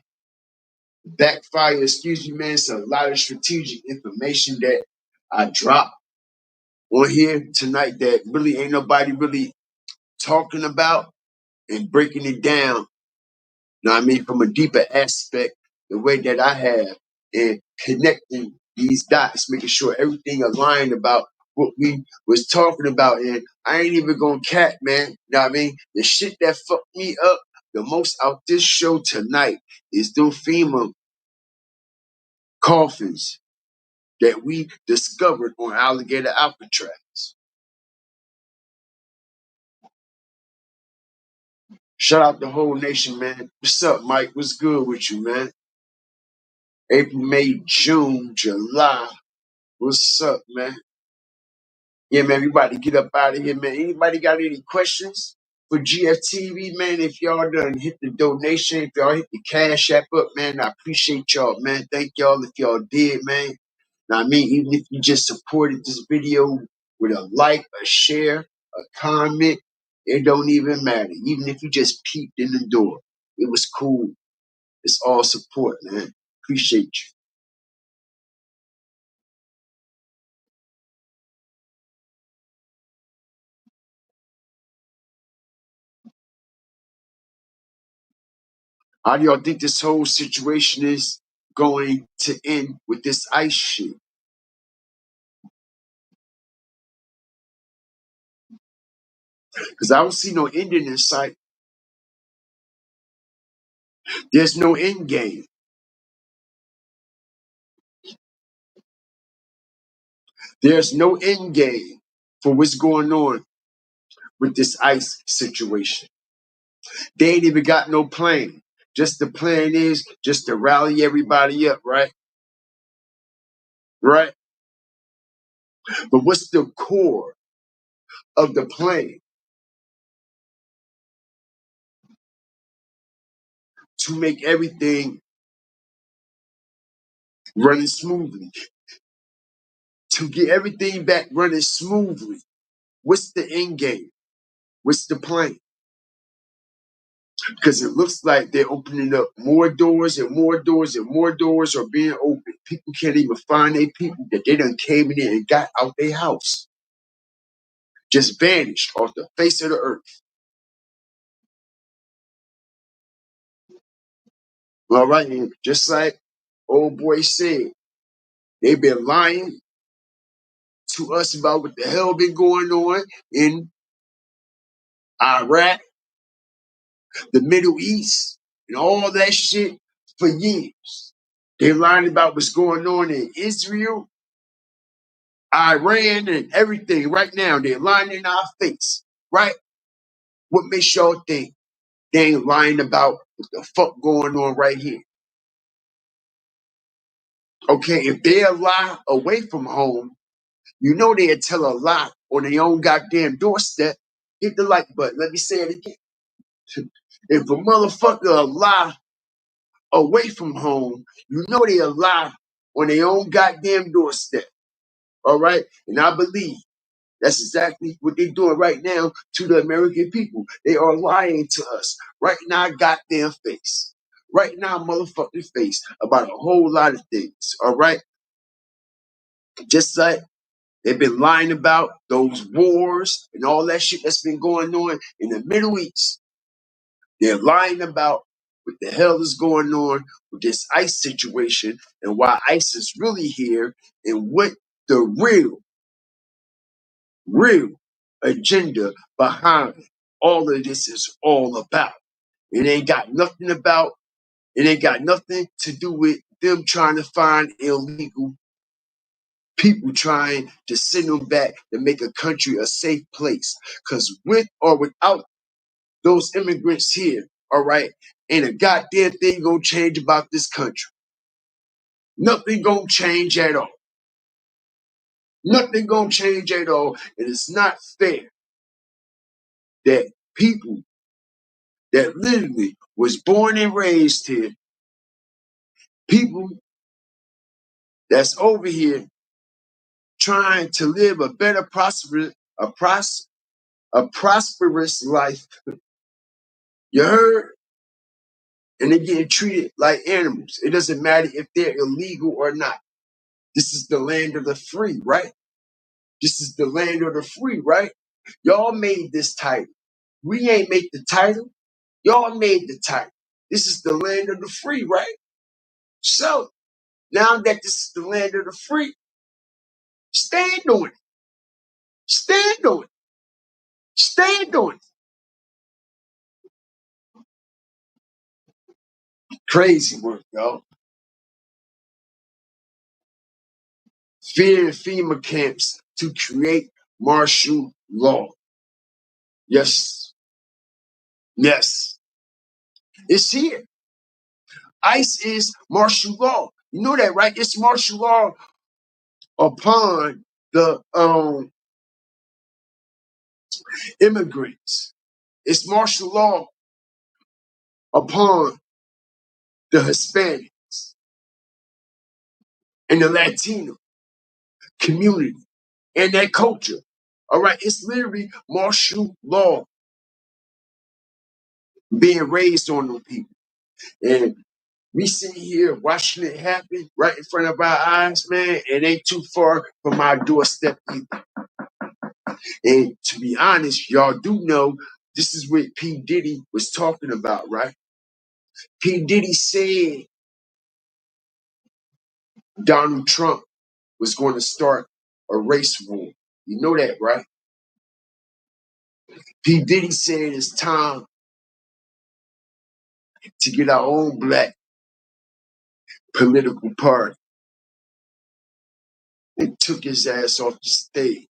excuse me, man. It's a lot of strategic information that I dropped on here tonight that really ain't nobody really talking about and breaking it down, you know what I mean, from a deeper aspect, the way that I have, and connecting these dots, making sure everything aligned about what we was talking about. And I ain't even gonna cap, man. You know what I mean? The shit that fucked me up the most out this show tonight is them FEMA coffins that we discovered on Alligator Alcatraz. Shout out the whole nation, man. What's up, Mike? What's good with you, man? April, May, June, July. What's up, man? Yeah, man, we about to get up out of here, man. Anybody got any questions for GFTV, man? If y'all done hit the donation, if y'all hit the cash app up, man, I appreciate y'all, man. Thank y'all if y'all did, man. Now, I mean, even if you just supported this video with a like, a share, a comment, it don't even matter. Even if you just peeped in the door, it was cool. It's all support, man. Appreciate you. How do y'all think this whole situation is going to end with this ICE shit? Because I don't see no ending in sight. There's no end game. There's no end game for what's going on with this ICE situation. They ain't even got no plan. Just the plan is just to rally everybody up, right? Right? But what's the core of the plan? To make everything running smoothly. To get everything back running smoothly. What's the end game? What's the plan? Because it looks like they're opening up more doors and more doors and more doors are being opened. People can't even find their people that they done came in and got out their house. Just vanished off the face of the earth. All right, and just like old boy said, they've been lying to us about what the hell been going on in Iraq, the Middle East, and all that shit for years. They're lying about what's going on in Israel, Iran, and everything right now. They're lying in our face, right? What makes y'all think they ain't lying about what the fuck going on right here? Okay, if they'll lie away from home, you know they'll tell a lie on their own goddamn doorstep. Hit the like button. Let me say it again. If a motherfucker lie away from home, you know they'll lie on their own goddamn doorstep. All right? And I believe that's exactly what they're doing right now to the American people. They are lying to us right now, goddamn face. Right now, motherfucking face about a whole lot of things. All right? Just like they've been lying about those wars and all that shit that's been going on in the Middle East. They're lying about what the hell is going on with this ICE situation and why ICE is really here and what the real agenda behind all of this is all about. It ain't got nothing about, it ain't got nothing to do with them trying to find illegal people trying to send them back to make a country a safe place. Because with or without those immigrants here, all right, ain't a goddamn thing gonna change about this country. Nothing gonna change at all. Nothing gonna change at all. And it's not fair that people that literally was born and raised here, people that's over here trying to live a better, a prosperous life. You heard? And they're getting treated like animals. It doesn't matter if they're illegal or not. This is the land of the free, right? This is the land of the free, right? Y'all made this title. We ain't make the title. Y'all made the title. This is the land of the free, right? So, now that this is the land of the free, stand on it. Stand on it. Stand on it. Crazy work, y'all. Fear and FEMA camps to create martial law. Yes. Yes. It's here. ICE is martial law. You know that, right? It's martial law upon the immigrants. It's martial law upon the Hispanics and the Latino community and that culture. All right, it's literally martial law being raised on them people. And we sitting here watching it happen right in front of our eyes, man. It ain't too far from our doorstep either. And to be honest, y'all do know this is what P. Diddy was talking about, right? P. Diddy said Donald Trump was going to start a race war. You know that, right? P. Diddy said it's time to get our own black political party. They took his ass off the stage.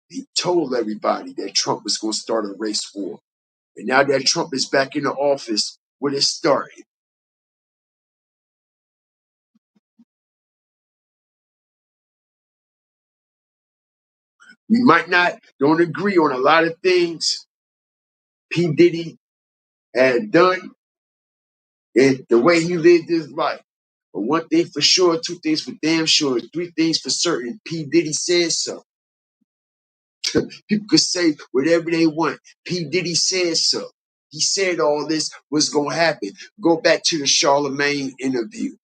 He told everybody that Trump was going to start a race war. And now that Trump is back in the office, what it started. We might don't agree on a lot of things P. Diddy had done and the way he lived his life. But one thing for sure, two things for damn sure, three things for certain, P. Diddy said so. People could say whatever they want. P. Diddy said so. He said all this was going to happen. Go back to the Charlemagne interview.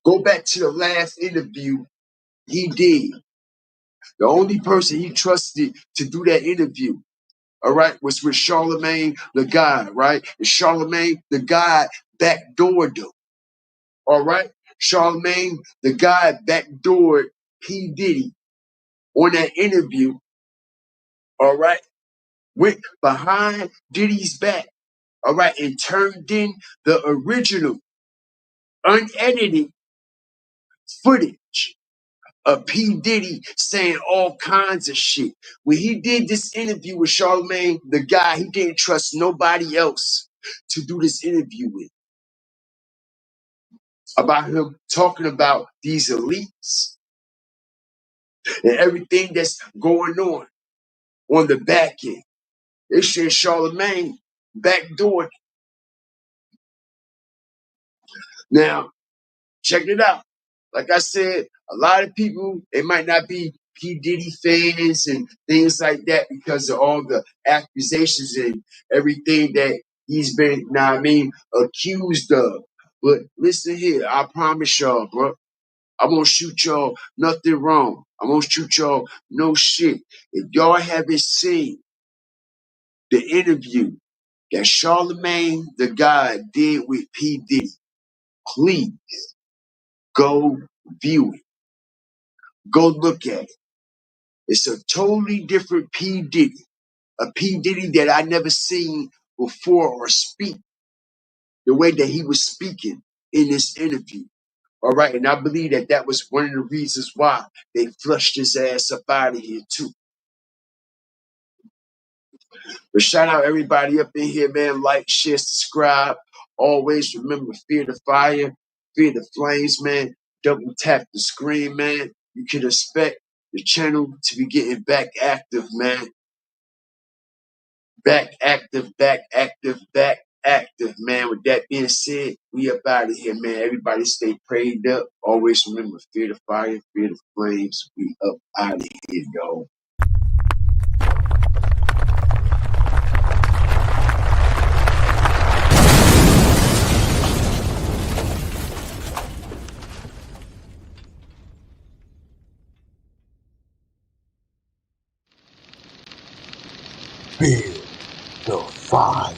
Go back to the last interview he did. The only person he trusted to do that interview, all right, was with Charlemagne the God, right? And Charlemagne the God backdoored him, all right? Charlemagne the God backdoored P. Diddy on that interview, all right? Went behind Diddy's back, all right, and turned in the original, unedited footage of P. Diddy saying all kinds of shit. When he did this interview with Charlemagne, the guy, he didn't trust nobody else to do this interview with. About him talking about these elites and everything that's going on the back end. They said Charlemagne backdoored. Now, check it out. Like I said, a lot of people, they might not be P. Diddy fans and things like that because of all the accusations and everything that he's been, accused of. But listen here, I promise y'all, bro, I won't shoot y'all nothing wrong. I won't shoot y'all no shit. If y'all haven't seen the interview that Charlemagne the God did with P. Diddy, please go view it. Go look at it. It's a totally different P. Diddy. A P. Diddy that I never seen before or speak the way that he was speaking in this interview. All right. And I believe that that was one of the reasons why they flushed his ass up out of here too. But shout out everybody up in here, man. Like, share, subscribe. Always remember, fear the fire, fear the flames, man. Double tap the screen, man. You can expect the channel to be getting back active, man. Back active, man. With that being said, we up out of here, man. Everybody stay prayed up. Always remember, fear the fire, fear the flames. We up out of here, y'all. Fear the fire.